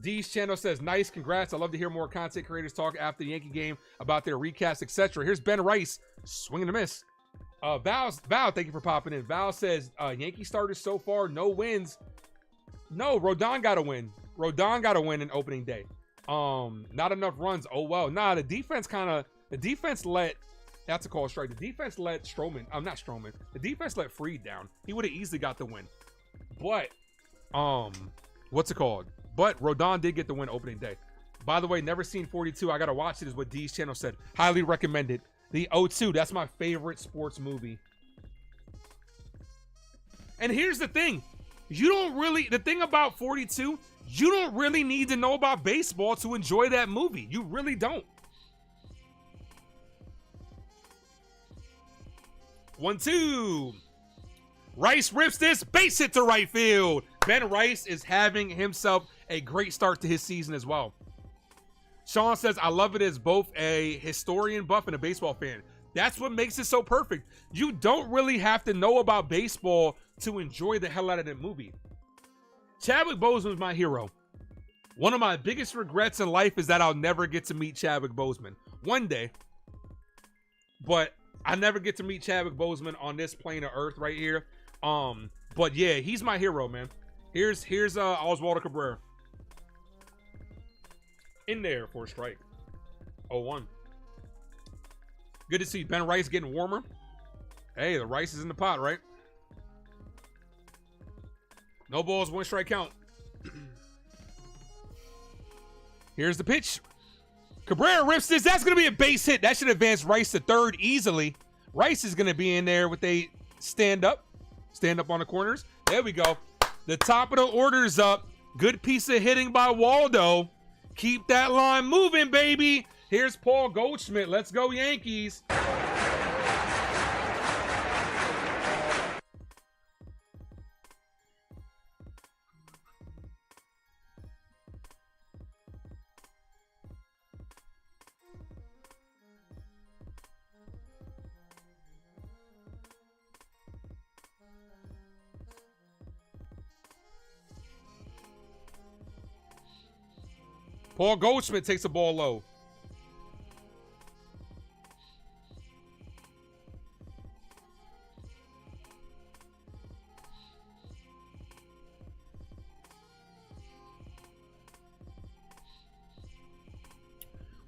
D's channel says, nice, congrats. I love to hear more content creators talk after the Yankee game about their recast, etc. Here's Ben Rice, swinging a miss. Val, thank you for popping in. Val says, Yankee starters so far, no wins. No, Rodon got a win. Rodon got a win in opening day. Not enough runs. Oh, well. Nah, the defense let, that's a call strike. The defense let Strowman, not Strowman. The defense let Freed down. He would have easily got the win. But, what's it called? But Rodon did get the win opening day. By the way, never seen 42. I got to watch it, is what D's channel said. Highly recommended. The O2, that's my favorite sports movie. And here's the thing. The thing about 42, you don't really need to know about baseball to enjoy that movie. You really don't. 1-2. Rice rips this, base hit to right field. Ben Rice is having himself a great start to his season as well. Sean says, I love it as both a historian buff and a baseball fan. That's what makes it so perfect. You don't really have to know about baseball to enjoy the hell out of that movie. Chadwick Boseman's my hero. One of my biggest regrets in life is that I'll never get to meet Chadwick Boseman. One day. But I never get to meet Chadwick Boseman on this plane of earth right here. But yeah, he's my hero, man. Here's Oswaldo Cabrera. In there for a strike. 0-1. Good to see Ben Rice getting warmer. Hey, the rice is in the pot, right? No balls, 1 strike count. Here's the pitch. Cabrera rips this. That's going to be a base hit. That should advance Rice to third easily. Rice is going to be in there with a stand up on the corners. There we go. The top of the order's up. Good piece of hitting by Waldo. Keep that line moving, baby. Here's Paul Goldschmidt. Let's go, Yankees. Paul Goldschmidt takes the ball low.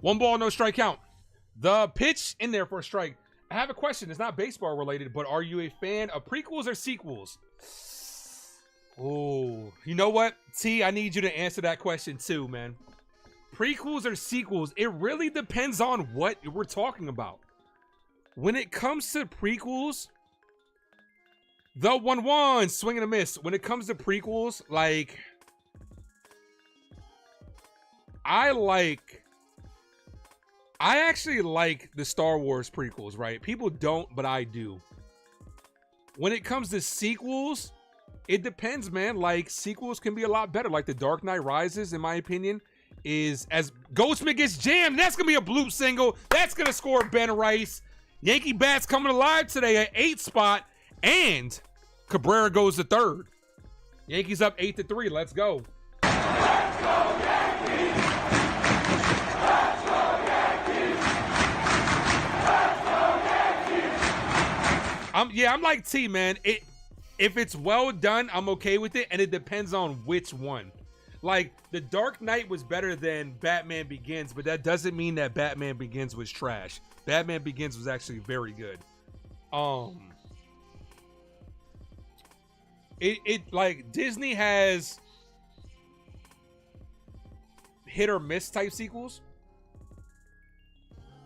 One ball, no strike count. The pitch in there for a strike. I have a question. It's not baseball related, but are you a fan of prequels or sequels? Oh, you know what? T, I need you to answer that question too, man. Prequels or sequels? It really depends on what we're talking about. When it comes to prequels, the 1-1, swing and a miss. When it comes to prequels, like, I actually like the Star Wars prequels, right? People don't, but I do. When it comes to sequels, it depends, man. Like, sequels can be a lot better. Like, The Dark Knight Rises, in my opinion, is as Goldschmidt gets jammed. That's going to be a bloop single. That's going to score Ben Rice. Yankee bats coming alive today at 8th spot, and Cabrera goes to 3rd. Yankees up 8-3. Let's go. Let's go, Yankees! Let's go, Yankees! Let's go, Yankees! I'm like T, man. If it's well done, I'm okay with it, and it depends on which one. Like, The Dark Knight was better than Batman Begins, but that doesn't mean that Batman Begins was trash. Batman Begins was actually very good. Like, Disney has hit or miss type sequels.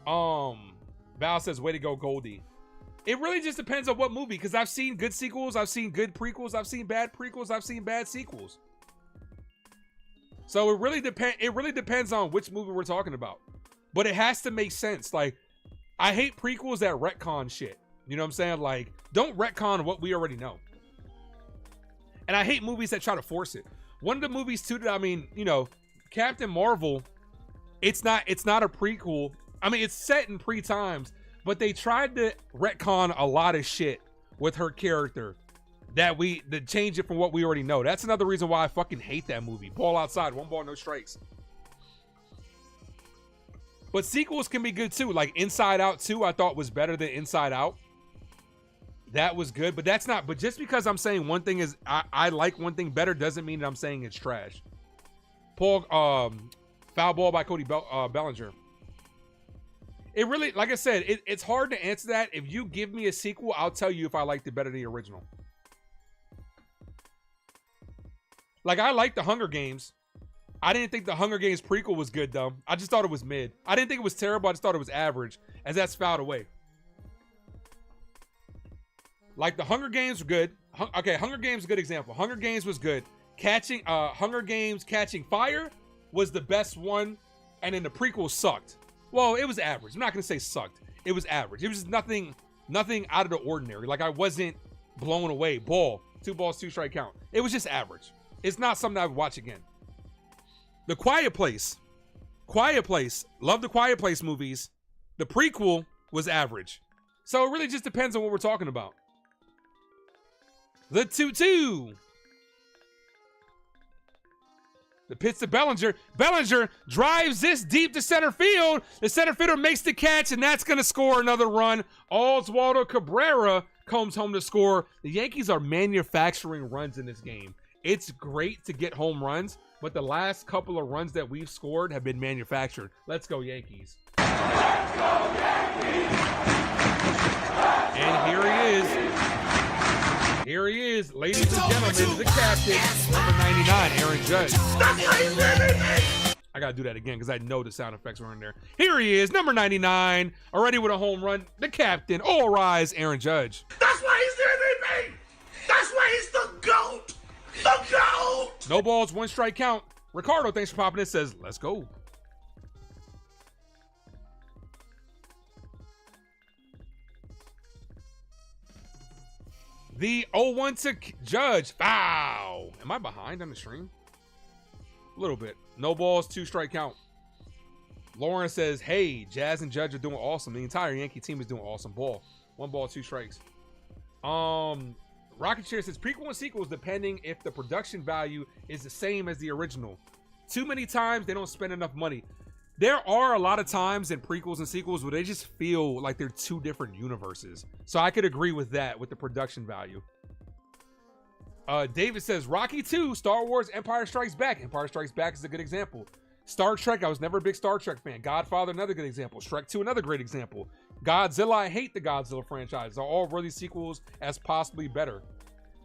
Val says, way to go, Goldie. It really just depends on what movie, because I've seen good sequels, I've seen good prequels, I've seen bad prequels, I've seen bad sequels. So it really depends on which movie we're talking about. But it has to make sense. Like, I hate prequels that retcon shit. You know what I'm saying? Like, don't retcon what we already know. And I hate movies that try to force it. One of the movies too that, I mean, you know, Captain Marvel, it's not a prequel. I mean, it's set in pre-times, but they tried to retcon a lot of shit with her character that change it from what we already know. That's another reason why I fucking hate that movie. Ball outside, 1 ball, no strikes. But sequels can be good too. Like Inside Out 2, I thought was better than Inside Out. That was good, but that's not. But just because I'm saying one thing is I like one thing better doesn't mean that I'm saying it's trash. Paul, foul ball by Cody Bellinger. It really, like I said, it's hard to answer that. If you give me a sequel, I'll tell you if I liked it better than the original. Like, I liked The Hunger Games. I didn't think The Hunger Games prequel was good, though. I just thought it was mid. I didn't think it was terrible. I just thought it was average, as that's fouled away. Like, The Hunger Games were good. Okay, Hunger Games is a good example. Hunger Games was good. Hunger Games Catching Fire was the best one, and then the prequel sucked. Well, it was average. I'm not going to say sucked. It was average. It was just nothing out of the ordinary. Like, I wasn't blown away. Ball. 2 balls, 2 strike count. It was just average. It's not something I would watch again. The Quiet Place. Quiet Place. Love the Quiet Place movies. The prequel was average. So it really just depends on what we're talking about. The 2-2. The pitch to Bellinger. Bellinger drives this deep to center field. The center fielder makes the catch, and that's going to score another run. Oswaldo Cabrera comes home to score. The Yankees are manufacturing runs in this game. It's great to get home runs, but the last couple of runs that we've scored have been manufactured. Let's go, Yankees. Let's go, Yankees! And here he is. Here he is, ladies and gentlemen, the captain, number 99, Aaron Judge. I gotta do that again because I know the sound effects were in there. Here he is, number 99, already with a home run, the captain. All rise, Aaron Judge. That's why he's the MVP! That's why he's the GOAT! The GOAT! No balls, 1 strike count. Ricardo, thanks for popping in, says, let's go. The 0-1 to Judge. Foul. Am I behind on the stream? A little bit. No balls, 2 strike count. Lauren says, hey, Jazz and Judge are doing awesome. The entire Yankee team is doing awesome. Ball. 1 ball, 2 strikes. Rocket Chair says, prequel and sequels depending if the production value is the same as the original. Too many times they don't spend enough money. There are a lot of times in prequels and sequels where they just feel like they're two different universes. So I could agree with that, with the production value. David says, Rocky 2, Star Wars, Empire Strikes Back. Empire Strikes Back is a good example. Star Trek, I was never a big Star Trek fan. Godfather, another good example. Shrek 2, another great example. Godzilla, I hate the Godzilla franchise. They're all worthy sequels as possibly better.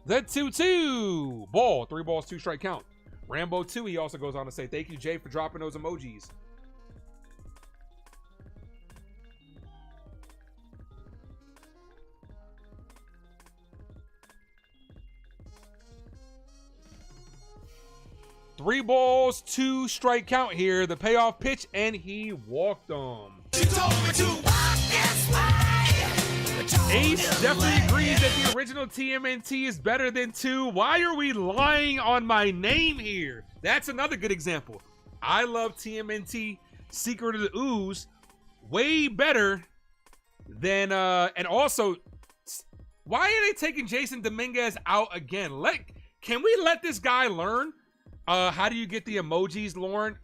The 2-2. Ball, 3 balls, 2 strike count. Rambo 2, he also goes on to say, thank you, Jay, for dropping those emojis. Three balls, 2 strike count here. The payoff pitch, and he walked them. Ace definitely agrees that the original TMNT is better than 2. Why are we lying on my name here? That's another good example. I love TMNT Secret of the Ooze way better than, and also, why are they taking Jason Dominguez out again? Can we let this guy learn? How do you get the emojis, Lauren?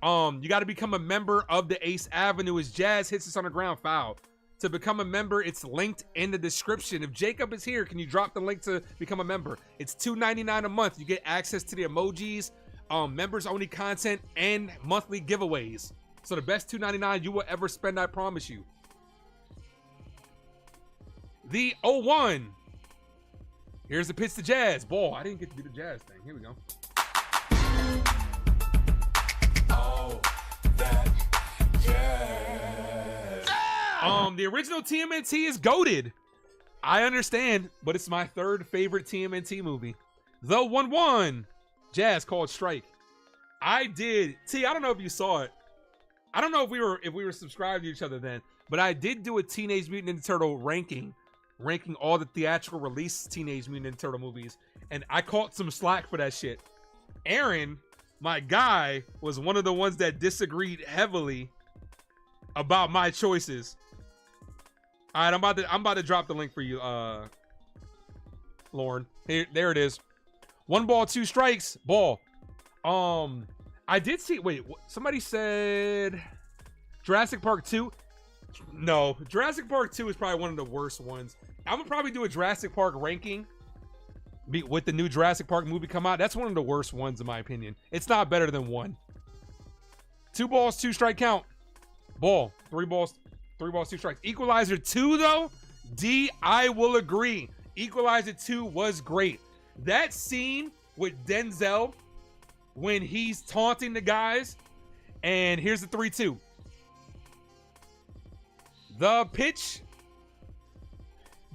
You got to become a member of the Ace Avenue. As Jazz hits us on the ground foul. To become a member, it's linked in the description. If Jacob is here, can you drop the link to become a member? It's $2.99 a month. You get access to the emojis, members only content, and monthly giveaways. So the best $2.99 you will ever spend, I promise you. The 0-1. Here's the pitch to Jazz. Ball. I didn't get to do the Jazz thing. Here we go. Oh, that Jazz. The original TMNT is goated. I understand, but it's my third favorite TMNT movie. The 1-1. Jazz called strike. I did. T, I don't know if you saw it. I don't know if we were subscribed to each other then, but I did do a Teenage Mutant Ninja Turtle ranking all the theatrical release Teenage Mutant Ninja Turtle movies, and I caught some slack for that shit. Aaron, my guy, was one of the ones that disagreed heavily about my choices. All right, I'm about to drop the link for you, Lauren. There it is. 1 ball, 2 strikes. Ball. I did see. Wait, somebody said Jurassic Park 2. No, Jurassic Park 2 is probably one of the worst ones. I'm gonna probably do a Jurassic Park ranking with the new Jurassic Park movie come out. That's one of the worst ones in my opinion. It's not better than 1. 2 balls, 2 strike count. Ball. 3 balls, 2 strikes. Equalizer 2 though, D, I will agree. Equalizer 2 was great. That scene with Denzel when he's taunting the guys, and here's the 3-2. The pitch.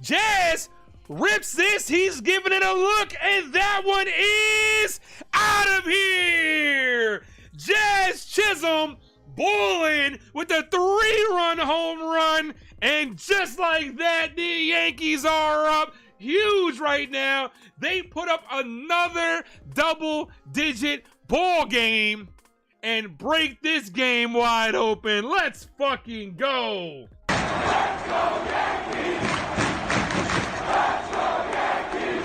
Jazz rips this. He's giving it a look, and that one is out of here. Jazz Chisum bowling with a 3-run home run, and just like that, the Yankees are up huge right now. They put up another double-digit ball game and break this game wide open. Let's fucking go. Let's go, Yankees! Let's go, Yankees!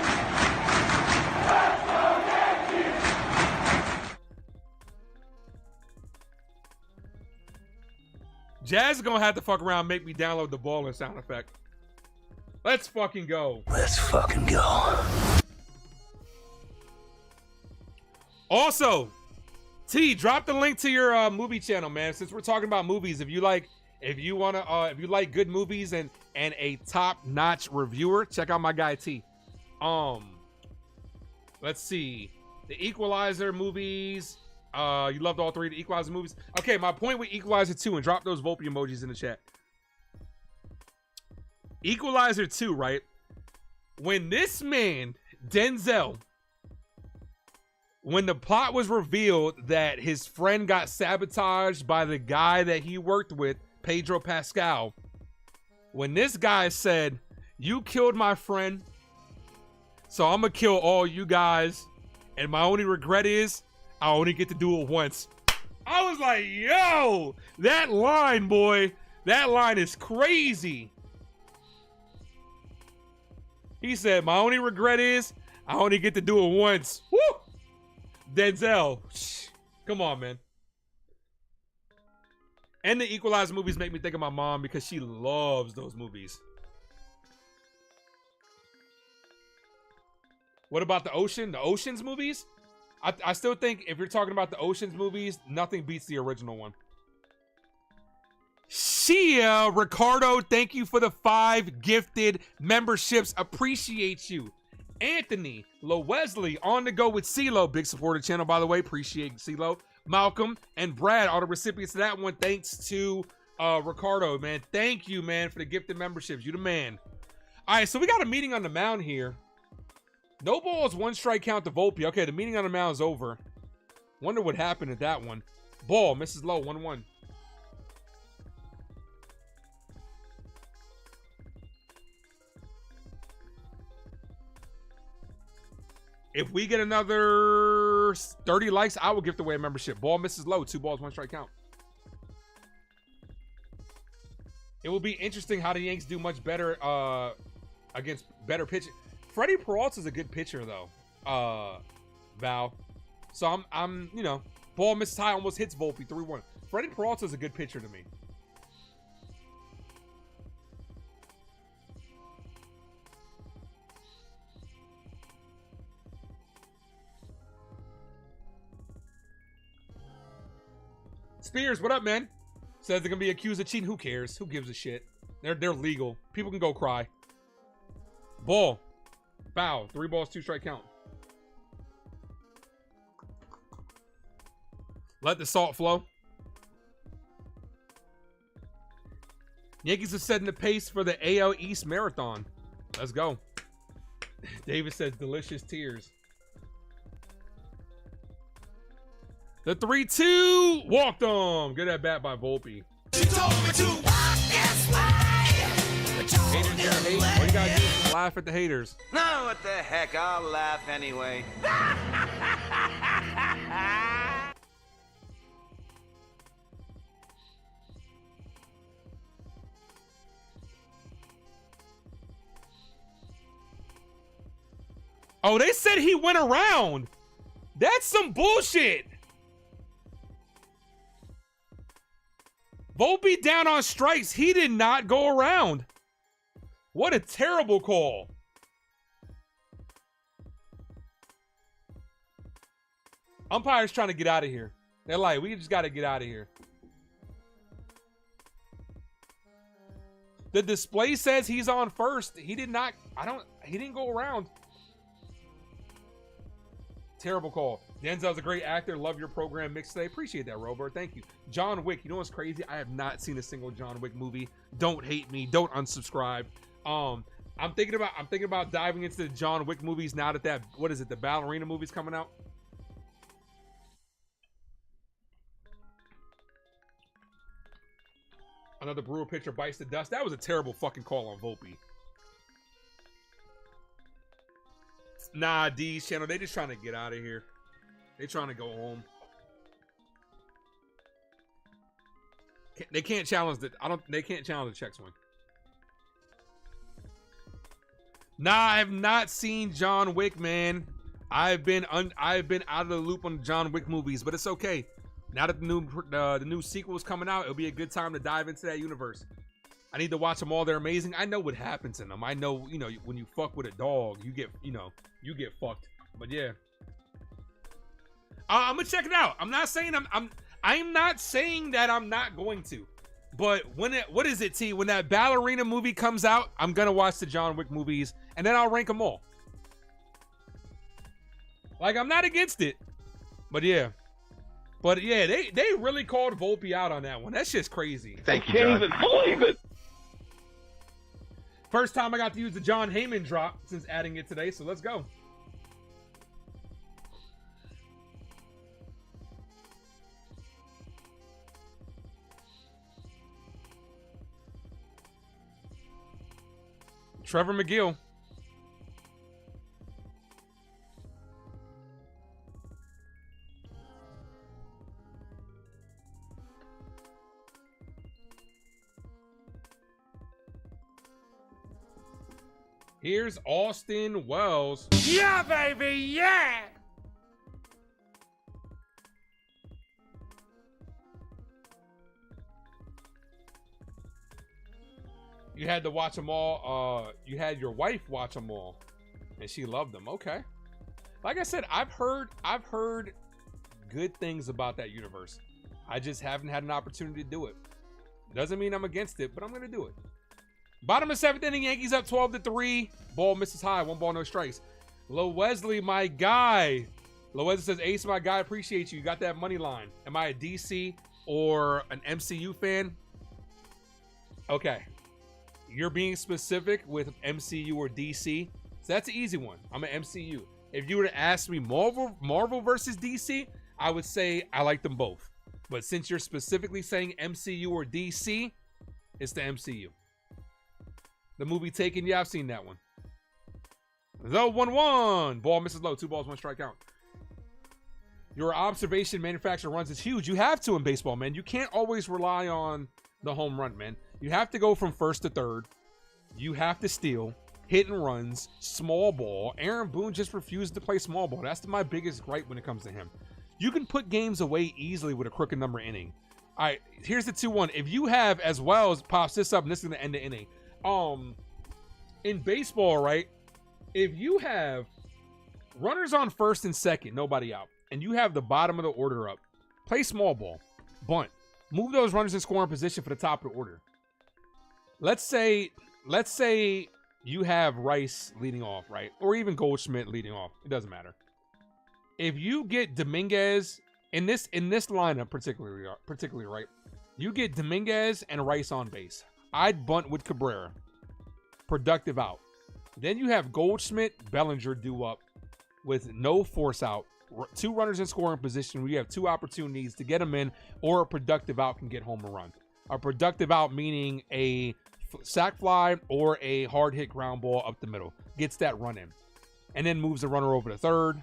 Let's go, Yankees! Jazz is gonna have to fuck around and make me download the ball and sound effect. Let's fucking go. Let's fucking go. Also, T, drop the link to your movie channel, man. Since we're talking about movies, if you like good movies and a top-notch reviewer, check out my guy T. Let's see. The Equalizer movies. You loved all 3 of the Equalizer movies. Okay, my point with Equalizer 2, and drop those Volpe emojis in the chat. Equalizer 2, right? When this man, Denzel, when the plot was revealed that his friend got sabotaged by the guy that he worked with, Pedro Pascal, when this guy said, "You killed my friend, so I'm gonna kill all you guys, and my only regret is I only get to do it once." I was like, yo, that line, boy, that line is crazy. He said, "My only regret is I only get to do it once." Woo! Denzel. Come on, man. And the Equalizer movies make me think of my mom because she loves those movies. What about the Ocean? The Ocean's movies? I still think if you're talking about the Ocean's movies, nothing beats the original one. Chyeaaa, Ricardo, thank you for the 5 gifted memberships. Appreciate you. Anthony, Wesley, on the go with CeeLo. Big supporter channel, by the way. Appreciate CeeLo. Malcolm and Brad are the recipients of that one. Thanks to Ricardo, man. Thank you, man, for the gifted memberships. You the man. All right, so we got a meeting on the mound here. No balls, 1 strike count to Volpe. Okay, the meeting on the mound is over. Wonder what happened at that one. Ball, misses low, 1-1. If we get another 30 likes, I will gift away a membership. Ball misses low, 2 balls, 1 strike count. It will be interesting how the Yanks do much better against better pitching. Freddie Peralta is a good pitcher, though, Val. So I'm, you know, ball misses high, almost hits Volpe, 3-1. Freddie Peralta is a good pitcher to me. Spears, what up, man? Says they're gonna be accused of cheating. Who cares? Who gives a shit? They're legal. People can go cry. Ball. Foul. 3 balls, 2 strike count. Let the salt flow. Yankees are setting the pace for the AL East Marathon. Let's go. David says delicious tears. The 3-2 walked on. Good at bat by Volpe. She told me to walk this way. Haters gonna hate. All you gotta do is laugh at the haters. No, what the heck? I'll laugh anyway. Oh, they said he went around. That's some bullshit. Volpe down on strikes. He did not go around. What a terrible call. Umpires trying to get out of here. They're like, we just got to get out of here. The display says he's on first. He did not. He didn't go around. Terrible call. Denzel's a great actor. Love your program mix today. Appreciate that, Robert. Thank you. John Wick. You know what's crazy? I have not seen a single John Wick movie. Don't hate me. Don't unsubscribe. I'm thinking about diving into the John Wick movies now that what is it? The ballerina movie's coming out. Another Brewer pitcher bites the dust. That was a terrible fucking call on Volpe. Nah, D's channel. They just trying to get out of here. They trying to go home. They can't challenge the. They can't challenge the check swing. Nah, I have not seen John Wick, man. I've been out of the loop on John Wick movies, but it's okay. Now that the new sequel is coming out, it'll be a good time to dive into that universe. I need to watch them all. They're amazing. I know what happens in them. I know, you know, when you fuck with a dog, you get fucked. But yeah, I'm gonna check it out. I'm not saying I'm not saying that I'm not going to. But what is it, T? When that ballerina movie comes out, I'm gonna watch the John Wick movies, and then I'll rank them all. Like, I'm not against it, but yeah. They really called Volpe out on that one. That's just crazy. Thank you, John. I can't even believe it. First time I got to use the John Heyman drop since adding it today, so let's go. Trevor McGill. Here's Austin Wells. Yeah, baby, yeah! You had to watch them all. You had your wife watch them all, and she loved them. Okay. Like I said, I've heard good things about that universe. I just haven't had an opportunity to do it. Doesn't mean I'm against it, but I'm gonna do it. Bottom of 7th inning, Yankees up 12-3. Ball misses high, 1 ball, no strikes. Low Wesley, my guy. Low Wesley says, Ace, my guy, appreciate you. You got that money line. Am I a DC or an MCU fan? Okay. You're being specific with MCU or DC. So that's an easy one. I'm an MCU. If you were to ask me Marvel versus DC, I would say I like them both. But since you're specifically saying MCU or DC, it's the MCU. The movie Taken, yeah, I've seen that one. The 1-1. Ball misses low. 2 balls, 1 strikeout. Your observation manufacturer runs is huge. You have to in baseball, man. You can't always rely on the home run, man. You have to go from first to third. You have to steal, hit and runs, small ball. Aaron Boone just refused to play small ball. That's my biggest gripe when it comes to him. You can put games away easily with a crooked number inning. All right, here's the 2-1. If you have, as well as pops this up, and this is going to end the inning. In baseball, right? If you have runners on first and second, nobody out, and you have the bottom of the order up, play small ball, bunt, move those runners in scoring position for the top of the order. Let's say you have Rice leading off, right? Or even Goldschmidt leading off. It doesn't matter. If you get Dominguez in this lineup, particularly, right? You get Dominguez and Rice on base. I'd bunt with Cabrera. Productive out. Then you have Goldschmidt, Bellinger due up with no force out. 2 runners in scoring position. We have 2 opportunities to get them in, or a productive out can get home a run. A productive out meaning a sac fly or a hard hit ground ball up the middle. Gets that run in. And then moves the runner over to third.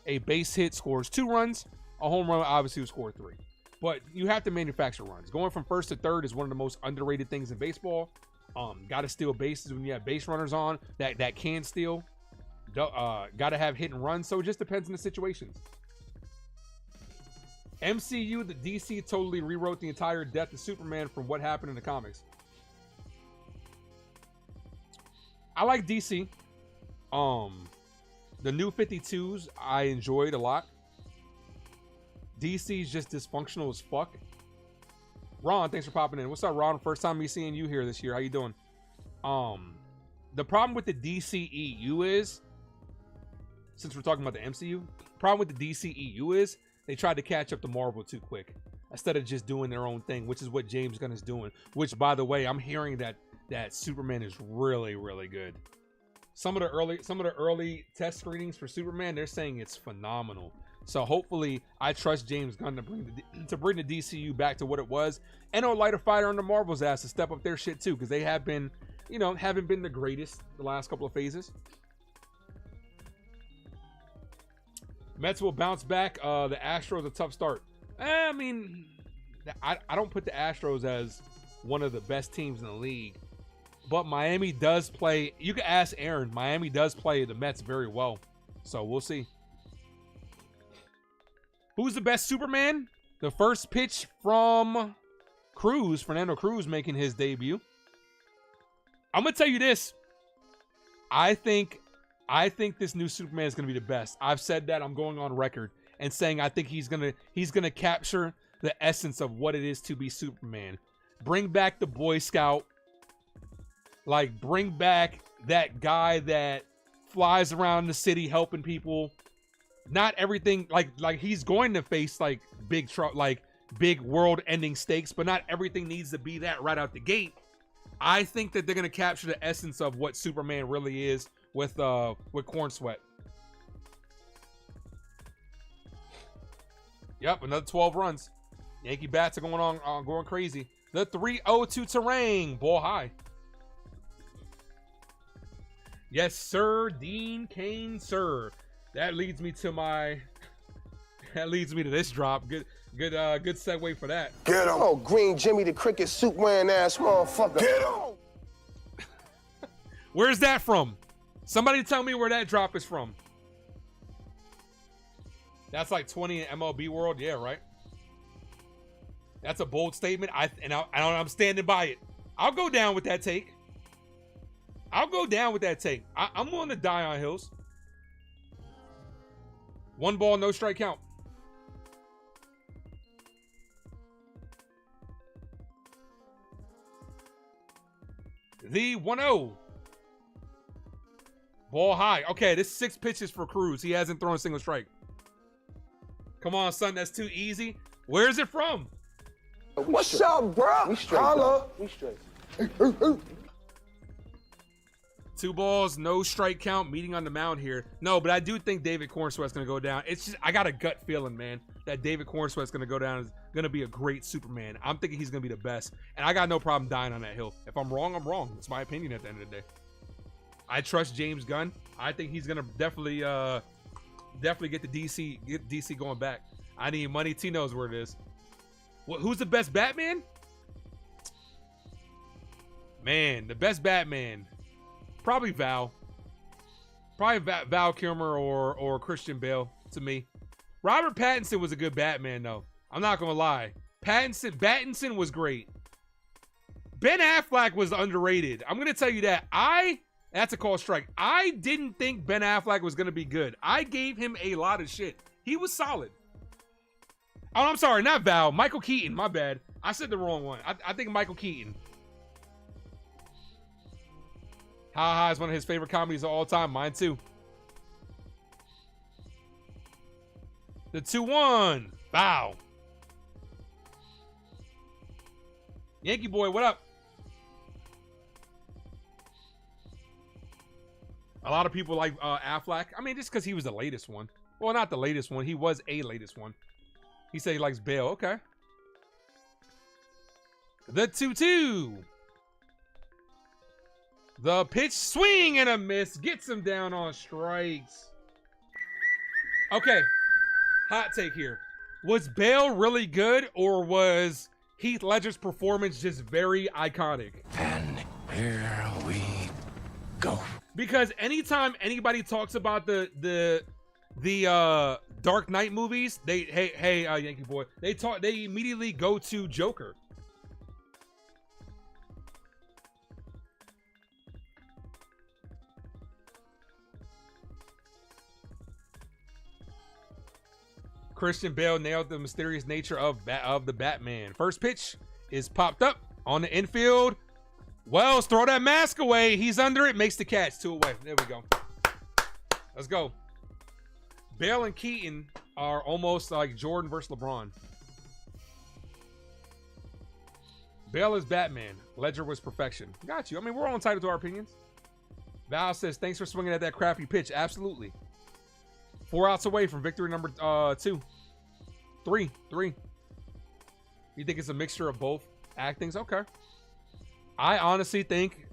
A base hit scores 2 runs. A home run obviously will score 3. But you have to manufacture runs. Going from first to third is one of the most underrated things in baseball. Got to steal bases when you have base runners on that can steal. Got to have hit and run. So it just depends on the situations. MCU, the DC totally rewrote the entire death of Superman from what happened in the comics. I like DC. The new 52s I enjoyed a lot. DC's just dysfunctional as fuck. Ron, thanks for popping in. What's up, Ron? First time me seeing you here this year. How you doing? The problem with the DCEU is, since we're talking about the MCU, problem with the DCEU is they tried to catch up to Marvel too quick instead of just doing their own thing, which is what James Gunn is doing. Which, by the way, I'm hearing that Superman is really, really good. Some of the early test screenings for Superman, they're saying it's phenomenal. So hopefully, I trust James Gunn to bring the DCU back to what it was, and it'll light a fire under Marvel's ass to step up their shit too, because they have been, haven't been the greatest the last couple of phases. Mets will bounce back. The Astros a tough start. I mean, I don't put the Astros as one of the best teams in the league, but Miami does play. You can ask Aaron. Miami does play the Mets very well, so we'll see. Who's the best Superman? The first pitch from Cruz, Fernando Cruz, making his debut. I'm gonna tell you this. I think this new Superman is gonna be the best. I've said that. I'm going on record and saying I think he's gonna capture the essence of what it is to be Superman. Bring back the Boy Scout. Like, bring back that guy that flies around the city helping people. Not everything, like he's going to face like big world-ending stakes, but not everything needs to be that right out the gate. I think that they're gonna capture the essence of what Superman really is with Corn Sweat. Yep, another 12 runs. Yankee bats are going crazy. The 3-0 to Terang, ball high. Yes, sir, Dean Kane, sir. That leads me to this drop. Good segue for that. Get him. Oh, Green Jimmy the cricket suit wearing ass motherfucker. Get him. Where's that from? Somebody tell me where that drop is from. That's like 20 in MLB world, yeah, right? That's a bold statement. I'm standing by it. I'll go down with that take. I'll go down with that take. I'm willing to die on Hills. 1 ball, no strike count. The 1-0. Ball high. Okay, this 6 pitches for Cruz. He hasn't thrown a single strike. Come on, son. That's too easy. Where is it from? What's up, bro? We straight. Holla. We straight. 2 balls, no strike count, meeting on the mound here. No, but I do think David Cornsweat's going to go down. It's just, I got a gut feeling, man, that David Cornsweat's going to go down, is going to be a great Superman. I'm thinking he's going to be the best, and I got no problem dying on that hill. If I'm wrong, I'm wrong. It's my opinion at the end of the day. I trust James Gunn. I think he's going to definitely get DC going back. I need money. T knows where it is. Who's the best Batman? Man, the best Batman. Probably Val. Probably Val Kilmer or Christian Bale to me. Robert Pattinson was a good Batman, though. I'm not going to lie. Pattinson was great. Ben Affleck was underrated. I'm going to tell you that. That's a call strike. I didn't think Ben Affleck was going to be good. I gave him a lot of shit. He was solid. Oh, I'm sorry. Not Val. Michael Keaton. My bad. I said the wrong one. I think Michael Keaton. Ha Ha is one of his favorite comedies of all time. Mine too. The 2-1. Bow. Yankee boy, what up? A lot of people like Affleck. I mean, just because he was the latest one. Well, not the latest one. He was a latest one. He said he likes Bale. Okay. The 2-2. The pitch, swing and a miss. Gets him down on strikes. Okay. Hot take here. Was Bale really good, or was Heath Ledger's performance just very iconic? And here we go. Because anytime anybody talks about the Dark Knight movies, hey Yankee boy, they immediately go to Joker. Christian Bale nailed the mysterious nature of the Batman. First pitch is popped up on the infield. Wells, throw that mask away. He's under it, makes the catch. 2 away. There we go. Let's go. Bale and Keaton are almost like Jordan versus LeBron. Bale is Batman. Ledger was perfection. Got you. I mean, we're all entitled to our opinions. Val says, thanks for swinging at that crappy pitch. Absolutely. 4 outs away from victory number 2. 3. You think it's a mixture of both actings? Okay. I honestly think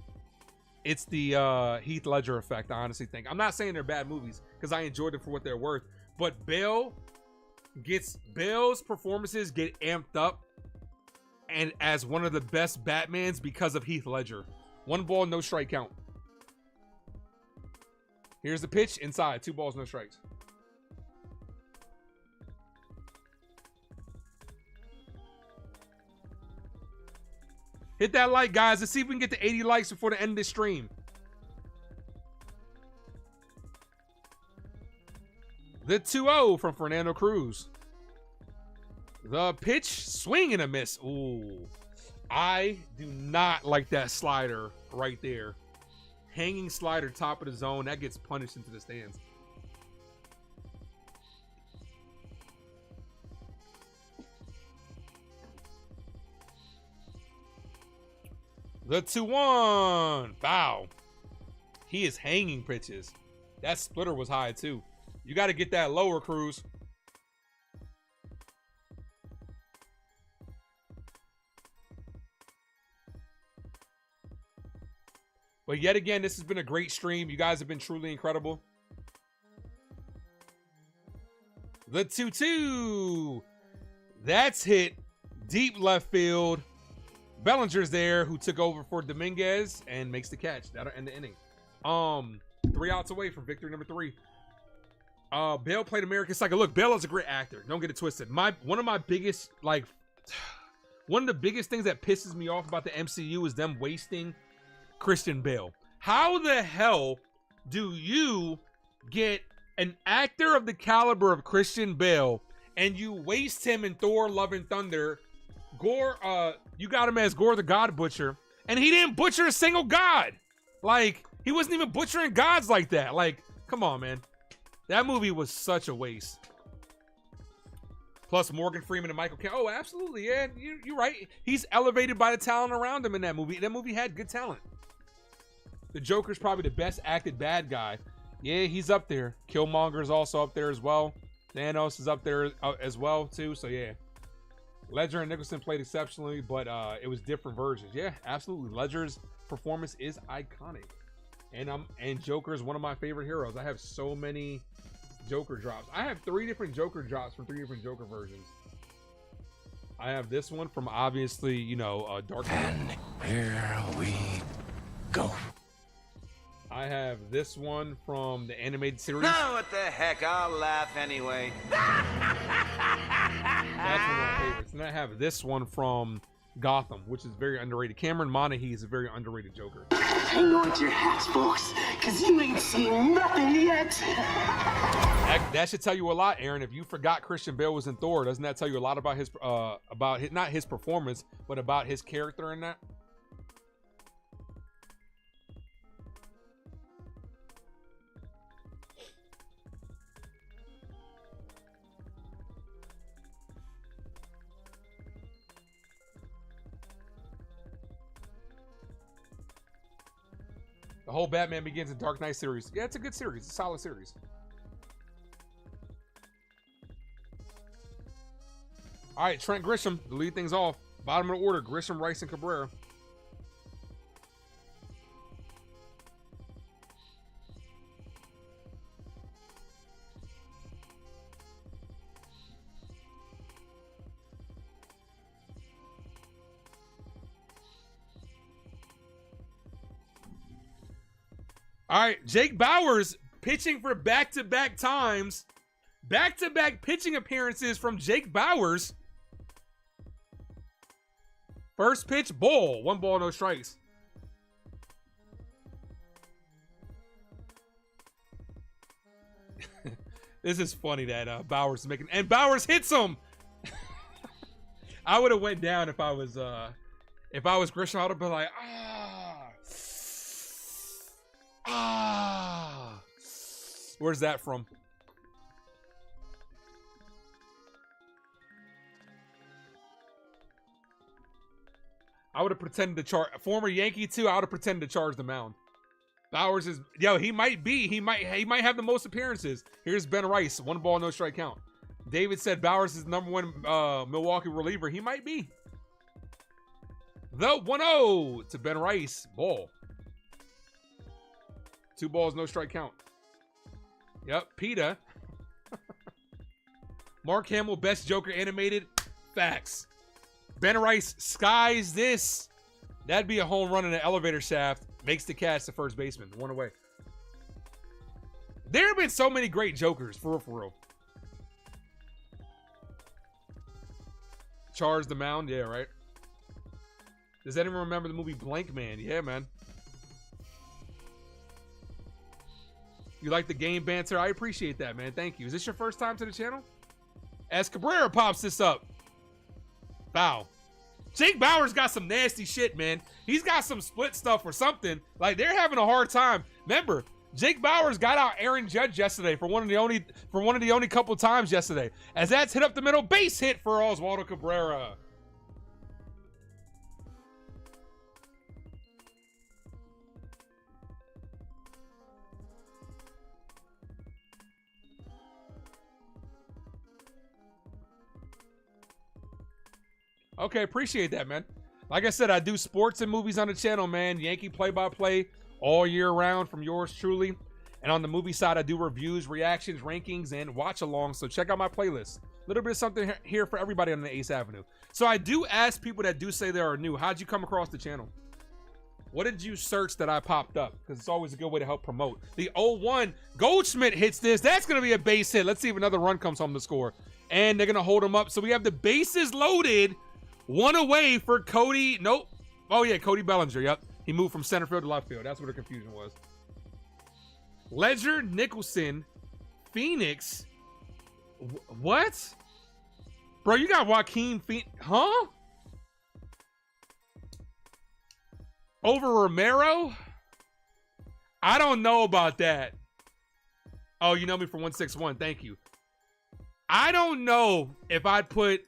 it's the Heath Ledger effect. I honestly think. I'm not saying they're bad movies because I enjoyed them for what they're worth. But Bale's performances get amped up and as one of the best Batmans because of Heath Ledger. 1 ball, no strike count. Here's the pitch inside. 2 balls, no strikes. Hit that like, guys. Let's see if we can get to 80 likes before the end of this stream. The 2-0 from Fernando Cruz. The pitch, swing and a miss. Ooh. I do not like that slider right there. Hanging slider, top of the zone. That gets punished into the stands. The 2-1. Foul. He is hanging pitches. That splitter was high, too. You got to get that lower, Cruz. But yet again, this has been a great stream. You guys have been truly incredible. The 2-2. That's hit deep left field. Bellinger's there, who took over for Dominguez and makes the catch. That'll end the inning. 3 outs away from victory number 3. Bale played American Psycho. Look, Bale is a great actor. Don't get it twisted. One of the biggest things that pisses me off about the MCU is them wasting Christian Bale. How the hell do you get an actor of the caliber of Christian Bale and you waste him in Thor: Love and Thunder? Gore, you got him as Gore the God Butcher, and he didn't butcher a single god. Like, he wasn't even butchering gods like that. Like, come on, man. That movie was such a waste. Plus Morgan Freeman and Michael Caine. Oh, absolutely, yeah, you're right. He's elevated by the talent around him in that movie. That movie had good talent. The Joker's probably the best acted bad guy. Yeah, he's up there. Killmonger's also up there as well. Thanos is up there as well, too. So, yeah. Ledger and Nicholson played exceptionally, but it was different versions. Yeah, absolutely. Ledger's performance is iconic. And Joker is one of my favorite heroes. I have so many Joker drops. I have 3 different Joker drops from 3 different Joker versions. I have this one from, obviously, you know, Dark Knight. And here we go. I have this one from the animated series. Oh, what the heck? I'll laugh anyway. That's one of my favorites. And I have this one from Gotham, which is very underrated. Cameron Monaghy is a very underrated Joker. Hang on to your hats, folks, because you ain't seen nothing yet. That should tell you a lot, Aaron. If you forgot Christian Bale was in Thor, doesn't that tell you a lot about his not his performance, but about his character in that? The whole Batman Begins and Dark Knight series. Yeah, it's a good series. It's a solid series. All right, Trent Grisham to lead things off. Bottom of the order, Grisham, Rice, and Cabrera. All right, Jake Bauers pitching for back-to-back times. Back-to-back pitching appearances from Jake Bauers. First pitch, ball. 1 ball, no strikes. This is funny that Bauers is making, and Bauers hits him. I would have went down if I was Grisham. I would have been like, Where's that from? I would have pretended to charge. Former Yankee too. I would have pretended to charge the mound. Bauers is, yo, he might have the most appearances. Here's Ben Rice, 1 ball, no strike count. David said Bauers is the #1 Milwaukee reliever. He might be. The 1-0 to Ben Rice, ball. 2 balls, no strike count. Yep, PETA. Mark Hamill, best Joker animated. Facts. Ben Rice skies this. That'd be a home run in an elevator shaft. Makes the catch to first baseman. 1 away. There have been so many great Jokers, for real. Charge the mound, yeah, right. Does anyone remember the movie Blank Man? Yeah, man. You like the game banter? I appreciate that, man. Thank you. Is this your first time to the channel? As Cabrera pops this up. Bow. Jake Bauers got some nasty shit, man. He's got some split stuff or something. Like, they're having a hard time. Remember, Jake Bauers got out Aaron Judge yesterday for one of the only couple times yesterday. As that's hit up the middle, base hit for Oswaldo Cabrera. Okay, appreciate that, man. Like I said, I do sports and movies on the channel, man. Yankee play-by-play all year round from yours truly. And on the movie side, I do reviews, reactions, rankings, and watch-alongs. So check out my playlist. A little bit of something here for everybody on the Ace Avenue. So I do ask people that do say they are new, how'd you come across the channel? What did you search that I popped up? Because it's always a good way to help promote. The 0-1, Goldschmidt hits this. That's going to be a base hit. Let's see if another run comes home to score. And they're going to hold him up. So we have the bases loaded. 1 away for Cody. Nope. Oh, yeah, Cody Bellinger. Yep. He moved from center field to left field. That's what the confusion was. Ledger, Nicholson, Phoenix. What? Bro, you got Joaquin Phoenix. Huh? Over Romero? I don't know about that. Oh, you know me for 161. Thank you. I don't know if I'd put...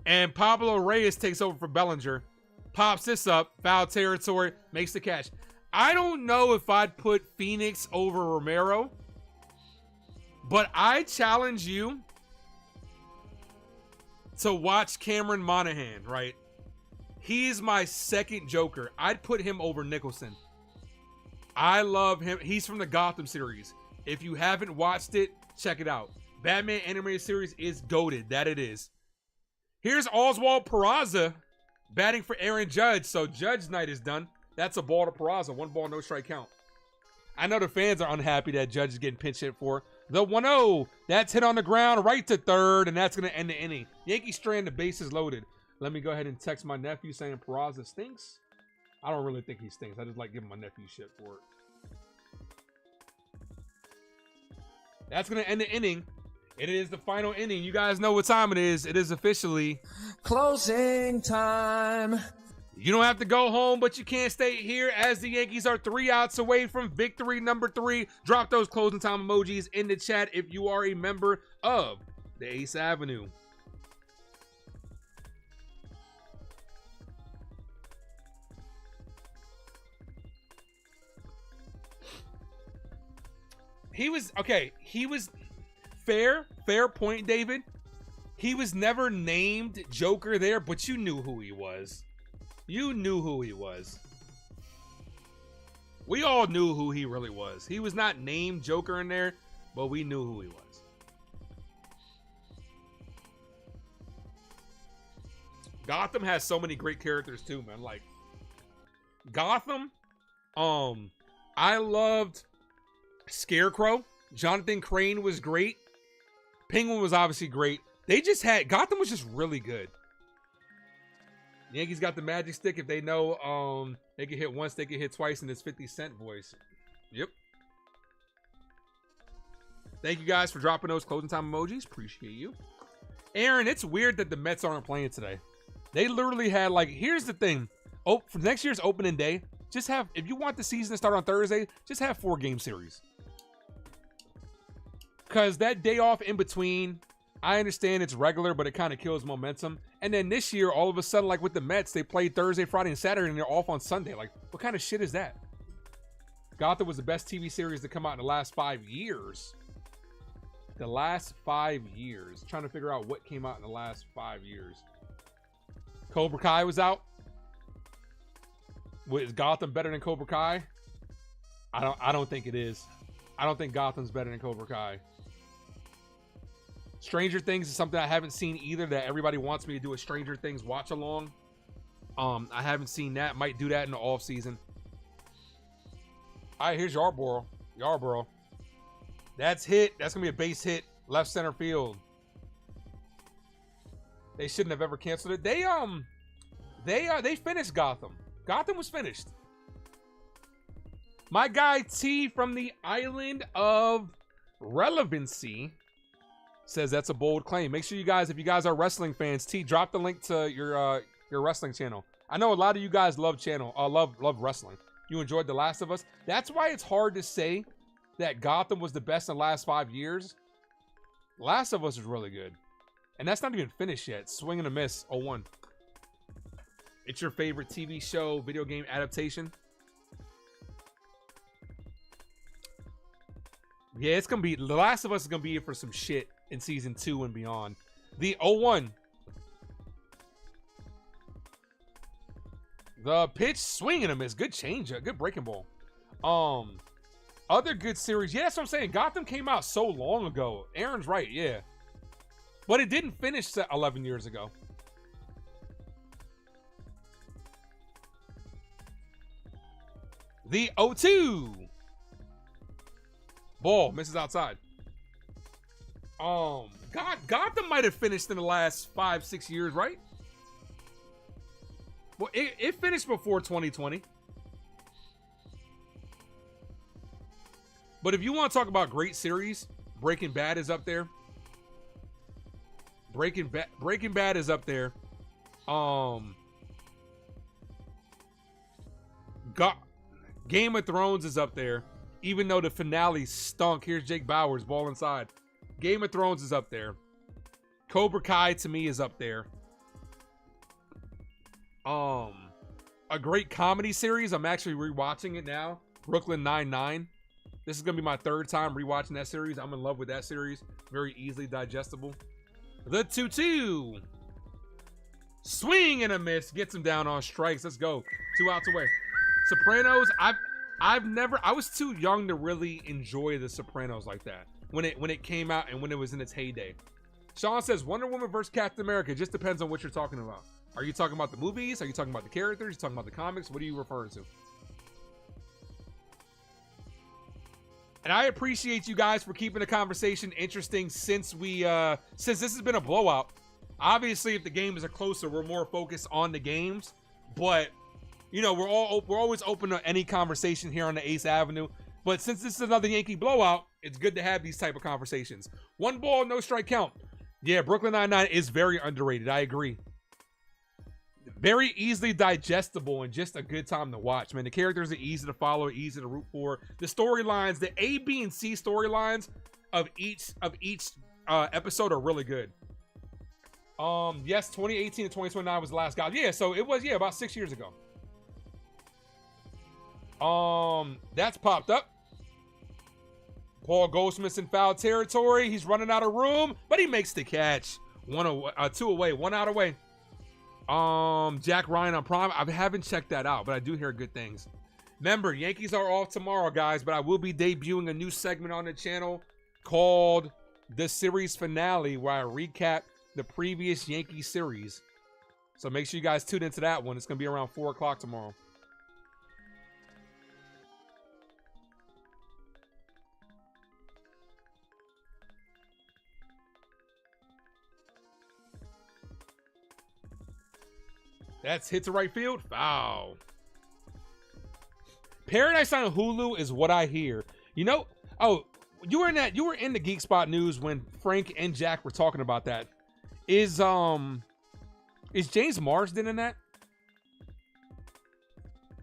And Pablo Reyes takes over for Bellinger. Pops this up. Foul territory. Makes the catch. I don't know if I'd put Phoenix over Romero. But I challenge you to watch Cameron Monaghan, right? He's my second Joker. I'd put him over Nicholson. I love him. He's from the Gotham series. If you haven't watched it, check it out. Batman animated series is goated. That it is. Here's Oswald Peraza batting for Aaron Judge. So Judge night is done. That's a ball to Peraza. 1 ball, no strike count. I know the fans are unhappy that Judge is getting pinch hit for. The 1-0. That's hit on the ground right to third, and that's going to end the inning. Yankees strand, the bases loaded. Let me go ahead and text my nephew saying Peraza stinks. I don't really think he stinks. I just like giving my nephew shit for it. That's going to end the inning. It is the final inning. You guys know what time it is. It is officially closing time. You don't have to go home, but you can't stay here as the Yankees are 3 outs away from victory number 3. Drop those closing time emojis in the chat if you are a member of the Ace Avenue. He was fair point, David. He was never named Joker there, but you knew who he was. You knew who he was. We all knew who he really was. He was not named Joker in there, but we knew who he was. Gotham has so many great characters too, man. Like Gotham, I loved Scarecrow. Jonathan Crane was great. Penguin was obviously great. They just had Gotham was just really good. Yankees got the magic stick. If they know they can hit once, they can hit twice in this 50 Cent voice. Yep. Thank you guys for dropping those closing time emojis. Appreciate you. Aaron, it's weird that the Mets aren't playing today. They literally had, like, here's the thing. Oh, for next year's opening day, just have, if you want the season to start on Thursday, just have 4-game series. Because that day off in between, I understand it's regular, but it kind of kills momentum. And then this year, all of a sudden, like with the Mets, they played Thursday, Friday, and Saturday, and they're off on Sunday. Like, what kind of shit is that? Gotham was the best TV series to come out in the last 5 years. The last 5 years. Trying to figure out what came out in the last 5 years. Cobra Kai was out. Is Gotham better than Cobra Kai? I don't think it is. I don't think Gotham's better than Cobra Kai. Stranger Things is something I haven't seen either, that everybody wants me to do a Stranger Things watch along. I haven't seen that. Might do that in the off season. All right, here's Yarborough. That's hit. That's gonna be a base hit, left center field. They shouldn't have ever canceled it. They finished Gotham. Gotham was finished. My guy T from the Island of Relevancy says that's a bold claim. Make sure you guys, if you guys are wrestling fans, T, drop the link to your wrestling channel. I know a lot of you guys love wrestling. You enjoyed The Last of Us. That's why it's hard to say that Gotham was the best in the last 5 years. Last of Us is really good. And that's not even finished yet. Swing and a miss, 0-1. It's your favorite TV show, video game adaptation. Yeah, it's going to be... The Last of Us is going to be here for some shit in season 2 and beyond. The 0-1. The pitch, swing and a miss. Good change. Good breaking ball. Other good series. Yeah, that's what I'm saying. Gotham came out so long ago. Aaron's right, yeah. But it didn't finish 11 years ago. The 0-2. Ball misses outside. Gotham might have finished in the last 5-6 years, right? Well, it finished before 2020. But if you want to talk about great series, Breaking Bad is up there. Breaking Bad is up there. Game of Thrones is up there. Even though the finale stunk. Here's Jake Bowers, ball inside. Game of Thrones is up there. Cobra Kai to me is up there. A great comedy series. I'm actually rewatching it now. Brooklyn Nine-Nine. This is gonna be my third time rewatching that series. I'm in love with that series. Very easily digestible. The 2-2. Swing and a miss. Gets him down on strikes. Let's go. 2 outs away. Sopranos. I was too young to really enjoy The Sopranos like that when it came out and when it was in its heyday. Sean says Wonder Woman versus Captain America. It just depends on what you're talking about. Are you talking about the movies? Are you talking about the characters? Are you talking about the comics? What are you referring to? And I appreciate you guys for keeping the conversation interesting since this has been a blowout. Obviously, if the games are closer, we're more focused on the games. But you know, we're always open to any conversation here on the Ace Avenue. But since this is another Yankee blowout, it's good to have these type of conversations. 1 ball, no strike count. Yeah, Brooklyn Nine-Nine is very underrated. I agree. Very easily digestible and just a good time to watch, man. The characters are easy to follow, easy to root for. The storylines, the A, B, and C storylines of each episode are really good. Yes, 2018 to 2029 was the last guy. Yeah, so it was, yeah, about 6 years ago. That's popped up. Paul Goldschmidt's in foul territory. He's running out of room, but he makes the catch. 2 away, 1 out away. Jack Ryan on Prime. I haven't checked that out, but I do hear good things. Remember, Yankees are off tomorrow, guys, but I will be debuting a new segment on the channel called The Series Finale, where I recap the previous Yankee series. So make sure you guys tune into that one. It's going to be around 4 o'clock tomorrow. That's hit to right field. Foul. Paradise on Hulu is what I hear. You know, oh, you were in the Geek Spot news when Frank and Jack were talking about that. Is James Marsden in that?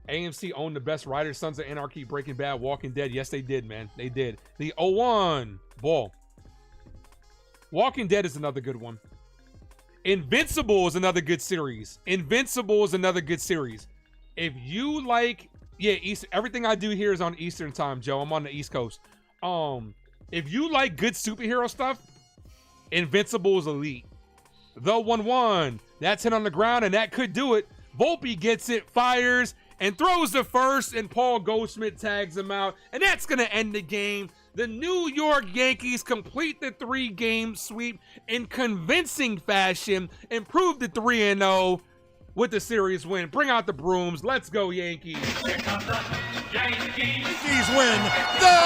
AMC owned the best writers, Sons of Anarchy, Breaking Bad, Walking Dead. Yes, they did, man. They did. The 0-1 ball. Walking Dead is another good one. Invincible is another good series. Invincible is another good series. If you like, yeah, everything I do here is on Eastern time, Joe. I'm on the East Coast. If you like good superhero stuff, Invincible is elite. The 1-1, that's hit on the ground, and that could do it. Volpe gets it, fires, and throws the first, and Paul Goldschmidt tags him out, and that's going to end the game. The New York Yankees complete the 3-game sweep in convincing fashion and prove the 3-0 with the series win. Bring out the brooms. Let's go, Yankees. Here comes the Yankees. Yankees win. The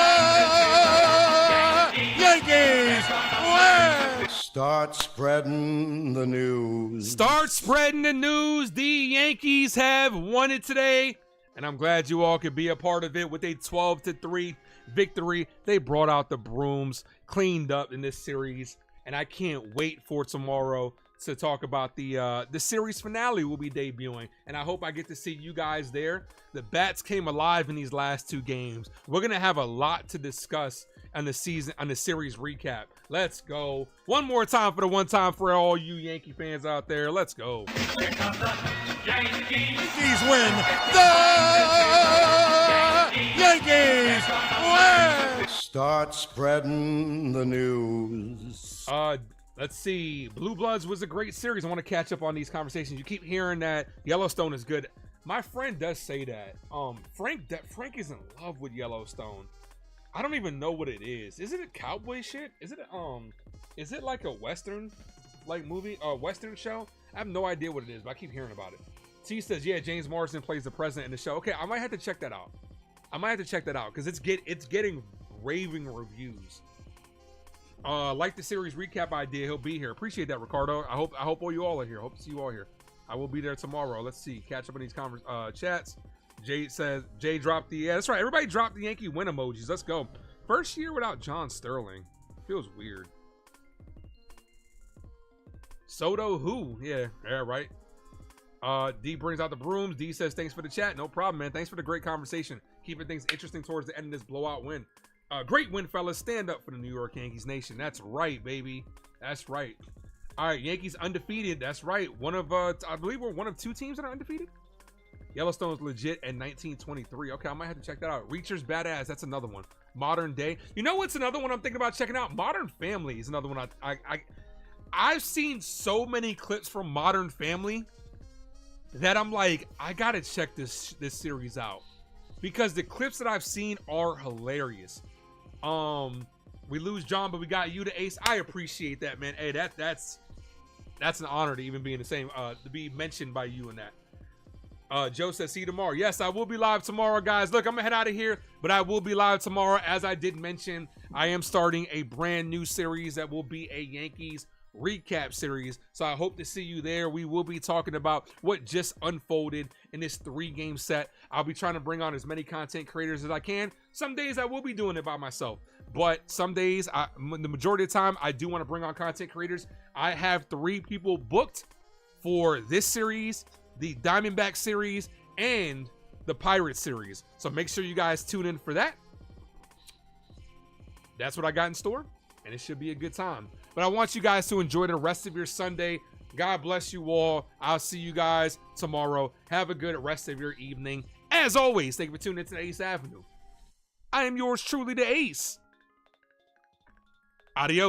Yankees win. Start spreading the news. Start spreading the news. The Yankees have won it today, and I'm glad you all could be a part of it with a 12-3 victory. They brought out the brooms, cleaned up in this series, and I can't wait for tomorrow to talk about the series finale we'll be debuting, and I hope I get to see you guys there. The bats came alive in these last 2 games. We're gonna have a lot to discuss on the series recap. Let's go. One more time for the one time for all you Yankee fans out there. Let's go. Here comes the Yankees. Yankees win. The Yankees win. Start spreading the news. Let's see. Blue Bloods was a great series. I want to catch up on these conversations. You keep hearing that Yellowstone is good. My friend does say that. Frank is in love with Yellowstone. I don't even know what it is. Is it a cowboy shit? Is it like a Western movie or Western show? I have no idea what it is, but I keep hearing about it. T says, yeah, James Marsden plays the president in the show. Okay, I might have to check that out. Because it's getting raving reviews. Like the series recap idea, he'll be here. Appreciate that, Ricardo. I hope all you all are here. Hope to see you all here. I will be there tomorrow. Let's see. Catch up on these chats. Jay says, Jay dropped the, yeah, that's right. Everybody dropped the Yankee win emojis. Let's go. First year without John Sterling. Feels weird. Soto who? Yeah, right. D brings out the brooms. D says, thanks for the chat. No problem, man. Thanks for the great conversation. Keeping things interesting towards the end of this blowout win. Great win, fellas. Stand up for the New York Yankees Nation. That's right, baby. That's right. All right, Yankees undefeated. That's right. One of, I believe we're one of 2 teams that are undefeated. Yellowstone's legit in 1923. Okay, I might have to check that out. Reacher's Badass. That's another one. Modern Day. You know what's another one I'm thinking about checking out? Modern Family is another one I've seen so many clips from Modern Family that I'm like, I gotta check this series out because the clips that I've seen are hilarious. We lose John, but we got you to Ace. I appreciate that, man. Hey, that's an honor to even be in the same to be mentioned by you in that. Joe says, see you tomorrow. Yes, I will be live tomorrow, guys. Look, I'm gonna head out of here, but I will be live tomorrow. As I did mention, I am starting a brand new series that will be a Yankees recap series. So I hope to see you there. We will be talking about what just unfolded in this 3-game set. I'll be trying to bring on as many content creators as I can. Some days I will be doing it by myself, but some days, the majority of the time, I do want to bring on content creators. I have 3 people booked for this series, the Diamondback series, and the Pirates series. So make sure you guys tune in for that. That's what I got in store, and it should be a good time. But I want you guys to enjoy the rest of your Sunday. God bless you all. I'll see you guys tomorrow. Have a good rest of your evening. As always, thank you for tuning into the Ace Avenue. I am yours truly, the Ace. Adios.